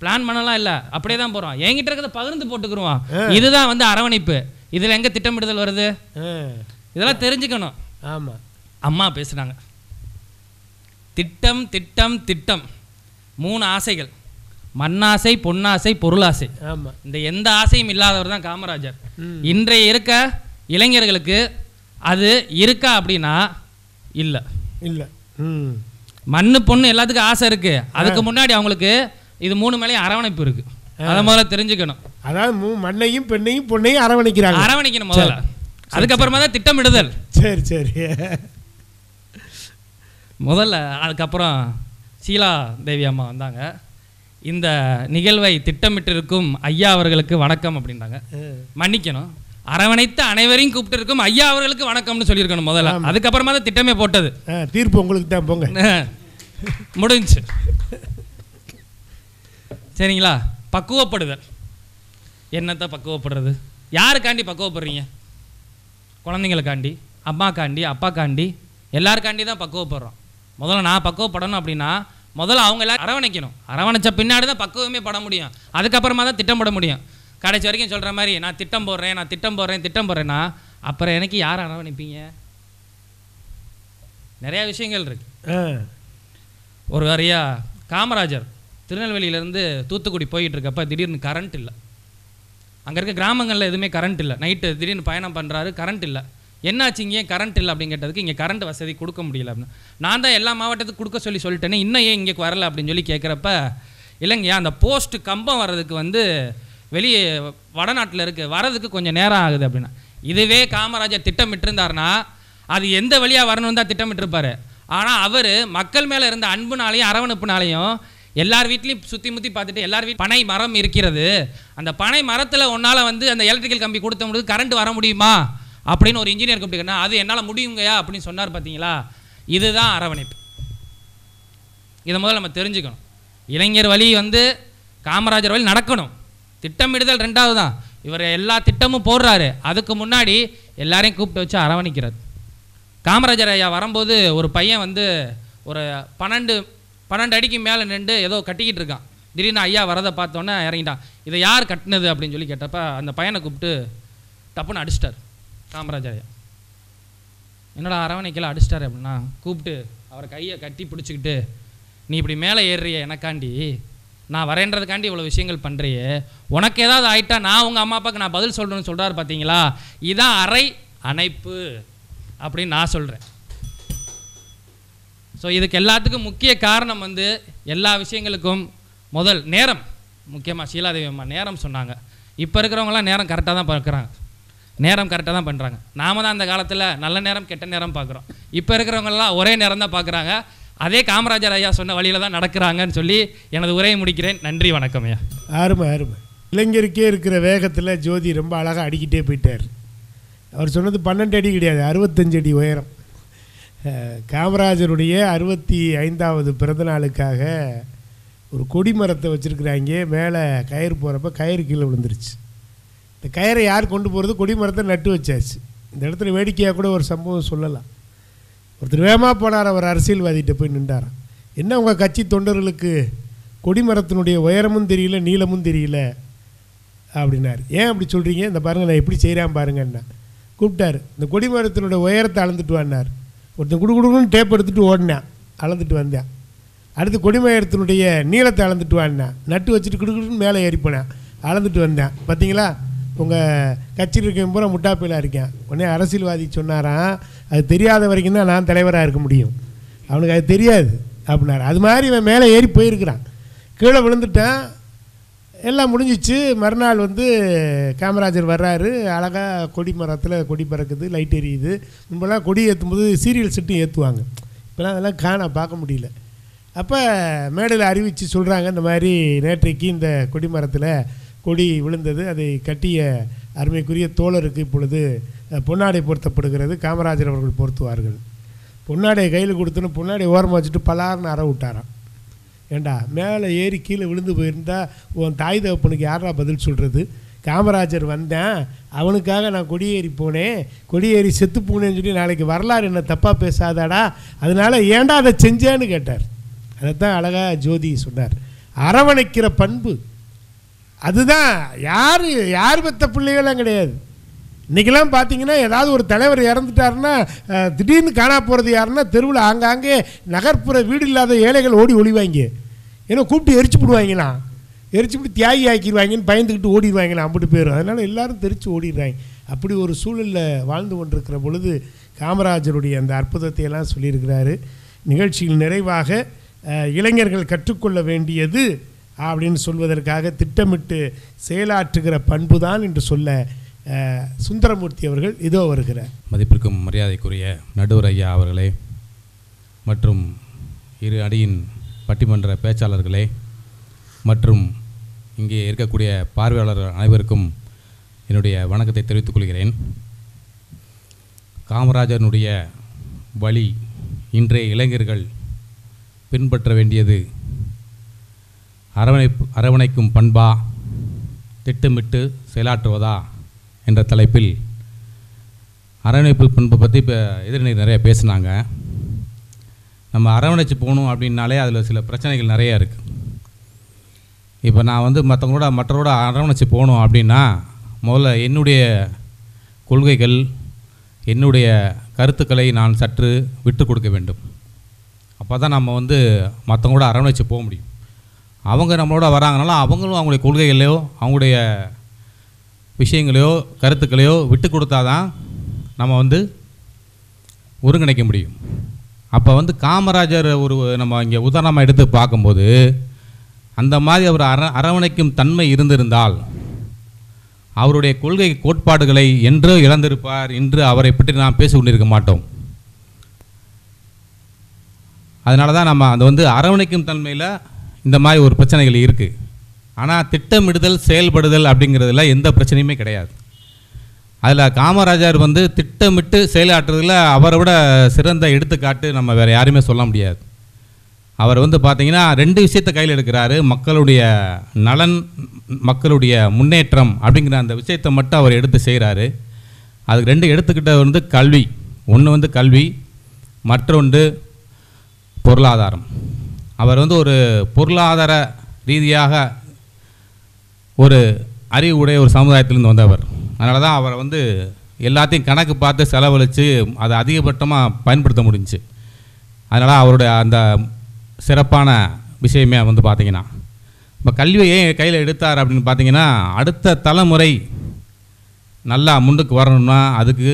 I: பிளான் பண்ணலாம் இல்லை, அப்படியே தான் போகிறோம், என்கிட்ட இருக்கிறத பகிர்ந்து போட்டுக்குருவான். இதுதான் வந்து அரவணைப்பு. இதில் எங்கே திட்டமிடுதல் வருது? இதெல்லாம் தெரிஞ்சுக்கணும்.
B: ஆமாம்,
I: அம்மா பேசுகிறாங்க, திட்டம் திட்டம் திட்டம், 3 ஆசைகள், மண்ணாசை, பொன்னாசை, பொருளாசை.
B: ஆமாம்,
I: இந்த எந்த ஆசையும் இல்லாதவர் தான் காமராஜர். இன்றைய இருக்க இளைஞர்களுக்கு அது இருக்கா அப்படின்னா இல்லை.
B: இல்லை,
I: மண்ணு பொண்ணு எல்லாத்துக்கும் ஆசை இருக்கு. அதுக்கு முன்னாடி அவங்களுக்கு இது 3 மேலேயும் அரவணைப்பு இருக்கு. அதை முதல்ல தெரிஞ்சுக்கணும்.
B: அதாவது மண்ணையும் பெண்ணையும் பொண்ணையும் அரவணைக்கணும்
I: முதல்ல. அதுக்கப்புறமா தான் திட்டமிடுதல்.
B: சரி சரி.
I: முதல்ல அதுக்கப்புறம் ஷீலா தேவி அம்மா வந்தாங்க. இந்த நிகழ்வை திட்டமிட்டிருக்கும் ஐயா அவர்களுக்கு வணக்கம் அப்படின்றாங்க. மன்னிக்கணும், அரவணைத்த அனைவரையும் கூப்பிட்டு இருக்கும் ஐயா அவர்களுக்கு வணக்கம்னு சொல்லியிருக்கணும் முதல்ல. அதுக்கப்புறமா தான் திட்டமே போட்டது.
B: தீர்ப்பு உங்களுக்கு தான், போங்க,
I: முடிஞ்சு. சரிங்களா? பக்குவப்படுதல். என்னத்தை பக்குவப்படுறது? யாருக்காண்டி பக்குவப்படுறீங்க? குழந்தைங்களுக்காண்டி, அம்மாக்காண்டி, அப்பாக்காண்டி, எல்லாருக்காண்டி தான் பக்குவப்படுறோம். முதல்ல நான் பக்குவப்படணும் அப்படின்னா முதல்ல அவங்க எல்லாரும் அரவணைக்கணும். அரவணைச்ச பின்னாடி தான் பக்குவமே பட முடியும். அதுக்கப்புறமா தான் திட்டம் போட முடியும். கடைசி வரைக்கும் சொல்கிற மாதிரி நான் திட்டம் போடுறேன்னா அப்புறம் எனக்கு யார் அரவணைப்பீங்க? நிறையா விஷயங்கள் இருக்கு. ஒரு வரையா காமராஜர் திருநெல்வேலியிலேருந்து தூத்துக்குடி போயிட்டு இருக்கப்ப திடீர்னு கரண்ட் இல்லை. அங்கே இருக்க கிராமங்களில் எதுவுமே கரண்ட் இல்லை. நைட்டு திடீர்னு பயணம் பண்ணுறாரு, கரண்ட் இல்லை. என்னாச்சு இங்கே கரண்ட் இல்லை அப்படின்னு கேட்டதுக்கு இங்கே கரண்ட் வசதி கொடுக்க முடியல அப்படின்னு. நான் தான் எல்லா மாவட்டத்துக்கு கொடுக்க சொல்லிட்டேனே, இன்னும் ஏன் இங்கே வரல அப்படின்னு சொல்லி கேட்குறப்ப, இல்லைங்கய்யா அந்த போஸ்ட் கம்பம் வர்றதுக்கு வந்து வெளியே வடநாட்டில் இருக்குது, வரதுக்கு கொஞ்சம் நேரம் ஆகுது அப்படின்னா. இதுவே காமராஜர் திட்டமிட்டிருந்தாருன்னா அது எந்த வழியாக வரணும்னு தான் திட்டமிட்டிருப்பார். ஆனால் அவர் மக்கள் மேலே இருந்த அன்புனாலையும் அரவணைப்புனாலையும் எல்லார் வீட்லையும் சுற்றி முற்றி பார்த்துட்டு எல்லார் வீட்லையும் பனை மரம் இருக்கிறது, அந்த பனை மரத்தில் ஒன்றால் வந்து அந்த எலக்ட்ரிக்கல் கம்பி கொடுத்த முடியாது, கரண்ட் வர முடியுமா அப்படின்னு ஒரு இன்ஜினியர் கூப்பிட்டுக்கன்னா அது என்னால் முடியுங்கயா அப்படின்னு சொன்னார். பார்த்தீங்களா? இதுதான் அரவணைப்பு. இதை முதல்ல நம்ம தெரிஞ்சுக்கணும். இளைஞர் வழி வந்து காமராஜர் வழி நடக்கணும். திட்டமிடுதல் 2வது தான். இவர் எல்லா திட்டமும் போடுறாரு, அதுக்கு முன்னாடி எல்லாரையும் கூப்பிட்டு வச்சு அரவணைக்கிறது. காமராஜர் ஐயா வரும்போது ஒரு பையன் வந்து ஒரு 12 அடிக்கு மேலே நின்று ஏதோ கட்டிக்கிட்டு இருக்கான். திடீர்னு ஐயா வரதை பார்த்தோன்னே இறங்கிட்டான். இதை யார் கட்டினது அப்படின்னு சொல்லி கேட்டப்ப அந்த பையனை கூப்பிட்டு டப்புன்னு அடிச்சிட்டார் காமராஜர் ஐயா. என்னடா அரவணைக்கல அடிச்சிட்டாரு அப்படின்னா, கூப்பிட்டு அவரை கையை கட்டி பிடிச்சிக்கிட்டு, நீ இப்படி மேலே ஏறுறிய எனக்காண்டி, நான் வரேன்றதுக்காண்டி இவ்வளோ விஷயங்கள் பண்ணுறியே, உனக்கு ஏதாவது ஆயிட்டா நான் உங்கள் அம்மா அப்பாவுக்கு நான் பதில் சொல்கிறேன்னு சொல்கிறாரு. பார்த்தீங்களா? இதான் அரை அணைப்பு அப்படின்னு நான் சொல்கிறேன். ஸோ இதுக்கு எல்லாத்துக்கும் முக்கிய காரணம் வந்து எல்லா விஷயங்களுக்கும் முதல் நேரம். முக்கியமாக ஷீலாதேவி அம்மா நேரம் சொன்னாங்க. இப்போ இருக்கிறவங்களாம் நேரம் கரெக்டாக தான் பார்க்குறாங்க, நேரம் கரெக்டாக தான் பண்ணுறாங்க. நாம தான் அந்த காலத்தில் நல்ல நேரம் கெட்ட நேரம் பார்க்குறோம். இப்போ இருக்கிறவங்கெல்லாம் ஒரே நேரம் தான் பார்க்குறாங்க. அதே காமராஜர் ஐயா சொன்ன வழியில் தான் நடக்கிறாங்கன்னு சொல்லி எனது உரையை முடிக்கிறேன். நன்றி, வணக்கம் ஐயா.
B: அருமை அருமை. இளைஞருக்கே இருக்கிற வேகத்தில் ஜோதி ரொம்ப அழகாக அடிக்கிட்டே போயிட்டார். அவர் சொன்னது 12 அடி கிடையாது, 65 அடி உயரம். காமராஜருடைய 65வது பிறந்த நாளுக்காக ஒரு கொடிமரத்தை வச்சுருக்குறாங்க. மேலே கயிறு போகிறப்ப கயிறு கீழே விழுந்துருச்சு. இந்த கயிறை யார் கொண்டு போகிறது? கொடிமரத்தை நட்டு வச்சாச்சு. இந்த இடத்துல வேடிக்கையாக கூட ஒரு சம்பவம் சொல்லலாம். ஒருத்தர் வேகமாக போனார், அவர் அரசியல்வாதிகிட்ட போய் நின்றாராம். என்ன உங்கள் கட்சி தொண்டர்களுக்கு கொடிமரத்தினுடைய உயரமும் தெரியல நீளமும் தெரியல அப்படின்னார். ஏன் அப்படி சொல்கிறீங்க? இந்த பாருங்கள் நான் எப்படி செய்கிறான் பாருங்கன்னா. கூப்பிட்டார், இந்த கொடிமரத்தினுடைய உயரத்தை அளந்துட்டு வான்னார். ஒருத்தன் குடுக்குடுன்னு டேப் எடுத்துகிட்டு ஓடினான், அளந்துட்டு வந்தேன். அடுத்து கொடிமரத்தினுடைய நீளத்தை அளந்துட்டு வாடினேன், நட்டு வச்சுட்டு குடுக்குடுன்னு மேலே ஏறி போனேன், அளந்துட்டு வந்தேன். பார்த்தீங்களா, உங்கள் கட்சியில் இருக்க பூரா முட்டாப்பையிலாக இருக்கேன். உடனே அரசியல்வாதி சொன்னாராம், அது தெரியாத வரைக்கும் தான் நான் தலைவராக இருக்க முடியும், அவனுக்கு அது தெரியாது அப்படின்னாரு. அது மாதிரி இவன் மேலே ஏறி போயிருக்கிறான். கீழே விழுந்துட்டான், எல்லாம் முடிஞ்சிச்சு. மறுநாள் வந்து காமராஜர் வர்றாரு. அழகாக கொடி மரத்தில் கொடி பறக்குது, லைட் எரியுது. முன்பெல்லாம் கொடி ஏற்றும் போது சீரியல் செட்டும் ஏற்றுவாங்க, இப்போலாம் அதெல்லாம் பார்க்க முடியல. அப்போ மேடையில் அறிவித்து சொல்கிறாங்க, இந்த மாதிரி நேற்றைக்கு இந்த கொடிமரத்தில் கொடி விழுந்தது, அதை கட்டிய அருமைக்குரிய தோழருக்கு இப்பொழுது பொன்னாடை பொருத்தப்படுகிறது, காமராஜர் அவர்கள் பொருத்துவார்கள். பொன்னாடையை கையில் கொடுத்துன்னு பொன்னாடை ஓரமாக வச்சுட்டு பலார்னு அற விட்டாராம். ஏண்டா மேலே ஏறி கீழே விழுந்து போயிருந்தா உன் தாய் தகப்பனுக்கு யாரா பதில் சொல்கிறது? காமராஜர் வந்தேன், அவனுக்காக நான் கொடியேறி போனேன், கொடியேறி செத்து போனேன்னு சொல்லி நாளைக்கு வரலாறு என்ன தப்பாக பேசாதாடா, அதனால் ஏன்டா அதை செஞ்சேன்னு கேட்டார். அதைத்தான் அழகாக ஜோதி சொன்னார். அரவணைக்கிற பண்பு அதுதான். யார் பெற்ற பிள்ளைகள்லாம் கிடையாது. இன்றைக்கெல்லாம் பார்த்தீங்கன்னா ஏதாவது ஒரு தலைவர் இறந்துட்டாருன்னா திடீர்னு காணா போகிறது யாருன்னா தெருவில் ஆங்காங்கே நகர்ப்புற வீடு இல்லாத ஏழைகள் ஓடி ஒளிவாங்க. ஏன்னா கூப்பிட்டு எரிச்சு போடுவாங்களாம், எரிச்சு விட்டு தியாகி ஆக்கிடுவாங்கன்னு பயந்துக்கிட்டு ஓடிடுவாங்களாம், அம்பிட்டு போயிடும். அதனால் எல்லோரும் தெரிச்சு ஓடிடுறாங்க. அப்படி ஒரு சூழலில் வாழ்ந்து கொண்டிருக்கிற பொழுது காமராஜருடைய அந்த அற்புதத்தை எல்லாம் சொல்லியிருக்கிறாரு. நிகழ்ச்சியில் நிறைவாக இளைஞர்கள் கற்றுக்கொள்ள வேண்டியது அப்படின்னு சொல்வதற்காக திட்டமிட்டு செயலாற்றுகிற பண்பு தான் என்று சொல்ல சுந்தரமூர்த்தி அவர்கள் இதோ வருகிறார்.
J: மதிப்பிற்கும் மரியாதைக்குரிய நடுவர் ஐயா அவர்களே மற்றும் இரு அணியின் பட்டிமன்ற பேச்சாளர்களே மற்றும் இங்கே இருக்கக்கூடிய பார்வையாளர்கள் அனைவருக்கும் என்னுடைய வணக்கத்தை தெரிவித்துக் கொள்கிறேன். காமராஜனுடைய வழி இன்றைய இளைஞர்கள் பின்பற்ற வேண்டியது அரவணைக்கும் பண்பா, திட்டமிட்டு செயலாற்றுவதா என்ற தலைப்பில் அரவணைப்பு பண்பை பற்றி இப்போ எதிரணி நிறைய பேசுனாங்க. நம்ம அரவணைச்சு போகணும் அப்படின்னாலே அதில் சில பிரச்சனைகள் நிறையா இருக்குது. இப்போ நான் வந்து மற்றவரோட அரவணைச்சு போகணும் அப்படின்னா முதல்ல என்னுடைய கொள்கைகள், என்னுடைய கருத்துக்களை நான் சற்று விட்டு கொடுக்க வேண்டும். அப்போ தான் நம்ம வந்து மற்றவங்களோட அரவணைச்சு போக முடியும். அவங்க நம்மளோட வராங்கனால அவங்களும் அவங்களுடைய கொள்கைகளையோ அவங்களுடைய விஷயங்களையோ கருத்துக்களையோ விட்டு கொடுத்தா தான் நம்ம வந்து ஒருங்கிணைக்க முடியும். அப்போ வந்து காமராஜர் ஒரு நம்ம இங்கே உதாரணமாக எடுத்து பார்க்கும்போது அந்த மாதிரி அவர் அரவணைக்கும் தன்மை இருந்திருந்தால் அவருடைய கொள்கை கோட்பாடுகளை என்றோ இழந்திருப்பார். இன்று அவரை பற்றி நாம் பேசி கொண்டிருக்க மாட்டோம். அதனால தான் நம்ம அது வந்து அரவணைக்கும் தன்மையில் இந்த மாதிரி ஒரு பிரச்சனைகள் இருக்குது. ஆனால் திட்டமிடுதல் செயல்படுதல் அப்படிங்கிறதுல எந்த பிரச்சனையுமே கிடையாது. அதில் காமராஜர் வந்து திட்டமிட்டு செயலாற்றுறதுல அவரை விட சிறந்த எடுத்துக்காட்டு நம்ம வேறு யாருமே சொல்ல முடியாது. அவர் வந்து பார்த்திங்கன்னா 2 விஷயத்தை கையில் எடுக்கிறாரு. மக்களுடைய நலன், மக்களுடைய முன்னேற்றம் அப்படிங்கிற அந்த விஷயத்தை மட்டும் அவர் எடுத்து செய்கிறாரு. அதுக்கு 2 எடுத்துக்கிட்ட வந்து கல்வி. ஒன்று வந்து கல்வி, மற்றொன்று பொருளாதாரம். அவர் வந்து ஒரு பொருளாதார ரீதியாக ஒரு அறிவுடைய ஒரு சமுதாயத்திலேருந்து வந்தவர். அதனால தான் அவரை வந்து எல்லாத்தையும் கணக்கு பார்த்து செலவழித்து அதை அதிகபட்சமாக பயன்படுத்த முடிஞ்சிச்சு. அதனால் அவருடைய அந்த சிறப்பான விஷயமே வந்து பார்த்திங்கன்னா இப்போ கல்வியை ஏன் கையில் எடுத்தார் அப்படின்னு பார்த்திங்கன்னா அடுத்த தலைமுறை நல்லா முன்னுக்கு வரணும்னா அதுக்கு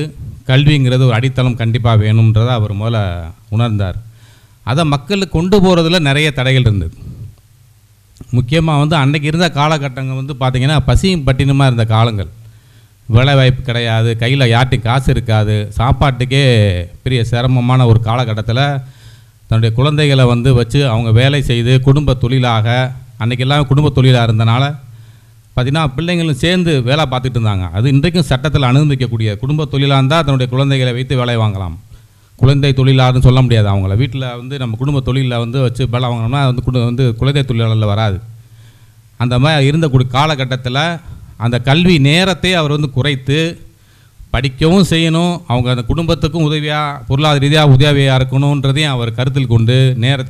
J: கல்விங்கிறது ஒரு அடித்தளம் கண்டிப்பாக வேணுன்றதை அவர் முதல்ல உணர்ந்தார். அதை மக்களுக்கு கொண்டு போகிறதுல நிறைய தடைகள் இருந்தது. முக்கியமாக வந்து அன்றைக்கி இருந்த காலகட்டங்கள் வந்து பார்த்திங்கன்னா பசியும் பட்டினமாக இருந்த காலங்கள். வேலை வாய்ப்பு கிடையாது, கையில் யார்ட்டையும் காசு இருக்காது, சாப்பாட்டுக்கே பெரிய சிரமமான ஒரு காலகட்டத்தில் தன்னுடைய குழந்தைகளை வந்து வச்சு அவங்க வேலை செய்து குடும்ப தொழிலாக, அன்றைக்கி எல்லாம் குடும்ப தொழிலாக இருந்தனால பார்த்திங்கன்னா பிள்ளைங்களும் சேர்ந்து வேலை பார்த்துட்டு இருந்தாங்க. அது இன்றைக்கும் சட்டத்தில் அனுமதிக்கக்கூடிய குடும்ப தொழிலாக இருந்தால் தன்னுடைய குழந்தைகளை வைத்து வேலை வாங்கலாம். குழந்தை தொழிலாளர்னு சொல்ல முடியாது. அவங்கள வீட்டில் வந்து நம்ம குடும்ப தொழிலில் வந்து வச்சு வேலை வாங்கினோம்னா வந்து குழந்தை தொழிலாளரில் வராது. அந்த மாதிரி இருந்த காலகட்டத்தில் அந்த கல்வி நேரத்தை அவர் வந்து குறைத்து படிக்கவும் செய்யணும், அவங்க அந்த குடும்பத்துக்கும் உதவியாக பொருளாதார ரீதியாக உதவியாக இருக்கணுன்றதையும் அவர் கருத்தில் கொண்டு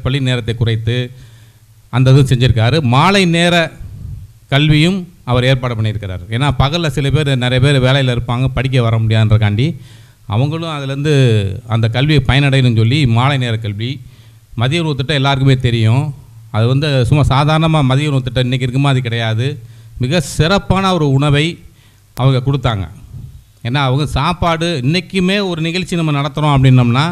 J: பள்ளி நேரத்தை குறைத்து அந்த இதுவும் செஞ்சுருக்காரு. மாலை நேர கல்வியும் அவர் ஏற்பாடு பண்ணியிருக்கிறார். ஏன்னா பகலில் சில பேர் நிறைய பேர் வேலையில் இருப்பாங்க, படிக்க வர முடியாதுன்றக்காண்டி அவங்களும் அதுலேருந்து அந்த கல்வியை பயனடையணும்னு சொல்லி மாலை நேர கல்வி, மதிய உணவு திட்டம் எல்லாருக்குமே தெரியும். அது வந்து சும்மா சாதாரணமாக மதிய உணவு திட்டம் இன்றைக்கி இருக்குமா அது கிடையாது. மிக சிறப்பான ஒரு உணவை அவங்க கொடுத்தாங்க. ஏன்னா அவங்க சாப்பாடு இன்றைக்குமே ஒரு நிகழ்ச்சி நம்ம நடத்துகிறோம் அப்படின்னோம்னா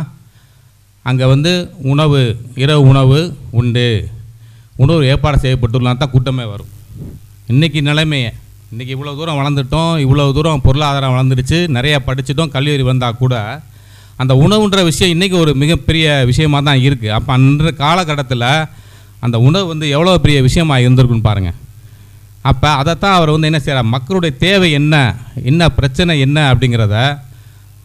J: அங்கே வந்து உணவு, இரவு உணவு உண்டு, உணவு ஏற்பாடு செய்யப்பட்டுள்ளா தான் கூட்டமே வரும். இன்றைக்கி நிலைமையை இன்றைக்கி இவ்வளோ தூரம் வளர்ந்துட்டோம், இவ்வளோ தூரம் பொருளாதாரம் வளர்ந்துடுச்சு, நிறையா படிச்சிட்டோம், கல்வி வந்தால் கூட அந்த உணவுன்ற விஷயம் இன்றைக்கி ஒரு மிகப்பெரிய விஷயமாக தான் இருக்குது. அப்போ அன்ற காலகட்டத்தில் அந்த உணவு வந்து எவ்வளோ பெரிய விஷயமாக இருந்திருக்குன்னு பாருங்கள். அப்போ அதைத்தான் அவர் வந்து என்ன செய்கிறார், மக்களுடைய தேவை என்ன, என்ன பிரச்சனை என்ன அப்படிங்கிறத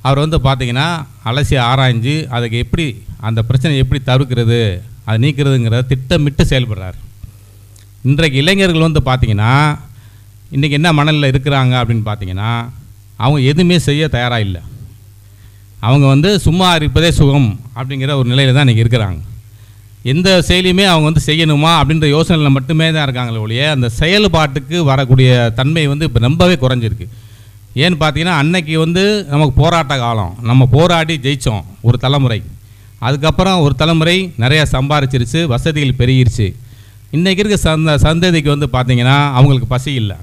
J: அவர் வந்து பார்த்திங்கன்னா அலசி ஆராய்ஞ்சு அதுக்கு எப்படி அந்த பிரச்சனையை எப்படி தவிர்க்கிறது, அதை நீக்கிறதுங்கிறத திட்டமிட்டு செயல்படுறார். இன்றைக்கு இளைஞர்கள் வந்து பார்த்திங்கன்னா இன்றைக்கி என்ன மனநிலையில் இருக்கிறாங்க அப்படின்னு பார்த்தீங்கன்னா, அவங்க எதுவுமே செய்ய தயாராக இல்லை. அவங்க வந்து சும்மா இருப்பதே சுகம் அப்படிங்கிற ஒரு நிலையில் தான் இன்றைக்கி இருக்கிறாங்க. எந்த செயலையுமே அவங்க வந்து செய்யணுமா அப்படின்ற யோசனையில் மட்டுமே தான் இருக்காங்களே ஒழிய அந்த செயல்பாட்டுக்கு வரக்கூடிய தன்மை வந்து இப்போ ரொம்பவே குறைஞ்சிருக்கு. ஏன்னு பார்த்தீங்கன்னா, அன்னைக்கு வந்து நமக்கு போராட்ட காலம், நம்ம போராடி ஜெயித்தோம் ஒரு தலைமுறை. அதுக்கப்புறம் ஒரு தலைமுறை நிறையா சம்பாரிச்சிருச்சு, வசதிகள் பெருகிருச்சு. இன்றைக்கி இருக்க சந்ததிக்கு வந்து பார்த்திங்கன்னா அவங்களுக்கு பசி இல்லை,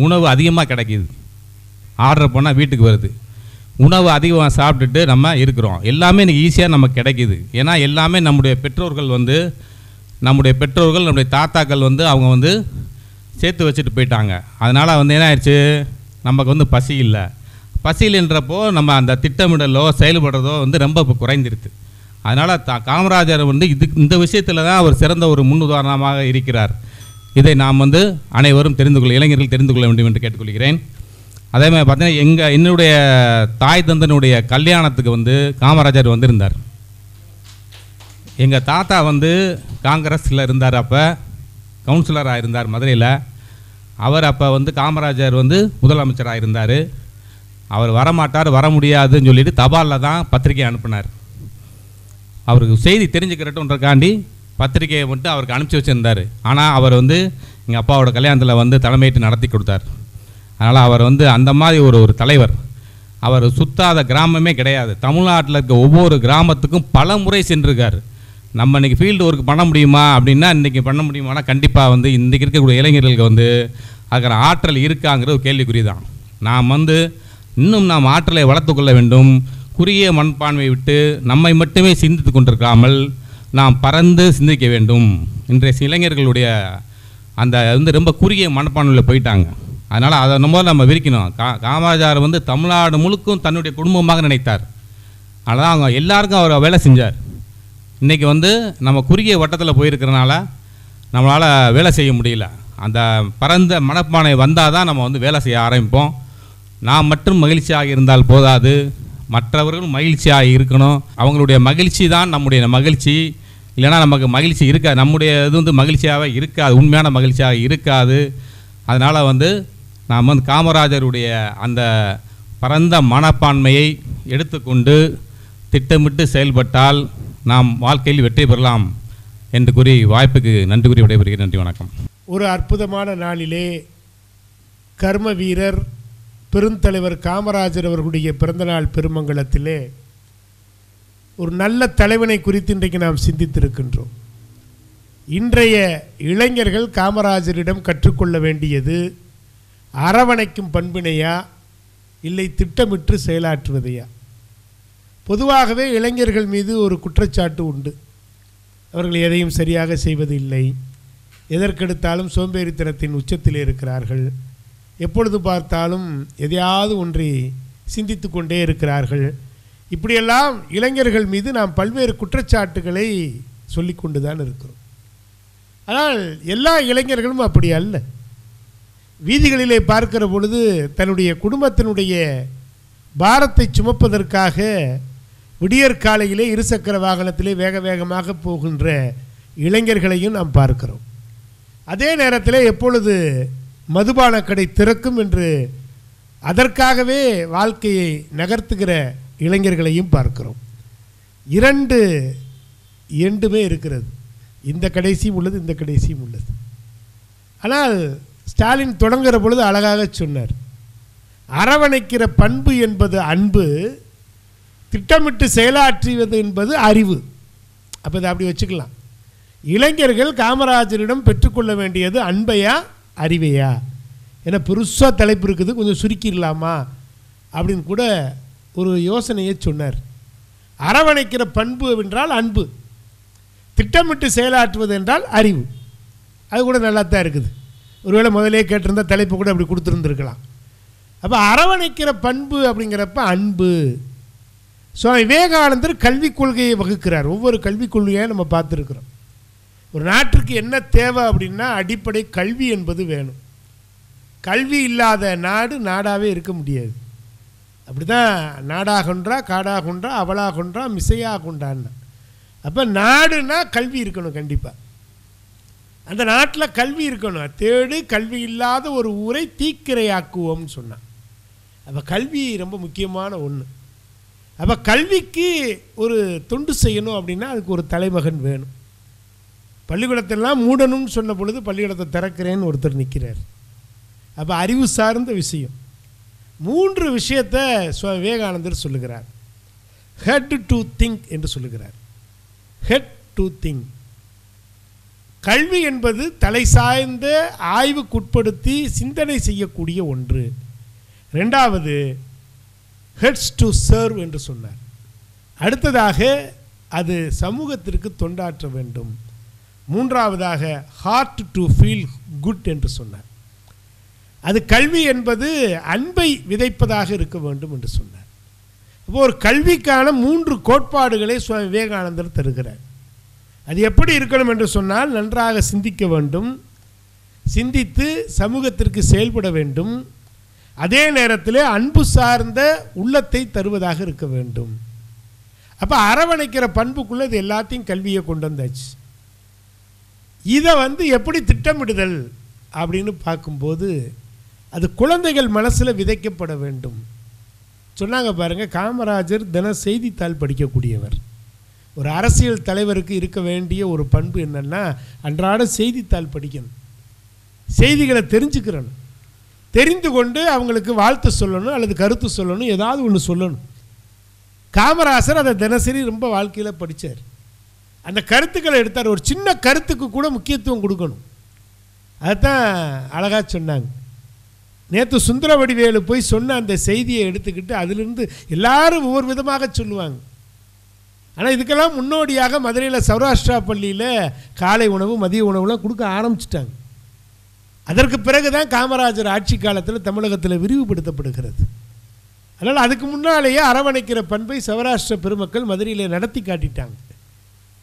J: உணவு அதிகமாக கிடைக்கிது, ஆர்டர் பண்ணால் வீட்டுக்கு வருது, உணவு அதிகமாக சாப்பிட்டுட்டு நம்ம இருக்கிறோம். எல்லாமே இன்றைக்கி ஈஸியாக நமக்கு கிடைக்கிது. ஏன்னா எல்லாமே நம்முடைய பெற்றோர்கள் நம்முடைய தாத்தாக்கள் வந்து அவங்க வந்து சேர்த்து வச்சுட்டு போயிட்டாங்க. அதனால் வந்து என்ன ஆயிடுச்சு, நமக்கு வந்து பசி இல்லை. பசி இல்லைன்றப்போ நம்ம அந்த திட்டமிடலோ செயல்படுறதோ வந்து ரொம்ப இப்போ குறைந்திருது. அதனால் காமராஜர் வந்து இந்த விஷயத்தில் தான் அவர் சிறந்த ஒரு முன்னுதாரணமாக இருக்கிறார். இதை நாம் வந்து அனைவரும் இளைஞர்கள் தெரிந்து கொள்ள வேண்டும் என்று கேட்டுக்கொள்கிறேன். அதே மாதிரி பார்த்தீங்கன்னா என்னுடைய தாய் தந்தனுடைய கல்யாணத்துக்கு வந்து காமராஜர் வந்திருந்தார். எங்கள் தாத்தா வந்து காங்கிரஸில் இருந்தார், அப்போ கவுன்சிலராக இருந்தார் மதுரையில். அவர் அப்போ வந்து காமராஜர் வந்து முதலமைச்சராக இருந்தார். அவர் வரமாட்டார், வர முடியாதுன்னு சொல்லிட்டு தபாலில் தான் பத்திரிக்கை அனுப்பினார். அவருக்கு செய்தி தெரிஞ்சுக்கிறட்டுன்றக்காண்டி பத்திரிக்கையை மட்டும் அவருக்கு அனுப்பிச்சி வச்சுருந்தார். ஆனால் அவர் வந்து எங்கள் அப்பாவோட கல்யாணத்தில் வந்து தலைமையேற்று நடத்தி கொடுத்தார். அதனால் அவர் வந்து அந்த மாதிரி ஒரு தலைவர். அவர் சுத்தாத கிராமமே கிடையாது. தமிழ்நாட்டில் இருக்க ஒவ்வொரு கிராமத்துக்கும் பல முறை சென்றிருக்கார். நம்ம இன்றைக்கி ஃபீல்டு ஒர்க் பண்ண முடியுமா அப்படின்னா இன்றைக்கி பண்ண முடியுமானா கண்டிப்பாக வந்து இன்றைக்கி இருக்கக்கூடிய இளைஞர்களுக்கு வந்து அதுக்கான ஆற்றல் இருக்காங்கிறது ஒரு கேள்விக்குறி தான். நாம் வந்து இன்னும் நாம் ஆற்றலை வளர்த்துக்கொள்ள வேண்டும். குறுகிய மண்பான்மையை விட்டு நம்மை மட்டுமே சிந்தித்து கொண்டிருக்காமல் நாம் பறந்து சிந்திக்க வேண்டும். இன்றைய இளைஞர்களுடைய அந்த வந்து ரொம்ப குறுகிய மண்பான்மையில் போயிட்டாங்க. அதனால் அதை நம்ம விரிக்கணும். காமராஜர் வந்து தமிழ்நாடு முழுக்கும் தன்னுடைய குடும்பமாக நினைத்தார். அதனால் அவங்க எல்லாருக்கும் அவர் வேலை செஞ்சார். இன்றைக்கி வந்து நம்ம குறுகிய வட்டத்தில் போயிருக்கிறனால நம்மளால் வேலை செய்ய முடியல. அந்த பரந்த மனப்பானை வந்தால் தான் நம்ம வந்து வேலை செய்ய ஆரம்பிப்போம். நாம் மட்டும் மகிழ்ச்சியாக இருந்தால் போதாது, மற்றவர்களும் மகிழ்ச்சியாக இருக்கணும். அவங்களுடைய மகிழ்ச்சி தான் நம்முடைய மகிழ்ச்சி. இல்லைனா நமக்கு மகிழ்ச்சி இருக்காது, நம்முடைய இது வந்து மகிழ்ச்சியாகவே இருக்காது, உண்மையான மகிழ்ச்சியாக இருக்காது. அதனால் வந்து நாம் வந்து காமராஜருடைய அந்த பரந்த மனப்பான்மையை எடுத்துக்கொண்டு திட்டமிட்டு செயல்பட்டால் நாம் வாழ்க்கையில் வெற்றி பெறலாம் என்று கூறி வாய்ப்புக்கு நன்றி கூறி விடைபெறுகிறேன். நன்றி, வணக்கம்.
B: ஒரு அற்புதமான நாளிலே கர்ம வீரர் பெருந்தலைவர் காமராஜர் அவர்களுடைய பிறந்தநாள் பெருமங்கலத்திலே ஒரு நல்ல தலைவனை குறித்து இன்றைக்கு நாம் சிந்தித்திருக்கின்றோம். இன்றைய இளைஞர்கள் காமராஜரிடம் கற்றுக்கொள்ள வேண்டியது அரவணைக்கும் பண்பினையா இல்லை திட்டமிட்டு செயலாற்றுவதையா? பொதுவாகவே இளைஞர்கள் மீது ஒரு குற்றச்சாட்டு உண்டு. அவர்கள் எதையும் சரியாக செய்வதில்லை, எதற்கெடுத்தாலும் சோம்பேறித்தனத்தின் உச்சத்தில் இருக்கிறார்கள், எப்பொழுது பார்த்தாலும் எதையாவது ஒன்றை சிந்தித்து கொண்டே இருக்கிறார்கள். இப்படியெல்லாம் இளைஞர்கள் மீது நாம் பல்வேறு குற்றச்சாட்டுகளை சொல்லி கொண்டு தான் இருக்கிறோம். ஆனால் எல்லா இளைஞர்களும் அப்படி அல்ல. வீதிகளிலே பார்க்கிற பொழுது தன்னுடைய குடும்பத்தினுடைய பாரத்தை சுமப்பதற்காக விடியற்காலையிலே இருசக்கர வாகனத்திலே வேக வேகமாக போகின்ற இளைஞர்களையும் நாம் பார்க்கிறோம். அதே நேரத்தில் எப்பொழுது மதுபான கடை திறக்கும் என்று அதற்காகவே வாழ்க்கையை நகர்த்துகிற இளைஞர்களையும் பார்க்கிறோம். இரண்டு எண்டுமே இருக்கிறது, இந்த கடைசியும் உள்ளது, இந்த கடைசியும் உள்ளது. ஆனால் ஸ்டாலின் தொடங்குகிற பொழுது அழகாக சொன்னார், அரவணைக்கிற பண்பு என்பது அன்பு, திட்டமிட்டு செயலாற்றுவது என்பது அறிவு. அப்போ இதை அப்படி வச்சுக்கலாம். இளைஞர்கள் காமராஜரிடம் பெற்றுக்கொள்ள வேண்டியது அன்பையா அறிவையா? ஏன்னா பெருசாக தலைப்பு இருக்குது, கொஞ்சம் சுருக்கிடலாமா அப்படின்னு கூட ஒரு யோசனையை சொன்னார். அரவணைக்கிற பண்பு என்றால் அன்பு, திட்டமிட்டு செயலாற்றுவது என்றால் அறிவு. அது கூட நல்லா தான் இருக்குது. ஒருவேளை முதலே கேட்டிருந்தால் தலைப்பு கூட அப்படி கொடுத்துருந்துருக்கலாம். அப்போ அரவணைக்கிற பண்பு அப்படிங்கிறப்ப அன்பு. சுவாமி விவேகானந்தர் கல்விக் கொள்கையை வகுக்கிறார். ஒவ்வொரு கல்விக் கொள்கையாக நம்ம பார்த்துருக்குறோம். ஒரு நாட்டிற்கு என்ன தேவை அப்படின்னா அடிப்படை கல்வி என்பது வேணும். கல்வி இல்லாத நாடு நாடாகவே இருக்க முடியாது. அப்படி தான் நாடாகொன்றா காடாகொன்றா அவளாகொன்றா மிசையாகொண்டான்னா. அப்போ நாடுனா கல்வி இருக்கணும் கண்டிப்பாக. அந்த நாட்டில் கல்வி இருக்கணும். தேடு கல்வி இல்லாத ஒரு ஊரை தீக்கிரையாக்குவோம்னு சொன்னான். அப்போ கல்வி ரொம்ப முக்கியமான ஒன்று. அப்போ கல்விக்கு ஒரு தொண்டு செய்யணும் அப்படின்னா அதுக்கு ஒரு தலைமகன் வேணும். பள்ளிக்கூடத்தெல்லாம் மூடணும்னு சொன்ன பொழுது பள்ளிக்கூடத்தை திறக்கிறேன்னு ஒருத்தர் நிற்கிறார். அப்போ அறிவு சார்ந்த விஷயம் 3 விஷயத்தை சுவாமி விவேகானந்தர் சொல்லுகிறார். ஹெட் டு திங்க் என்று சொல்லுகிறார். Head to think. கல்வி என்பது தலை சாய்ந்த ஆய்வுக்குட்படுத்தி சிந்தனை செய்யக்கூடிய ஒன்று. 2வது ஹெட்ஸ் டு சர்வ் என்று சொன்னார். அடுத்ததாக அது சமூகத்திற்கு தொண்டாற்ற வேண்டும். 3வதாக ஹார்ட் டு ஃபீல் குட் என்று சொன்னார். அது கல்வி என்பது அன்பை விதைப்பதாக இருக்க வேண்டும் என்று சொன்னார். அப்போ ஒரு கல்விக்கான 3 கோட்பாடுகளை சுவாமி விவேகானந்தர் தருகிறார். அது எப்படி இருக்கணும் என்று சொன்னால், நன்றாக சிந்திக்க வேண்டும், சிந்தித்து சமூகத்திற்கு செயல்பட வேண்டும், அதே நேரத்தில் அன்பு சார்ந்த உள்ளத்தை தருவதாக இருக்க வேண்டும். அப்போ அரவணைக்கிற பண்புக்குள்ளே இது எல்லாத்தையும் கல்வியை கொண்டு வந்தாச்சு. இதை எப்படி திட்டமிடுதல் அப்படின்னு பார்க்கும்போது அது குழந்தைகள் மனசில் விதைக்கப்பட வேண்டும். சொன்னாங்க பாருங்கள், காமராஜர் தின செய்தித்தாள் படிக்கக்கூடியவர். ஒரு அரசியல் தலைவருக்கு இருக்க வேண்டிய ஒரு பண்பு என்னென்னா, அன்றாட செய்தித்தாள் படிக்கணும், செய்திகளை தெரிஞ்சுக்கிறணும், தெரிந்து கொண்டு அவங்களுக்கு வாழ்த்து சொல்லணும் அல்லது கருத்து சொல்லணும், ஏதாவது ஒன்று சொல்லணும். காமராஜர் அதை தினசரி ரொம்ப வாழ்க்கையில் படித்தார். அந்த கருத்துக்களை எடுத்தார். ஒரு சின்ன கருத்துக்கு கூட முக்கியத்துவம் கொடுக்கணும். அதுதான் அழகாக சொன்னாங்க. நேற்று சுந்தரவடிவேலு போய் சொன்ன அந்த செய்தியை எடுத்துக்கிட்டு அதிலிருந்து எல்லாரும் ஒவ்வொரு விதமாக சொல்லுவாங்க. ஆனால் இதுக்கெல்லாம் முன்னோடியாக மதுரையில் சௌராஷ்டிரா பள்ளியில் காலை உணவு மதிய உணவுலாம் கொடுக்க ஆரம்பிச்சிட்டாங்க. அதற்கு பிறகு தான் காமராஜர் ஆட்சி காலத்தில் தமிழகத்தில் விரிவுபடுத்தப்படுகிறது. அதனால் அதுக்கு முன்னாலேயே அரவணைக்கிற பண்பை சௌராஷ்டிர பெருமக்கள் மதுரையில் நடத்தி காட்டிட்டாங்க.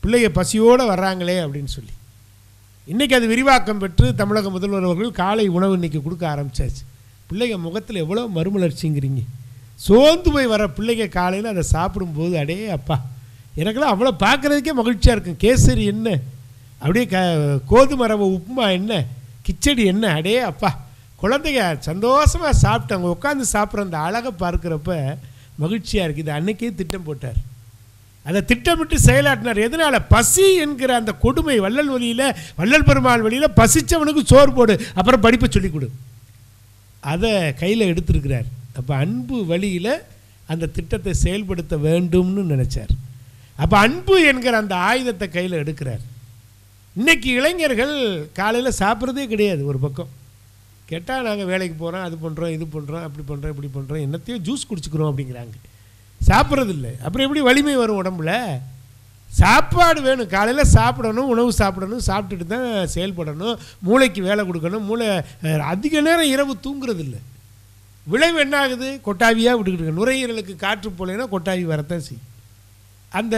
B: பிள்ளைங்க பசியோடு வர்றாங்களே அப்படின்னு சொல்லி இன்றைக்கி அது விரிவாக்கம் பெற்று தமிழக முதல்வர் அவர்கள் காலை உணவு இன்றைக்கி கொடுக்க ஆரம்பித்தாச்சு. பிள்ளைங்க முகத்தில் எவ்வளோ மறுமலர்ச்சிங்கிறீங்க. சோர்ந்து போய் வர பிள்ளைங்க காலையில் அதை சாப்பிடும்போது அடே அப்பா, எனக்கெல்லாம் அவ்வளோ பார்க்குறதுக்கே மகிழ்ச்சியாக இருக்கும். கேசரி என்ன, அப்படியே கோதுமை ரவை உப்புமா என்ன, கிச்சடி என்ன, அடே அப்பா, குழந்தைங்க சந்தோஷமாக சாப்பிட்டாங்க. உட்காந்து சாப்பிட்ற அந்த அழகை பார்க்குறப்ப மகிழ்ச்சியாக இருக்குது. இது அன்றைக்கே திட்டம் போட்டார், அதை திட்டமிட்டு செயலாற்றினார். எதனால்? பசி என்கிற அந்த கொடுமை. வள்ளல் வழியில், வள்ளல் பெருமாள் வழியில் பசித்தவனுக்கு சோறு போடு, அப்புறம் படிப்பை சொல்லிக் கொடு, அதை கையில் எடுத்திருக்கிறார். அப்போ அன்பு வழியில் அந்த திட்டத்தை செயல்படுத்த வேண்டும்னு நினச்சார். அப்போ அன்பு என்கிற அந்த ஆயுதத்தை கையில் எடுக்கிறார். இன்றைக்கி இளைஞர்கள் காலையில் சாப்பிட்றதே கிடையாது. ஒரு பக்கம் கேட்டால் நாங்கள் வேலைக்கு போகிறோம், அது பண்ணுறோம், இது பண்ணுறோம், அப்படி பண்ணுறோம், இப்படி பண்ணுறோம், என்னத்தையும் ஜூஸ் குடிச்சிக்கிறோம் அப்படிங்கிறாங்க. சாப்பிட்றதில்ல. அப்புறம் எப்படி வலிமை வரும் உடம்புல? சாப்பாடு வேணும். காலையில் சாப்பிடணும், உணவு சாப்பிடணும், சாப்பிட்டுட்டு தான் செயல்படணும், மூளைக்கு வேலை கொடுக்கணும். மூளை அதிக நேரம் இரவு தூங்குறதில்ல. விளைவு என்ன ஆகுது? கொட்டாவியாக விட்டுக்கிட்டு இருக்கு. நுரையீரலுக்கு காற்று போலேன்னா கொட்டாவி வரத்தான் செய்யும். அந்த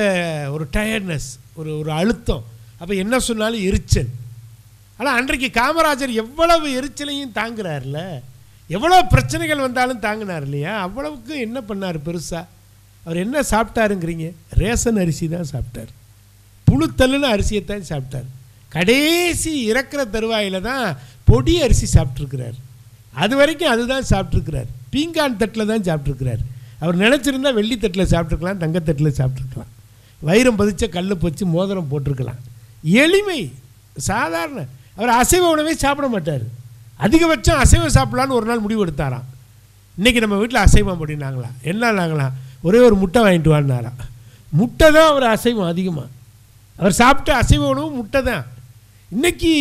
B: ஒரு டயர்ட்னஸ், ஒரு அழுத்தம். அப்போ என்ன சொன்னாலும் எரிச்சல். ஆனால் அன்றைக்கு காமராஜர் எவ்வளவு எரிச்சலையும் தாங்குறாருல, எவ்வளோ பிரச்சனைகள் வந்தாலும் தாங்கினார் இல்லையா? அவ்வளவுக்கு என்ன பண்ணார் பெருசாக? அவர் என்ன சாப்பிட்டாருங்கிறீங்க? ரேஷன் அரிசி தான் சாப்பிட்டார், புழுத்தல்லுன்னு அரிசியைத்தான் சாப்பிட்டார். கடைசி இறக்குற தருவாயில் தான் பொடி அரிசி சாப்பிட்ருக்கிறார். அது வரைக்கும் அதுதான் சாப்பிட்ருக்கிறார். பீங்கான் தட்டில் தான் சாப்பிட்ருக்கிறார். அவர் நினச்சிருந்தா வெள்ளி தட்டில் சாப்பிட்ருக்கலாம், தங்கத்தட்டில் சாப்பிட்ருக்கலாம், வைரம் பதிச்ச கல் வச்சு மோதிரம் போட்டிருக்கலாம். எளிமை, சாதாரண. அவர் அசைவ உணவே சாப்பிட மாட்டார். அதிகபட்சம் அசைவம் சாப்பிட்லான்னு ஒரு நாள் முடிவு எடுத்தாராம். இன்றைக்கி நம்ம வீட்டில் அசைவம் அப்படின்னாங்களா? என்ன நாங்களாம்? ஒரே ஒரு முட்டை வாங்கிட்டு வாங்கினாராம். முட்டை தான் அவர் அசைவம் அதிகமாக. அவர் சாப்பிட்ட அசைவ உணவு முட்டை தான். இன்றைக்கி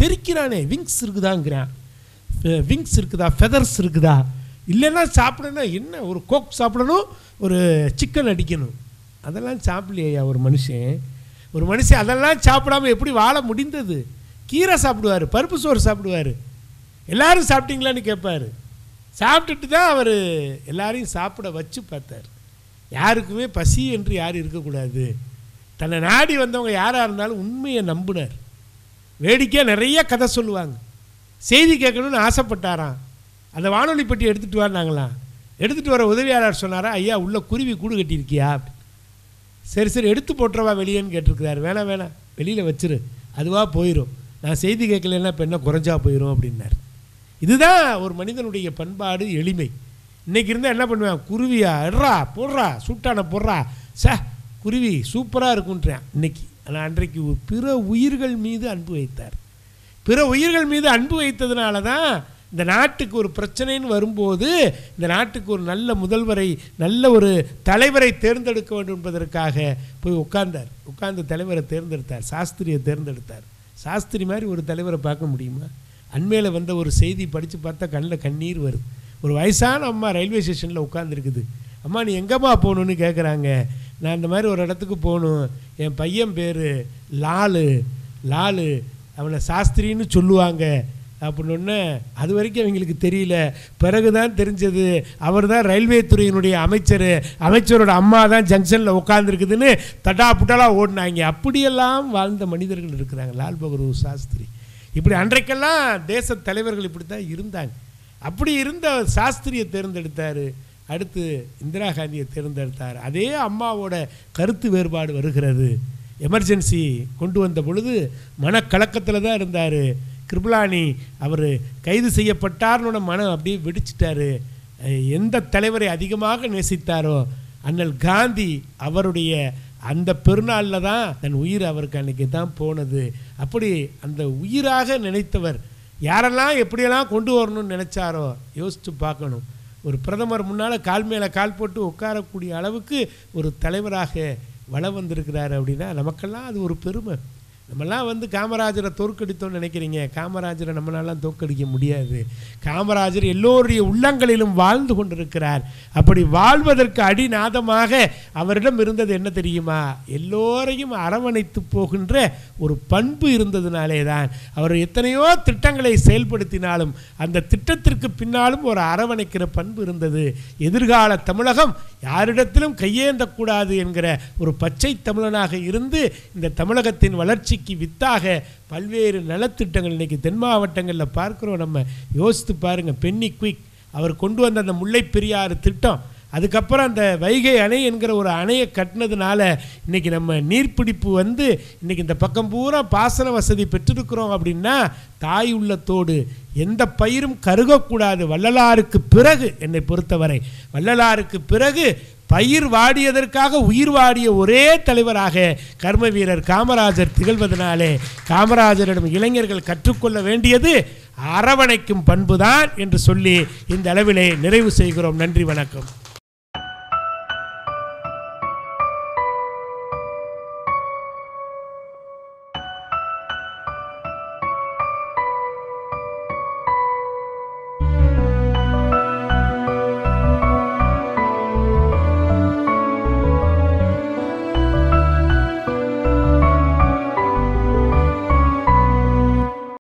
B: தெரிக்கிறானே, விங்ஸ் இருக்குதாங்கிறான். விங்ஸ் இருக்குதா, ஃபெதர்ஸ் இருக்குதா, இல்லைன்னா சாப்பிடணும்னா என்ன, ஒரு கோக் சாப்பிடணும், ஒரு சிக்கன் அடிக்கணும். அதெல்லாம் சாப்பிடலையா ஒரு மனுஷன் அதெல்லாம் சாப்பிடாமல் எப்படி வாழ முடிந்தது? கீரை சாப்பிடுவார், பருப்பு சோறு சாப்பிடுவார், எல்லோரும் சாப்பிட்டீங்களான்னு கேட்பார். சாப்பிட்டுட்டு தான் அவர் எல்லாரையும் சாப்பிட வச்சு பார்த்தார். யாருக்குமே பசி என்று யாரும் இருக்கக்கூடாது. தன்னை நாடி வந்தவங்க யாராக இருந்தாலும் உண்மையை நம்பினார். வேடிக்கையாக நிறைய கதை சொல்லுவாங்க. செய்தி கேட்கணும்னு ஆசைப்பட்டாராம். அந்த வானொலி பெட்டி எடுத்துகிட்டு வராங்களாம். எடுத்துகிட்டு வர உதவியாளர் சொன்னாரா, ஐயா உள்ள குருவி கூடு கட்டியிருக்கியா? சரி எடுத்து போட்டுறவா வெளியேன்னு கேட்டிருக்கிறார். வேணாம் வெளியில் வச்சிரு, அதுவாக போயிடும். நான் செய்தி கேட்கலன்னா இப்போ என்ன குறைஞ்சா போயிடும் அப்படின்னார். இதுதான் ஒரு மனிதனுடைய பண்பாடு, எளிமை. இன்றைக்கி இருந்தால் என்ன பண்ணுவேன், குருவியா எட்ரா போடுறா சூட்டான போடுறா குருவி சூப்பராக இருக்குன்றான் இன்றைக்கி. ஆனால் அன்றைக்கு பிற உயிர்கள் மீது அன்பு வைத்தார். பிற உயிர்கள் மீது அன்பு வைத்ததுனால தான் இந்த நாட்டுக்கு ஒரு பிரச்சனைன்னு வரும்போது இந்த நாட்டுக்கு ஒரு நல்ல முதல்வரை, நல்ல ஒரு தலைவரை தேர்ந்தெடுக்க வேண்டும் என்பதற்காக போய் உட்கார்ந்து தலைவரை தேர்ந்தெடுத்தார். சாஸ்திரியை தேர்ந்தெடுத்தார். சாஸ்திரி மாதிரி ஒரு தலைவரை பார்க்க முடியுமா? அண்மையில் வந்த ஒரு செய்தி படித்து பார்த்தா கண்ணில் கண்ணீர் வருது. ஒரு வயசான அம்மா ரயில்வே ஸ்டேஷனில் உட்காந்துருக்குது. அம்மா நீ எங்கேம்மா போகணுன்னு கேட்குறாங்க. நான் இந்த மாதிரி ஒரு இடத்துக்கு போகணும், என் பையன் பேர் லாலு அவனை சாஸ்திரின்னு சொல்லுவாங்க அப்படின்னொன்னே அது வரைக்கும் அவங்களுக்கு தெரியல. பிறகு தான் தெரிஞ்சது அவர் தான் ரயில்வே துறையினுடைய அமைச்சரோட அம்மா தான் ஜங்ஷனில் உட்காந்துருக்குதுன்னு தட்டா புட்டாலாக ஓடினாங்க. அப்படியெல்லாம் வாழ்ந்த மனிதர்கள் இருக்கிறாங்க. லால் பகதூர் சாஸ்திரி இப்படி அன்றைக்கெல்லாம் தேச தலைவர்கள் இப்படி தான் இருந்தாங்க. அப்படி இருந்த சாஸ்திரியை தேர்ந்தெடுத்தார். அடுத்து இந்திரா காந்தியை தேர்ந்தெடுத்தார். அதே அம்மாவோட கருத்து வேறுபாடு வருகிறது. எமர்ஜென்சி கொண்டு வந்த பொழுது மனக்கலக்கத்தில் தான் இருந்தார். கிருபலானி அவர் கைது செய்யப்பட்டார்னோட மனம் அப்படியே வெடிச்சிட்டாரு. எந்த தலைவரை அதிகமாக நேசித்தாரோ அண்ணல் காந்தி அவருடைய அந்த பெருநாளில் தான் தன் உயிர் அவருக்கு அன்றைக்கி தான் போனது. அப்படி அந்த உயிராக நினைத்தவர் யாரெல்லாம் எப்படியெல்லாம் கொண்டு வரணும்னு நினச்சாரோ யோசித்து பார்க்கணும். ஒரு பிரதமர் முன்னால் கால் மேலே கால் போட்டு உட்காரக்கூடிய அளவுக்கு ஒரு தலைவராக வளம் வந்திருக்கிறாரு அப்படின்னா நமக்கெல்லாம் அது ஒரு பெருமை. நம்மெல்லாம் காமராஜரை தோற்கடித்தோன்னு நினைக்கிறீங்க. காமராஜரை நம்மளாலாம் தோற்கடிக்க முடியாது. காமராஜர் எல்லோருடைய உள்ளங்களிலும் வாழ்ந்து கொண்டிருக்கிறார். அப்படி வாழ்வதற்கு அடிநாதமாக அவரிடம் இருந்தது என்ன தெரியுமா? எல்லோரையும் அரவணைத்து போகின்ற ஒரு பண்பு இருந்ததுனாலே தான் அவர் எத்தனையோ திட்டங்களை செயல்படுத்தினாலும் அந்த திட்டத்திற்கு பின்னாலும் ஒரு அரவணைக்கிற பண்பு இருந்தது. எதிர்கால தமிழகம் யாரிடத்திலும் கையேந்தக்கூடாது என்கிற ஒரு பச்சை தமிழனாக இருந்து இந்த தமிழகத்தின் வளர்ச்சி வித்தாக பல்வேறு நலத்திட்டங்கள் இன்றைக்கி தென் மாவட்டங்களில் பார்க்குறோம். நம்ம யோசித்து பாருங்கள். பென்னி குயிக் அவர் கொண்டு வந்த அந்த முல்லை பெரியாறு திட்டம், அதுக்கப்புறம் அந்த வைகை அணை என்கிற ஒரு அணையை கட்டினதுனால இன்றைக்கி நம்ம நீர்பிடிப்பு இன்றைக்கி இந்த பக்கம் பூரா பாசன வசதி பெற்றிருக்கிறோம். அப்படின்னா தாய் உள்ளத்தோடு எந்த பயிரும் கருகக்கூடாது. வள்ளலாருக்கு பிறகு, என்னை பொறுத்தவரை வள்ளலாருக்கு பிறகு பயிர் வாடியதற்காக உயிர் வாடிய ஒரே தலைவராக கர்ம வீரர் காமராஜர் திகழ்வதனாலே காமராஜரிடம் இளைஞர்கள் கற்றுக்கொள்ள வேண்டியது அரவணைக்கும் பண்புதான் என்று சொல்லி இந்த அளவிலே நிறைவு செய்கிறோம். நன்றி, வணக்கம்.